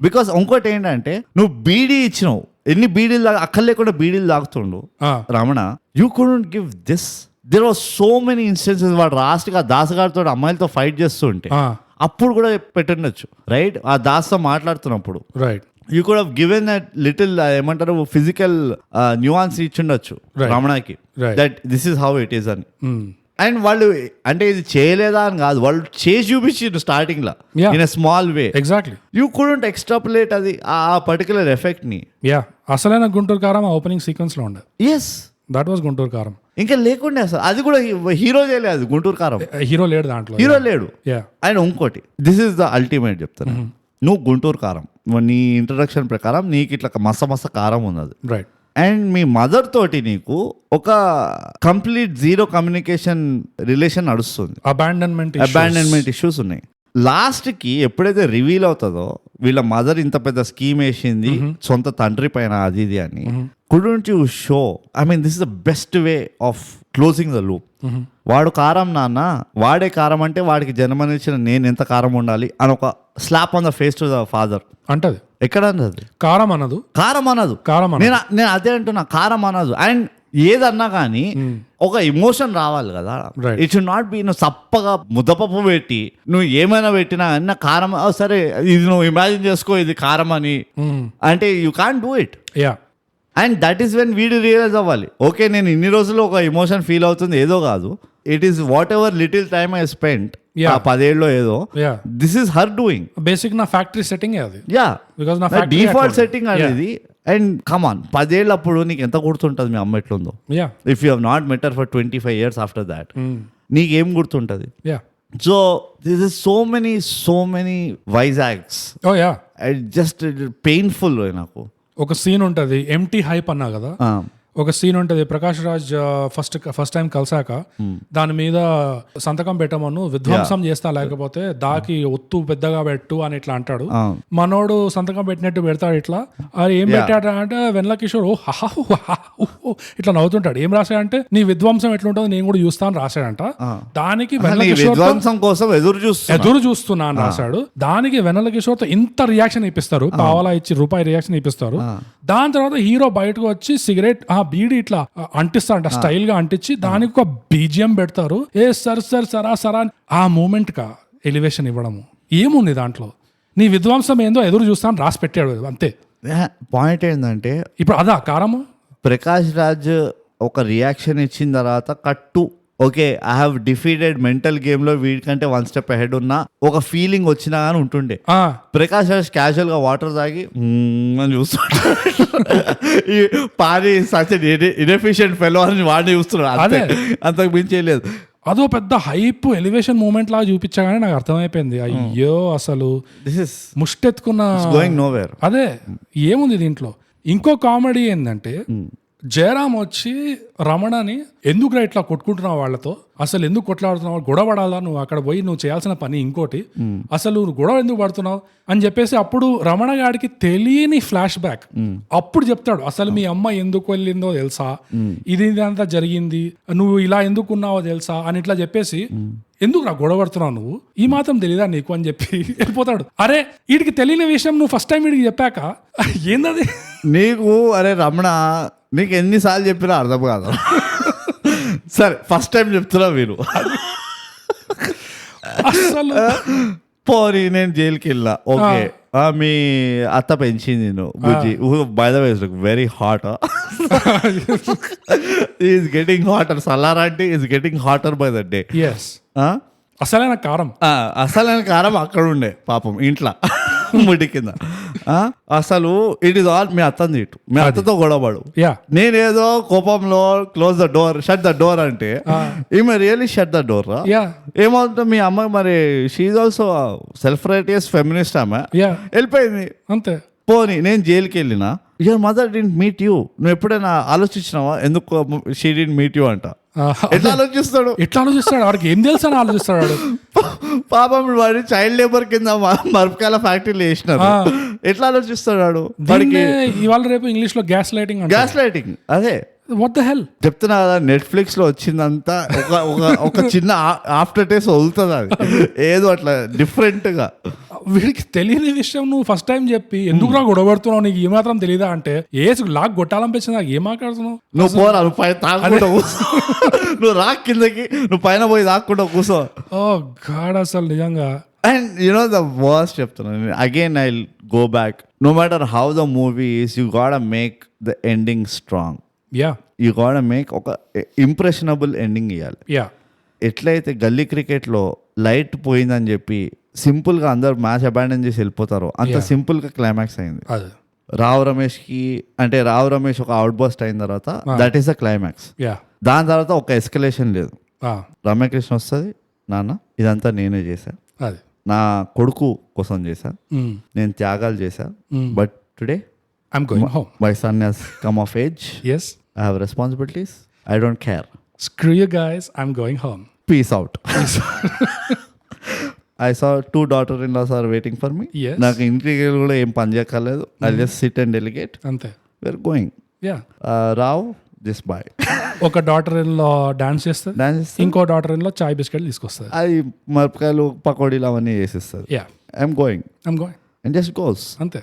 బికాస్ ఇంకోటి ఏంటంటే, నువ్వు బీడీ ఇచ్చినావు, ఎన్ని బీడీలు అక్కర్ లేకుండా బీడీలు తాగుతుండు Ramana, you couldn't give this. There was so many instances. వాడు రాష్ట్రగా దాసగారితో అమ్మాయిలతో ఫైట్ చేస్తుంటే అప్పుడు కూడా పెట్టుండొచ్చు, రైట్? ఆ దాస్తో మాట్లాడుతున్నప్పుడు right, you could have given that little ఏమంటారు ఫిజికల్ న్యూయాన్స్ ఇచ్చిండొచ్చు రమణకి, that this is how it is అని. అండ్ వాళ్ళు అంటే ఇది చేయలేదా అని కాదు, వాళ్ళు చేసి చూపించారు స్టార్టింగ్ లా in a small way. Exactly. You couldn't extrapolate అది ఆ పర్టికులర్ ఎఫెక్ట్ ని. యా, అసలైన గుంటూరు కారం ఓపెనింగ్ సీక్వెన్స్ లో ఉండే. ఎస్, దట్ వాస్ గుంటూరు కారం. ఇంకా లేకుండే అసలు, అది కూడా హీరో చేయలేదు గుంటూరు కారం. హీరో లేడు దాంట్లో, హీరో లేడు. అండ్ ఇంకోటి, దిస్ ఇస్ ద అల్టిమేట్ చెప్తాను, నువ్వు గుంటూరు కారం, నీ ఇంట్రడక్షన్ ప్రకారం నీకు ఇట్లా మస్త కారం ఉన్నది, రైట్? అండ్ మీ మదర్ తోటి నీకు ఒక కంప్లీట్ జీరో కమ్యూనికేషన్ రిలేషన్ నడుస్తుంది, అబాండన్మెంట్ ఇష్యూస్ ఉన్నాయి. లాస్ట్ కి ఎప్పుడైతే రివీల్ అవుతుందో వీళ్ళ మదర్ ఇంత పెద్ద స్కీమ్ వేసింది సొంత తండ్రి పైన అది ఇది అని, couldn't you show, I mean this is the best way of closing the loop. వాడు కారం నాన్న, వాడే కారం అంటే వాడికి జన్మనిచ్చిన నేను ఎంత కారం ఉండాలి అని ఒక slab on the face to the father అంటది. ఎక్కడ అన్నది? కారం అనదు. నేను అదే అంటున్నా, కారం అనదు. అండ్ ఏదన్నా కానీ ఒక ఎమోషన్ రావాలి కదా. ఇట్ షుడ్ నాట్ బి నువ్వు సప్పగా ముద్దపప్పు పెట్టి నువ్వు ఏమైనా పెట్టినా అన్న కారం, సరే ఇది నువ్వు ఇమాజిన్ చేసుకో ఇది కారం అని అంటే you can't do it. And that is when వీడు రియలైజ్ అవ్వాలి, ఓకే నేను ఇన్ని రోజులు ఒక ఎమోషన్ ఫీల్ అవుతుంది ఏదో కాదు, it is what ever little time I spent, 10 ఏళ్ళలో ఏదో, this is her doing. Basic నా ఫ్యాక్టరీ సెట్టింగ్ అది, బికాజ్ నా డిఫాల్ట్ సెట్టింగ్ అనేది. అండ్ కమాన్ 10 ఏళ్ళప్పుడు నీకు ఎంత గుర్తుంటుంది మీ అమ్మ ఎట్లుందో, if you have not met her for 25 years after that, నీకేం గుర్తుంటుంది? So this is so many Vizag's, just painful. నాకు ఒక సీన్ ఉంటుంది, ఎంటీ హైప్ అన్నా కదా, ఒక సీన్ ఉంటుంది, ప్రకాష్ రాజ్ ఫస్ట్ టైం కలిసాక దాని మీద సంతకం పెట్టమను, విధ్వంసం చేస్తా లేకపోతే దాకి ఒత్తు పెద్దగా పెట్టు అని ఇట్లా అంటాడు. మనోడు సంతకం పెట్టినట్టు పెడతాడు ఇట్లా, అది ఏం పెట్టాడు అంటే వెన్నెల కిషోర్ ఇట్లా నవ్వుతుంటాడు. ఏం రాశాడంటే నీ విధ్వంసం ఎట్లుంటుంది నేను కూడా చూస్తాను రాశాడంట. దానికి వెన్నెల కిషోర్ కోసం ఎదురు చూస్తున్నా అని రాశాడు. దానికి వెన్నెల కిషోర్ తో ఇంత రియాక్షన్ ఇప్పిస్తారు, పావలా ఇచ్చి రూపాయి రియాక్షన్ ఇప్పిస్తారు. దాని తర్వాత హీరో బయటకు వచ్చి సిగరెట్ బీడి ఇట్లా అంటిస్తారంట, స్టైల్ గా అంటించి దానికి ఒక బీజిఎం పెడతారు, ఏ సరా ఆ మూమెంట్ కా ఎలివేషన్ ఇవ్వడము. ఏముంది దాంట్లో? నీ విధ్వంసం ఏందో ఎదురు చూస్తాను రాసి పెట్టాడు అంతే. పాయింట్ ఏంటంటే ఇప్పుడు అదా కారము. ప్రకాష్ రాజ్ ఒక రియాక్షన్ ఇచ్చిన తర్వాత కట్టు, okay I have defeated mental game లో వీడికంటే 1 step అహెడ్ ఉన్నా ఒక ఫీలింగ్ వచ్చినా కానీ ఉంటుండే. ప్రకాష్ రాజ్ క్యాజువల్ గా వాటర్ తాగి అని చూస్తున్నాడు, ఈ పాని సచ్ ఇన్ఎఫిషియెంట్ ఫెలో అని వాడిని చూస్తున్నాడు, అంతకు మించేయలేదు. అదో పెద్ద హైప్ ఎలివేషన్ మూమెంట్ లాగా చూపించగానే నాకు అర్థమైపోయింది, అయ్యో అసలు ముష్టెత్తుకున్న గోయింగ్ నోవేర్. అదే ఏముంది దీంట్లో. ఇంకో కామెడీ ఏంటంటే జయరామ్ వచ్చి రమణని ఎందుకు ఇట్లా కొట్టుకుంటున్నావు వాళ్ళతో, అసలు ఎందుకు కొట్లాడుతున్నావు, గొడవ పడాలా నువ్వు అక్కడ పోయి నువ్వు చేయాల్సిన పని ఇంకోటి, అసలు నువ్వు గొడవ ఎందుకు పడుతున్నావు అని చెప్పేసి అప్పుడు రమణ గాడికి తెలియని ఫ్లాష్ బ్యాక్ అప్పుడు చెప్తాడు, అసలు మీ అమ్మ ఎందుకు వెళ్ళిందో తెలుసా, ఇది అంతా జరిగింది, నువ్వు ఇలా ఎందుకు ఉన్నావో తెలుసా అని ఇట్లా చెప్పేసి ఎందుకు నా గొడవ పడుతున్నావు నువ్వు, ఈ మాత్రం తెలీదా నీకు అని చెప్పి వెళ్ళిపోతాడు. అరే వీడికి తెలియని విషయం నువ్వు ఫస్ట్ టైం వీడికి చెప్పాక ఏందది నీకు, అరే రమణ నీకు ఎన్నిసార్లు చెప్పినా అర్థం కాదు. సరే ఫస్ట్ టైం చెప్తున్నా మీరు, అసలు పోనీ నేను జైలుకి వెళ్ళా, ఓకే మీ అత్త పెంచింది నేను Bujji, by the way very hot, is getting hotter, సలారంటే is getting hotter by the day. Yes, అసలైన కారం. అసలైన కారం అక్కడ ఉండే పాపం ఇంట్లో ముడి కింద. అసలు ఇట్ ఈస్ ఆల్ మీ అత్తని తిట్టు, మీ అత్తతో గొడవడు. నేనేదో కోపంలో close the door, shut the door అంటే ఈమె రియల్లీ షట్ ద డోర్ రా. ఏమవుతుంది మీ అమ్మ మరి she's also self righteous feminist ఆమె, వెళ్ళిపోయింది అంతే. పోనీ నేను జైలుకి వెళ్ళినా, your mother didn't meet you, నువ్వు ఎప్పుడైనా ఆలోచించినావా ఎందుకు షీ డింట్ మీట్ యూ అంట? ఎట్లా ఆలోచిస్తాడు? వాడికి ఏం తెలుసు అని ఆలోచిస్తాడు. పాపం వాడు చైల్డ్ లేబర్ కింద మరపకాయల ఫ్యాక్టరీలు వేసినారు, ఎట్లా ఆలోచిస్తాడు వాడికి? ఇవాళ రేపు ఇంగ్లీష్ లో గ్యాస్ లైటింగ్, అదే వాట్ ద హెల్ చెప్తున్నా కదా. నెట్ఫ్లిక్స్ లో వచ్చిందంతా ఒక చిన్న ఆఫ్టర్ టేస్ట్ వదులుతుంది, అది ఏదో అట్లా డిఫరెంట్ గా. వీడికి తెలియని విషయం నువ్వు ఫస్ట్ టైం చెప్పి ఎందుకు రా గొడవడుతున్నావు, నీకు ఏమాత్రం తెలియదా అంటే ఏసు లాక్ కొట్టాలనిపించింది, నాకు ఏం మాట్లాడుతున్నావు? నువ్వు పోరా, నువ్వు పైన తాకుండా నువ్వు రా కిందకి, నువ్వు పైన పోయి తాకుండా కూర్చో. ఓ గాడ్, అసలు నిజంగా. అండ్ యునో ద వర్స్ట్ చెప్తున్నాను again, I go back, no matter how the movie is, you got make the ending strong. You got make ఒక ఇంప్రెషనబుల్ ఎండింగ్ ఇవ్వాలి. ఎట్లయితే గల్లీ క్రికెట్లో లైట్ పోయిందని చెప్పి సింపుల్ గా అందరు మ్యాచ్ అబాండన్ చేసి వెళ్ళిపోతారో అంత సింపుల్ గా క్లైమాక్స్ అయింది. రావు రమేష్ కి అంటే రావు రమేష్ ఒక అవుట్ బస్ట్ అయిన తర్వాత దట్ ఈస్ ద క్లైమాక్స్. దాని తర్వాత ఒక ఎస్కలేషన్ లేదు. రమ్యకృష్ణ వస్తుంది, నాన్న ఇదంతా నేనే చేశా, నా కొడుకు కోసం చేశా, నేను త్యాగాలు చేశా, but today my son has come of age. Yes, I have responsibilities. I don't care. Screw you guys, I'm going home. Peace out. I saw 2 daughter-in-laws are waiting for me. Yes. నాకు ఇంటికి కూడా ఏం పని చేయక్కర్లేదు. I'll just sit and delegate. అంతే. We're going. Rao this boy. ఒక daughter in లో dance చేస్తుంది, ఇంకో డాటర్ ఇన్ లో చాయ్ బిస్కెట్ తీసుకొస్తుంది, అది మిరపకాయలు పకోడీలు అవన్నీ చేసిస్తుంది. I'm going and just goes. అంతే.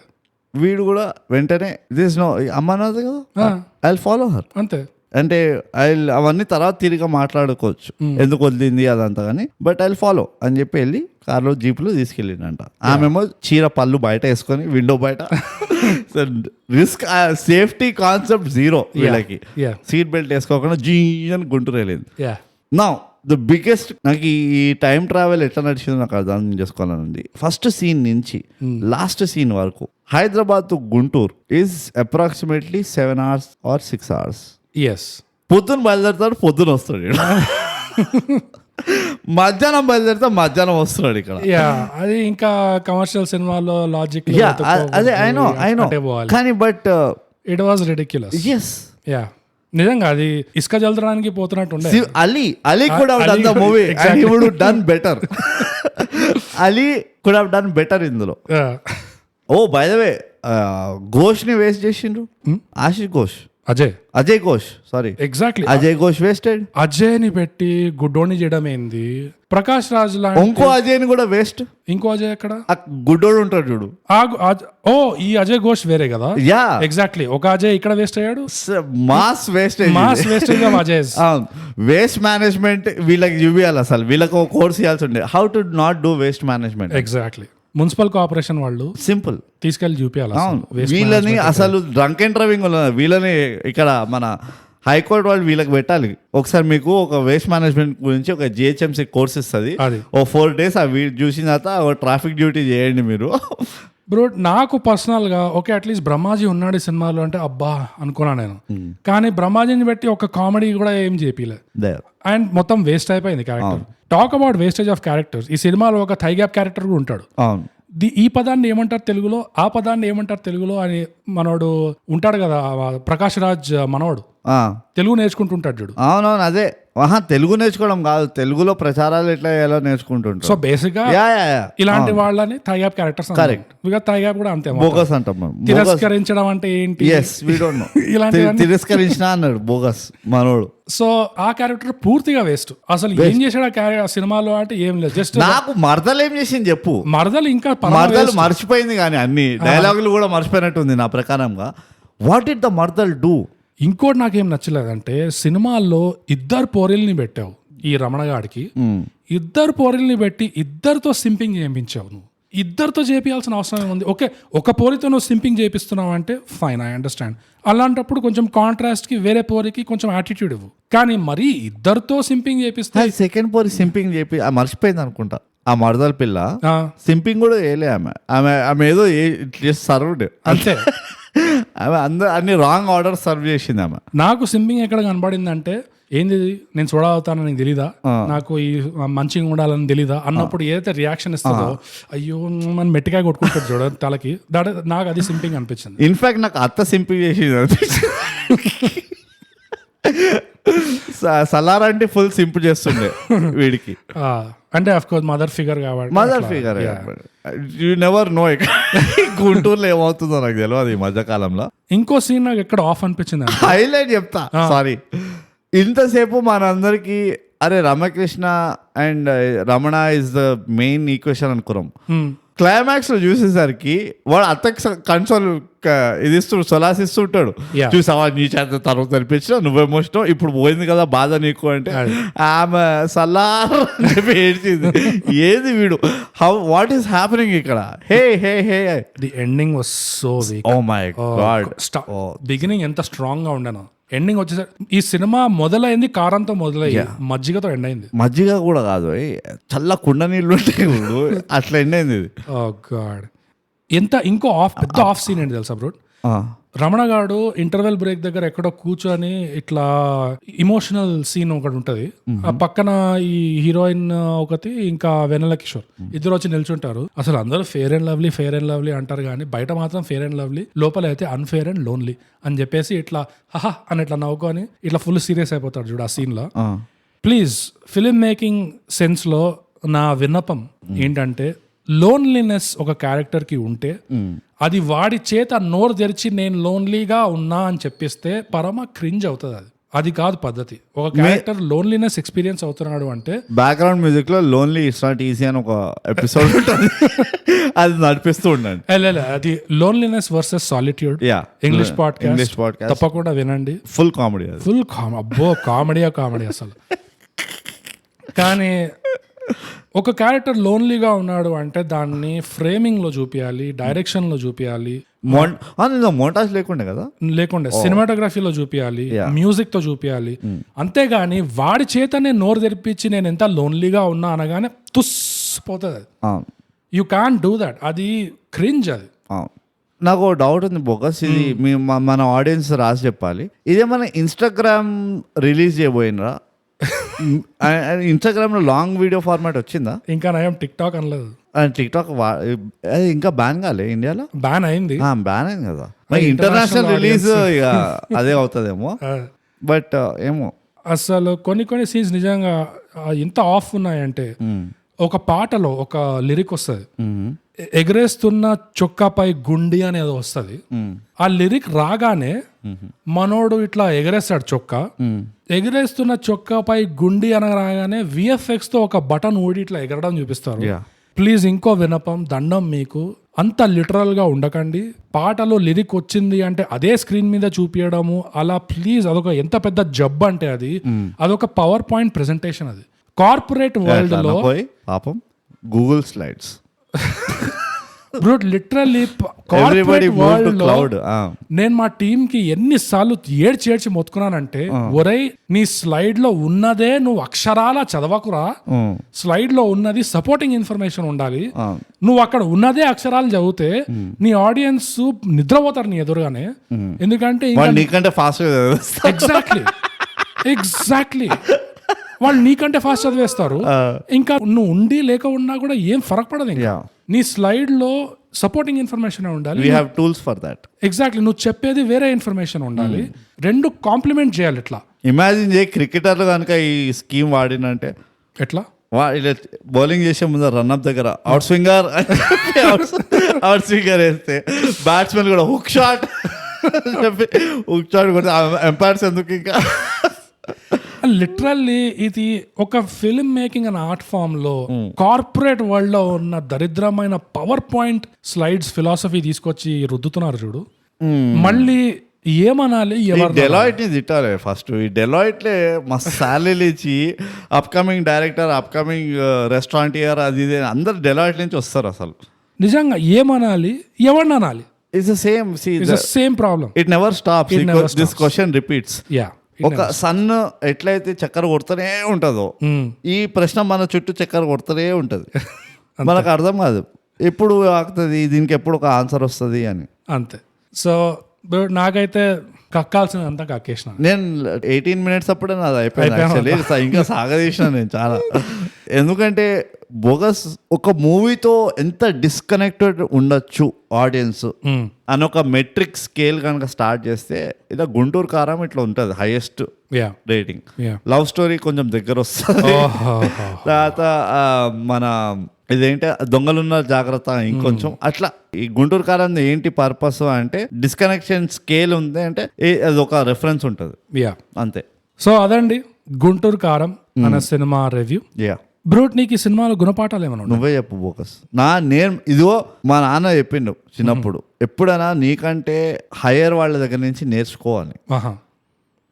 వీడు కూడా వెంటనే దిస్ నో అమ్మ నాది కదా, ఐ ఫాలో హర్. అంతే. అంటే అవన్నీ తర్వాత తిరిగి మాట్లాడుకోవచ్చు ఎందుకు వదిలింది అదంతా, కానీ బట్ ఐ ఫాలో అని చెప్పి వెళ్ళి కార్లో జీప్లో తీసుకెళ్ళిందంట. ఆమెమో చీర పళ్ళు బయట వేసుకొని విండో బయట, రిస్క్ సేఫ్టీ కాన్సెప్ట్ జీరో వీళ్ళకి, సీట్ బెల్ట్ వేసుకోకుండా జీ అని గుంటూరు వెళ్ళింది. నా ద బిగ్గెస్ట్ నాకు ఈ టైం ట్రావెల్ ఎట్లా నడిచిందో నాకు అర్థం చేసుకోవాలని ఉంది. ఫస్ట్ సీన్ నుంచి లాస్ట్ సీన్ వరకు Hyderabad to Guntur is approximately 7 hours or 6 hours. పొద్దున బయలుదేరుతాడు, పొద్దున వస్తాడు, మధ్యాహ్నం బయలుదేరితే మధ్యాహ్నం వస్తున్నాడు ఇక్కడ. అది ఇంకా కమర్షియల్ సినిమాలో లాజిక్ అదే ఐ నో కానీ బట్ ఇట్ వాజ్ రిడిక్యులస్. నిజంగా అది ఇసుక జల్లడానికి పోతున్నట్టు ఉండే. Ali could have done the movie and he would done better. Ali could have done better ఇందులో. Oh by the way Ghosh ని వేస్ట్ చేసిండ్రు, Ashish Ghosh, Ajay Ghosh, sorry exactly Ajay Ghosh wasted. Ajay ని పెట్టి గుడ్డోని చేయడం ఏంది? ప్రకాష్ రాజ్ ఇంకో అజయ్ ని కూడా వేస్ట్. ఇంకో అజయ్ ఎక్కడ? గుడ్డోడు ఉంటాడు చూడు. ఓ ఈ అజయ్ ఘోష్ వేరే కదా. ఎగ్జాక్ట్లీ. ఒక అజయ్ ఇక్కడ వేస్ట్ అయ్యాడు. Mass wastage Ajay. Waste management వీళ్ళకి చూపించాలి, అసలు వీళ్ళకి ఒక కోర్స్ ఇవ్వాల్సి ఉండే, how to not do waste management. Exactly. Municipal corporation వాళ్ళు సింపుల్ తీసుకెళ్లి చూపించాలి వీళ్ళని. అసలు డ్రంక్ అండ్ డ్రైవింగ్ వీళ్ళని ఇక్కడ మన హైకోర్టు వాళ్ళు వీళ్ళకి పెట్టాలి. ఒకసారి మీకు ఒక వేస్ట్ మేనేజ్మెంట్ గురించి ఒక జిహెచ్ఎంసీ కోర్స్ ఇస్తుంది, ఓ 4 days అవి చూసిన తర్వాత ఒక ట్రాఫిక్ డ్యూటీ చేయండి మీరు. బ్రో నాకు పర్సనల్ గా ఓకే అట్లీస్ట్ బ్రహ్మాజీ ఉన్నాడు ఈ సినిమాలో అంటే అబ్బా అనుకున్నా నేను. కానీ బ్రహ్మాజీని బట్టి ఒక కామెడీ కూడా ఏం చేపిలే అండ్ మొత్తం వేస్ట్ అయిపోయింది character. Talk about wastage of characters, ఈ సినిమాలో ఒక థై గ్యాప్ క్యారెక్టర్ కూడా ఉంటాడు. ఈ పదాన్ని ఏమంటారు తెలుగులో, ఆ పదాన్ని ఏమంటారు తెలుగులో అని మనోడు ఉంటాడు కదా ప్రకాష్ రాజ్ మనోడు, తెలుగు నేర్చుకుంటుంటాడు చూడు. అవునవును అదే తెలుగు నేర్చుకోవడం కాదు, తెలుగులో ప్రచారాలు ఎట్లా ఎలా నేర్చుకుంటుంటారు. సో బేసిక్ గా ఇలాంటి వాళ్ళని thigh gap characters. Thigh gap కూడా అంతే బోగస్ అంటాం. తిరస్కరించడం అంటే ఏంటి, ఇలాంటి తిరస్కరించిన అన్నాడు బోగస్ మనోడు. సో ఆ క్యారెక్టర్ పూర్తిగా వేస్ట్. అసలు ఏం చేశాడు ఆ సినిమాలో అంటే ఏం లేదు. జస్ట్ నాకు మరదలు ఏం చేసింది చెప్పు. మరదలు ఇంకా మరదలు మర్చిపోయింది, కానీ అన్ని డైలాగులు కూడా మర్చిపోయినట్టుంది నా ప్రకారంగా. What did the maradal do? ఇంకోటి నాకేం నచ్చలేదంటే సినిమాల్లో 2 పోరీల్ని పెట్టావు. ఈ రమణగాడికి ఇద్దరు పోరీల్ని పెట్టి ఇద్దరితో సింపింగ్ చేయించావు నువ్వు. ఇద్దరితో చేపియాల్సిన అవసరం ఏముంది? ఓకే, ఒక పోరితో నువ్వు సింపింగ్ చేపిస్తున్నావు అంటే ఫైన్, ఐ అండర్స్టాండ్. అలాంటప్పుడు కొంచెం కాంట్రాస్ట్ కి వేరే పోరికి కొంచెం యాటిట్యూడ్ ఇవ్వు. కానీ మరీ ఇద్దరితో సింపింగ్ చేపిస్తే సెకండ్ పోరి సింపింగ్ చెప్పి మర్చిపోయింది అనుకుంటా. ఆ మరదల పిల్ల సింపింగ్ కూడా వేయలే ఆమె ఏదో సర్వ్డ్ అంతే. ఆమె అన్ని రాంగ్ ఆర్డర్ సర్వ్ చేసింది ఆమె. నాకు సింపింగ్ ఎక్కడ కనబడిందంటే, ఏంది నేను చూడవుతానని నీకు తెలీదా, నాకు ఈ మంచిగా ఉండాలని తెలీదా అన్నప్పుడు ఏదైతే రియాక్షన్ ఇస్తుందో, అయ్యో మనం మెట్టికాయ కొట్టుకుంటాడు చూడ తలకి, నాకు అది సింపింగ్ అనిపించింది. ఇన్ఫాక్ట్ నాకు అత్త సింపింగ్ చేసింది అనిపించింది. సలార్ అంటే ఫుల్ సింపుల్ చేస్తుండే వీడికి. అంటే అఫ్ కోర్స్ మదర్ ఫిగర్ కాబట్టి. Mother figure you never know. గుంటూరులో ఏమవుతుందో నాకు తెలియదు ఈ మధ్యకాలంలో. ఇంకో సీన్ నాకు ఎక్కడ ఆఫ్ అనిపించింది, హైలైట్ చెప్తా. సారీ, ఇంతసేపు మనందరికి అరే Ramakrishna and Ramana is the main equation అనుకున్నాం. క్లైమాక్స్ లో చూసేసరికి వాడు అత్తకి కన్సోల్ ఇది ఇస్తుంటాడు, సొలాసిస్తుంటాడు. చూసావా నీ చేత తర్వాత తెరిపించిన నువ్వేమోష్టం, ఇప్పుడు పోయింది కదా బాధ నీకు అంటే ఆమె సలార్ ఏడ్చింది. ఏది వీడు, హౌ వాట్ ఈస్ హ్యాపెనింగ్ ఇక్కడ? Hey hey hey the ending was so weak. Oh my God. Beginning ఎంత స్ట్రాంగ్ గా ఉండేనా, ఎండింగ్ వచ్చేసరి ఈ సినిమా మొదలైంది కారంతో మొదలయ్యి మజ్జిగతో ఎండ్ అయింది. మజ్జిగ కూడా కాదు, చల్ల కుండ నీళ్ళు ఉంటాయి అట్లా ఎండ్ అయింది ఇది. ఓ గాడ్. ఎంత ఇంకో పెద్ద ఆఫ్ సీన్ ఏంటి తెలుసా బ్రో? రమణ గాడు ఇంటర్వెల్ బ్రేక్ దగ్గర ఎక్కడో కూర్చొని ఇట్లా ఇమోషనల్ సీన్ ఒకటి ఉంటది. ఆ పక్కన ఈ హీరోయిన్ ఒకటి ఇంకా వెన్నెల కిషోర్ ఇద్దరు వచ్చి నిల్చుంటారు. అసలు అందరూ ఫేర్ అండ్ లవ్లీ అంటారు కానీ బయట మాత్రం ఫేర్ అండ్ లవ్లీ, లోపల అయితే అన్ఫేర్ అండ్ లోన్లీ అని చెప్పేసి ఇట్లా హహా అని ఇట్లా నవ్వుకొని ఇట్లా ఫుల్ సీరియస్ అయిపోతాడు చూడు ఆ సీన్ లో. ప్లీజ్, ఫిలిం మేకింగ్ సెన్స్ లో నా విన్నపం ఏంటంటే, లోన్లీనెస్ ఒక క్యారెక్టర్ కి ఉంటే అది వాడి చేత నోరు తెరిచి నేను లోన్లీగా ఉన్నా అని చెప్పిస్తే పరమ క్రింజ్ అవుతుంది. అది కాదు పద్ధతి. ఒక క్యారెక్టర్ లోన్లీనెస్ ఎక్స్పీరియన్స్ అవుతున్నాడు అంటే బ్యాక్గ్రౌండ్ మ్యూజిక్ లో లోన్లీ ఇట్స్ నాట్ ఈజీ అని ఒక ఎపిసోడ్ ఉంటుంది, అది నడిపిస్తూ ఉండండి. అది loneliness versus solitude English podcast తప్పకుండా వినండి. ఫుల్ కామెడీ, అబ్బో కామెడీ అసలు. కానీ ఒక క్యారెక్టర్ లోన్లీగా ఉన్నాడు అంటే దాన్ని ఫ్రేమింగ్ లో చూపించాలి, డైరెక్షన్ లో చూపించాలి, మోంటాజ్ లేకుండే సినిమాటోగ్రఫీలో చూపించాలి, మ్యూజిక్ తో చూపించాలి. అంతేగాని వాడి చేతనే నోరు తెరిపించి నేను ఎంత లోన్లీగా ఉన్నా అనగానే తుస్సిపోతుంది. You can't do that. అది క్రింజ్. అది నాకు డౌట్ ఉంది బోకస్, ఇది మన ఆడియన్స్ రాసి చెప్పాలి. ఇదేమన్నా ఇన్స్టాగ్రామ్ రిలీజ్ చేయబోయినరా? ఇన్స్టాగ్రామ్ లో లాంగ్ వీడియో ఫార్మాట్ వచ్చిందా? ఇంకా నయం టిక్ టాక్ అనలేదు. టిక్ టాక్ ఇంకా బ్యాన్ కాలే ఇండియాలో? బ్యాన్ అయింది కదా. ఇంటర్నేషనల్ రిలీజ్ ఇక అదే అవుతుందేమో. బట్ ఏమో అసలు కొన్ని సీన్స్ నిజంగా ఎంత ఆఫ్ ఉన్నాయంటే, ఒక పాటలో ఒక లిరిక్ వస్తుంది, ఎగరేస్తున్న చొక్కాపై గుండి అనేది వస్తుంది. ఆ లిరిక్ రాగానే మనోడు ఇట్లా ఎగరేస్తాడు చొక్కా, ఎగరేస్తున్న చొక్కాపై గుండి అని రాగానే విఎఫ్ఎక్స్ తో ఒక బటన్ ఊడి ఇట్లా ఎగరడం చూపిస్తారు. ప్లీజ్, ఇంకో వినపం, దండం మీకు, అంత లిటరల్ గా ఉండకండి. పాటలో లిరిక్ వచ్చింది అంటే అదే స్క్రీన్ మీద చూపించడము అలా ప్లీజ్. అదొక ఎంత పెద్ద జబ్ అంటే అదొక పవర్ పాయింట్ ప్రెజెంటేషన్. అది కార్పొరేట్ వరల్డ్ లో పాపం Google slides literally corporate world లో నేను మా టీమ్ కి ఎన్నిసార్లు ఏడ్చి మొత్తుకున్నానంటే, ఒరై నీ స్లైడ్ లో ఉన్నదే నువ్వు అక్షరాల చదవకురా, స్లైడ్ లో ఉన్నది సపోర్టింగ్ ఇన్ఫర్మేషన్ ఉండాలి. నువ్వు అక్కడ ఉన్నదే అక్షరాలు చదివితే నీ ఆడియన్స్ నిద్రపోతారు నీ ఎదురుగానే. ఎందుకంటే ఎగ్జాక్ట్లీ వాళ్ళు నీకంటే ఫాస్ట్ చదివేస్తారు. ఇంకా నువ్వు ఉండి లేక ఉన్నా కూడా ఏం ఫరక్ పడదు. ఇంకా నీ స్లైడ్ లో సపోర్టింగ్ ఇన్ఫర్మేషన్ ఉండాలి. We have tools for that. Exactly, నువ్వు చెప్పేది వేరే ఇన్ఫర్మేషన్ ఉండాలి. రెండు కాంప్లిమెంట్ చేయాలి. ఇట్లా ఇమాజిన్ చేయి, క్రికెటర్లు కనుక ఈ స్కీమ్ వాడినంటే ఎట్లా? బౌలింగ్ చేసే ముందు రన్అప్ దగ్గర అవుట్ స్వింగర్ వేస్తే బ్యాట్స్మెన్ కూడా హుక్ షాట్ కొడితే ఎంపైర్స్ ఎందుకు ఇంకా. లిటరల్లీ ఇది ఒక ఫిల్మ్ మేకింగ్ అనే ఆర్ట్ ఫామ్ లో కార్పొరేట్ వరల్డ్ లో ఉన్న దరిద్రమైన పవర్ పాయింట్ స్లైడ్స్ ఫిలాసఫీ తీసుకొచ్చి రుద్దుతున్నారు చూడు. మళ్ళీ ఏమనాలి ఎవరు డెలాయిట్ ని తిట్టాలి ఫస్ట్. ఈ డెలాయిట్లే మస్తు శాలరీలు ఇచ్చి అప్కమింగ్ డైరెక్టర్, అప్కమింగ్ రెస్టారెంటియర్ అది ఇది అందరు డెలాయిట్ నుంచి వస్తారు. అసలు నిజంగా ఏమనాలి ఎవరిని అనాలి? It's the same, same problem. It never stops. This question repeats. Yeah, ఒక సన్ ఎట్లయితే చక్కెర కొడుతూనే ఉంటుందో, ఈ ప్రశ్న మన చుట్టూ చక్కెర కొడుతూనే ఉంటుంది. మనకు అర్థం కాదు ఎప్పుడు ఆగుతుంది, దీనికి ఎప్పుడు ఒక ఆన్సర్ వస్తుంది అని. అంతే. సో నాకైతే కక్కాల్సినంతా కక్కేసిన. నేను 18 minutes అప్పుడే నాది అయిపోయింది యాక్చువల్లీ. ఇంకా సాగదీసిన నేను చాలా. ఎందుకంటే బోగస్ ఒక మూవీతో ఎంత డిస్కనెక్టెడ్ ఉండొచ్చు ఆడియన్స్ అని ఒక మెట్రిక్ స్కేల్ కనుక స్టార్ట్ చేస్తే ఇలా గుంటూరు కారం ఇట్లా ఉంటుంది హైయెస్ట్ రేటింగ్. లవ్ స్టోరీ కొంచెం దగ్గర వస్తుంది. తర్వాత మన ఇదేంటి దొంగలున్న జాగ్రత్త ఇంకొంచెం అట్లా. ఈ గుంటూరు కారం ఏంటి పర్పస్ అంటే డిస్కనెక్షన్ స్కేల్ ఉంది అంటే అది ఒక రెఫరెన్స్ ఉంటుంది అంతే. సో అదండి గుంటూరు కారం అనే సినిమా రివ్యూ. బ్రూట్, నీకు ఈ సినిమాలో గుణపాఠాలు ఏమైనా? నువ్వే చెప్పు బోకస్. నేను ఇదిగో మా నాన్న చెప్పిండు చిన్నప్పుడు, ఎప్పుడైనా నీకంటే హయ్యర్ వాళ్ళ దగ్గర నుంచి నేర్చుకోవాలి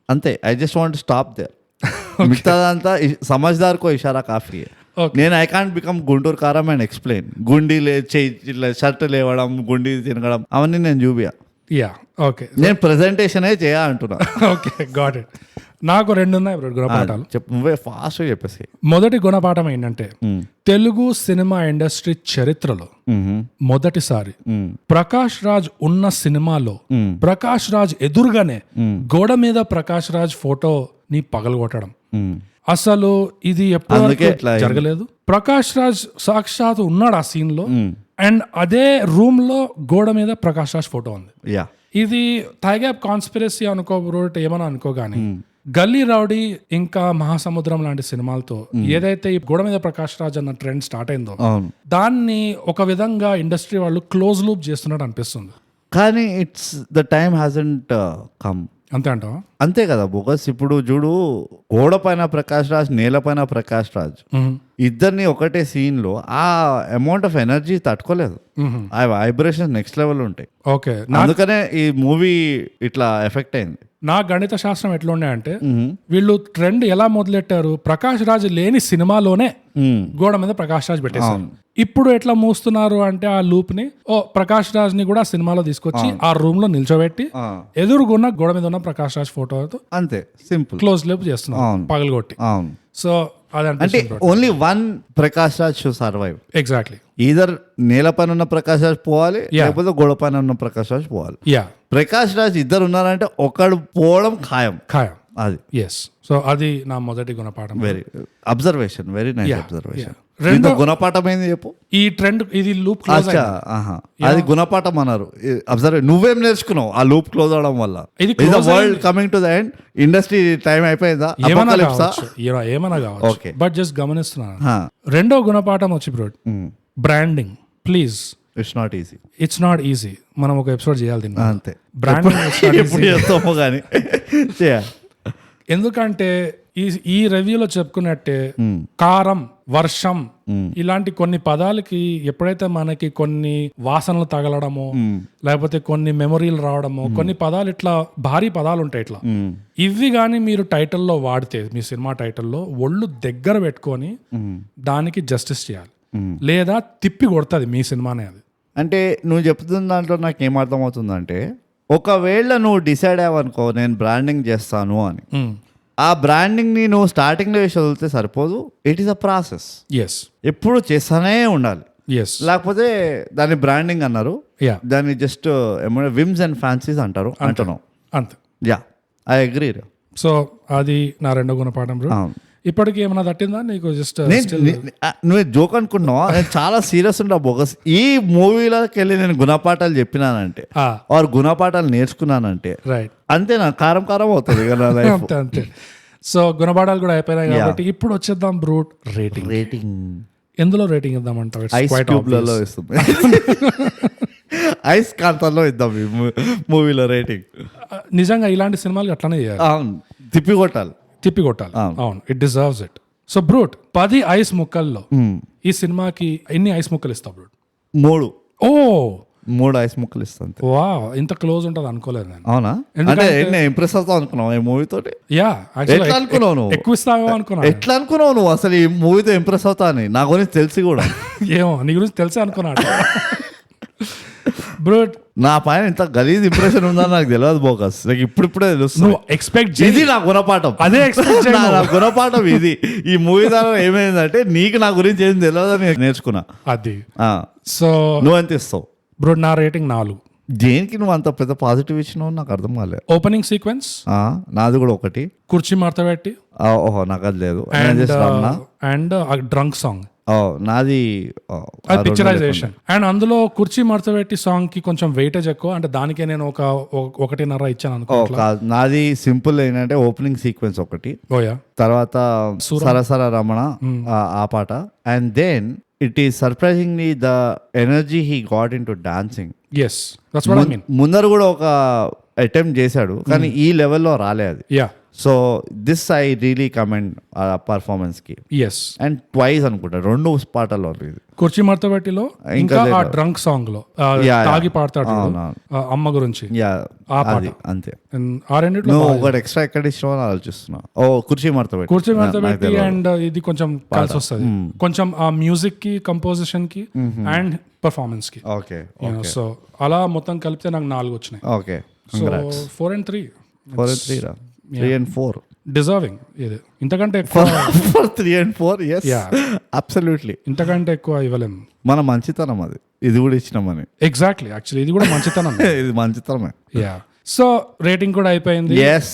అంతే. I just want stop there. మిగతాదంతా సమజ్దార్ కో ఇషారా కాఫీ. నేను I can't become Guntur Kaaram and explain. గుండీ ఇట్లా షర్ట్ లేవడం, గుండీ తినగడం అవన్నీ నేను చూపియా. ఓకే, నేను ప్రెజెంటేషన్ అంటున్నా. Okay, got it. నాకు 2 ఉన్నాయి గుణపాఠాలు. చెప్పు, నువ్వే ఫాస్ట్ చెప్పేసి. మొదటి గుణపాఠం ఏంటంటే తెలుగు సినిమా ఇండస్ట్రీ చరిత్రలో మొదటిసారి ప్రకాష్ రాజ్ ఉన్న సినిమాలో ప్రకాష్ రాజ్ ఎదురుగానే గోడ మీద ప్రకాష్ రాజ్ ఫోటోని పగలగొట్టడం. అసలు ఇది ఎప్పుడు జరగలేదు. ప్రకాష్ రాజ్ సాక్షాత్ ఉన్నాడు ఆ సీన్ లో, అండ్ అదే రూమ్ లో గోడ మీద ప్రకాష్ రాజ్ ఫోటో ఉంది. ఇది థైగ్యాప్ కాన్స్పిరసీ అనుకో, ఏమన్నా అనుకో గానీ గల్లీ రౌడీ ఇంకా మహాసముద్రం లాంటి సినిమాలతో ఏదైతే ఈ గోడ మీద ప్రకాష్ రాజ్ అన్న ట్రెండ్ స్టార్ట్ అయిందో దాన్ని ఒక విధంగా ఇండస్ట్రీ వాళ్ళు క్లోజ్ లూప్ చేస్తున్నట్టు అనిపిస్తుంది. కానీ it's the time hasn't come. అంతే అంటావా? అంతే కదా బోకస్. ఇప్పుడు చూడు, గోడ పైన ప్రకాష్ రాజ్, నేల పైన ప్రకాష్ రాజ్, ఇద్దరిని ఒకటే సీన్ లో ఆ అమౌంట్ ఆఫ్ ఎనర్జీ తట్టుకోలేదు. ఆ వైబ్రేషన్ నెక్స్ట్ లెవెల్ ఉంటాయి. ఓకే, అందుకనే ఈ మూవీ ఇట్లా ఎఫెక్ట్ అయింది. నా గణిత శాస్త్రం ఎట్లా ఉండే అంటే వీళ్ళు ట్రెండ్ ఎలా మొదలెట్టారు, ప్రకాష్ రాజ్ లేని సినిమాలోనే గోడ మీద ప్రకాష్ రాజ్ పెట్టేశారు. ఇప్పుడు ఎట్లా మూస్తున్నారు అంటే ఆ లూప్ ని ప్రకాష్ రాజ్ ని కూడా సినిమాలో తీసుకొచ్చి ఆ రూమ్ లో నిల్చోబెట్టి ఎదురుగున్న గోడ మీద ఉన్న ప్రకాష్ రాజ్ ఫోటోతో అంతే సింపుల్ క్లోజ్ లూప్ చేస్తున్నారు పగలగొట్టి. సో అంటే only one Prakash Raj should survive. Exactly. Either నేల పైన ఉన్న ప్రకాష్ రాజ్ పోవాలి, లేకపోతే గోడ పైన ఉన్న ప్రకాష్ రాజ్ పోవాలి. ప్రకాష్ రాజ్ ఇద్దరు ఉన్నారంటే ఒకడు పోవడం ఖాయం. అది ఎస్. సో అది నా మొదటి గుణపాఠం. Very observation, very nice observation. గుణపాఠం ఏంది చెప్పు. ఈ ట్రెండ్ ఇది లూప్ అది గుణపాఠం అన్నారు. నువ్వేం నేర్చుకున్నావు ఆ లూప్ క్లోజ్ అవడం వల్ల? World coming to the end, industry time అయిపోయిందా? ఏమన్నా కావచ్చు, బట్ జస్ట్ గమనిస్తున్నాను. రెండో గుణపాఠం వచ్చి bro, branding. Please, it's not easy. It's not easy. మనం ఒక ఎపిసోడ్ చేయాలి దీన్ని. అంతే, బ్రాండింగ్. ఎందుకంటే ఈ రివ్యూలో చెప్పుకున్నట్టే కారం, వర్షం ఇలాంటి కొన్ని పదాలకి ఎప్పుడైతే మనకి కొన్ని వాసనలు తగలడమో లేకపోతే కొన్ని మెమొరీలు రావడమో, కొన్ని పదాలు ఇట్లా భారీ పదాలు ఉంటాయి ఇట్లా, ఇవి కానీ మీరు టైటిల్లో వాడితే మీ సినిమా టైటిల్లో ఒళ్ళు దగ్గర పెట్టుకొని దానికి జస్టిస్ చేయాలి, లేదా తిప్పి కొడుతుంది మీ సినిమానే అది. అంటే నువ్వు చెప్తున్న దాంట్లో నాకు ఏమర్థమవుతుందంటే, ఒకవేళ నువ్వు డిసైడ్ అవ్వనుకో నేను బ్రాండింగ్ చేస్తాను అని, ఆ బ్రాండింగ్ ని నువ్వు స్టార్టింగ్ లో వేసి వదిలితే సరిపోదు. It is a process. ఎప్పుడు చేస్తానే ఉండాలి. లేకపోతే దాన్ని బ్రాండింగ్ అన్నారు, దాన్ని జస్ట్ ఏమన్నా విమ్స్ అండ్ ఫ్యాన్సీస్ అంటారు అంటున్నావు. అంతే. I agree. సో అది నా రెండో గుణపాఠం. ఇప్పటికి ఏమైనా తట్టిందా నీకు? జస్ట్ నువ్వు జోక్ అనుకుంటున్నావా? నేను చాలా సీరియస్ ఉంటా బోగస్. ఈ మూవీలోకి వెళ్ళి నేను గుణపాఠాలు చెప్పినానంటే, వారు గుణపాఠాలు నేర్చుకున్నానంటే అంతే, నా కారం కారం అవుతుంది కదా లైఫ్. అంతే. సో గుణపాఠాలు కూడా అయిపోయినాయి కాబట్టి ఇప్పుడు వచ్చేద్దాం బ్రూట్ రేటింగ్. ఎందులో రేటింగ్ ఇద్దామంటావు? ఐస్ క్యూబ్లలో ఇస్తుంది. ఐస్ కాంతాల్లో ఇద్దాం మూవీలో రేటింగ్. నిజంగా ఇలాంటి సినిమాలు అట్లానే చేయాలి, తిప్పి కొట్టాలి. అవును, it deserves it. So brute 10 ice ముక్కల్లో ఈ సినిమాకి ఎన్ని ఐస్ ముక్కలు ఇస్తావు బ్రూట్? 3. 3 ఐస్ ముక్కలు ఇస్తాను. వా ఇంత క్లోజ్ ఉంటుంది అనుకోలేదు నేను. అవునా? అంటే నేను ఇంప్రెస్ అవుతావు అనుకున్నావు ఈ మూవీ తోటి? యా ఎట్లా అనుకున్నావు నువ్వు? ఎక్కువ ఇస్తావేమో అనుకున్నా. ఎట్లా అనుకున్నావు నువ్వు అసలు ఈ మూవీతో ఇంప్రెస్ అవుతా అని? నా గురించి తెలిసి కూడా ఏమో నీ గురించి తెలిసే అనుకున్నాడు. బ్రో నా పైన ఇంత గలీజ్ ఇంప్రెషన్ ఉందని నాకు తెలియదు బోకస్. నాకు ఇప్పుడిప్పుడే తెలుస్తుంది. నువ్వు ఎక్స్పెక్ట్ ఇది నా గుణపాఠం. అదే ఎక్స్పెక్ట్ నా గుణపాఠం ఇది. ఈ మూవీ ద్వారా ఏమైందంటే నీకు నా గురించి ఏం తెలియదని నేర్చుకున్నా. అది. ఆ, సో నువ్వు ఎంత ఇస్తావు? బ్రో నా రేటింగ్ 4. దేనికి నువ్వు అంత పెద్ద పాజిటివ్ ఇచ్చినావు నాకు అర్థం కాలేదు. ఓపెనింగ్ సీక్వెన్స్ నాది కూడా 1. కుర్చీ మార్తబెట్టి ఓహో నాకు అది లేదు. నేను just Ramana. And drunk song నాది అది పిక్చరైజేషన్. అండ్ అందులో కుర్చీ మార్తబెట్టి సాంగ్ కి కొంచెం వెయిటేజ్ ఎక్కువ, అంటే దానికే నేను 1.5 ఇచ్చాను అనుకో. నాది సింపుల్ ఏంటంటే ఓపెనింగ్ సీక్వెన్స్ 1, ఓయా తర్వాత సరసర రమణ ఆ పాట, and then it is surprisingly the energy he got into dancing. Yes that's what I mean. ముందర కూడా ఒక అటెంప్ట్ చేశాడు కానీ ఈ లెవెల్లో రాలే అది. Yeah so this I really commend performance కి. ఎస్ అండ్ ట్వైస్ అనుకుంటా 2 పాటల్లో ఇది. కుర్చీ మార్తబెట్టిలో ఇంకా ఆ డ్రంక్ సాంగ్ లో తాగి పాడతాడు అమ్మ గురించి ఆ పాట అంతే. ఆ రెండిట్లో నువ్వు ఒకటి ఎక్స్ట్రా ఎక్కడ ఇష్టం అని ఆలోచిస్తున్నా. కుర్చీ మార్తబెట్టి అండ్ ఇది కొంచెం కలిసి వస్తుంది కొంచెం ఆ మ్యూజిక్ కి, కంపోజిషన్ కి అండ్ పర్ఫార్మెన్స్ కి. ఓకే సో అలా మొత్తం కలిపితే నాకు 4 వచ్చినాయి. Okay so 4 and 3 3 and 4 deserving. ఇది ఇంతకంటే ఎక్కువ 3 and 4 yes Yeah. absolutely. ఇంతకంటే ఎక్కువ ఇవ్వలేము. మన మంచితనం అది. ఇది కూడా ఇచ్చినామని. ఎగ్జాక్ట్లీ యాక్చువల్లీ ఇది కూడా మంచితనం. ఇది మంచితనమే. యా సో రేటింగ్ కూడా అయిపోయింది. yes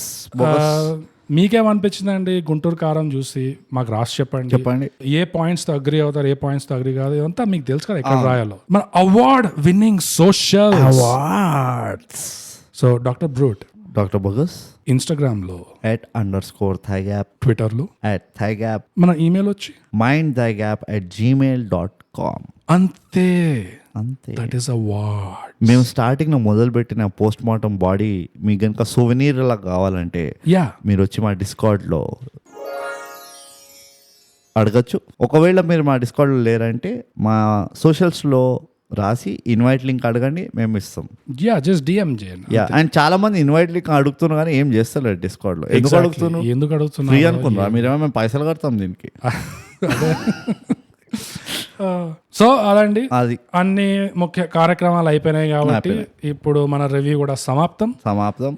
మీకేమనిపించిందండి గుంటూరు కారం చూసి? మాకు రాసి చెప్పండి. ఏ పాయింట్స్ తో అగ్రి అవుతారు, ఏ పాయింట్స్ తో అగ్రి కాదు, ఇదంతా మీకు తెలుసు కదా ఎక్కడ రాయాలో. మన award winning social awards. So doctor brute, doctor bogus Instagram లో @_thigap, ట్విట్టర్ లో @thigap, మన ఈమెయిల్ వచ్చి mindthigap@gmail.com. అంతే. That is award. మేము స్టార్టింగ్ లో మొదలు పెట్టిన పోస్ట్ మార్టం బాడీ మీకు కనుక సోవెనీర్ లా కావాలంటే మీరు వచ్చి మా డిస్కార్డ్ లో అడగచ్చు. ఒకవేళ మీరు మా డిస్కార్డ్ లో లేరంటే మా సోషల్స్ లో రాసి ఇన్వైట్ లింక్ అడగండి, మేము ఇస్తాం. జస్ట్ డిఎం చేయండి. అండ్ చాలా మంది ఇన్వైట్ లింక్ అడుగుతున్నారు కానీ ఏం చేస్తలేరు డిస్కార్డ్ లో. ఎందుకు అడుగుతున్నారు? ఫ్రీ అనుకున్నారా మీరేమో? మేము పైసలు కడతాం దీనికి. సో అదండి, అది అన్ని ముఖ్య కార్యక్రమాలు అయిపోయినాయి కాబట్టి ఇప్పుడు మన రివ్యూ కూడా సమాప్తం.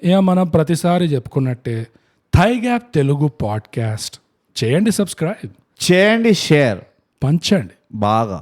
ఇక మనం ప్రతిసారి చెప్పుకున్నట్టే థై గ్యాప్ తెలుగు పాడ్కాస్ట్ చేయండి, సబ్స్క్రైబ్ చేయండి, షేర్ పంచండి బాగా.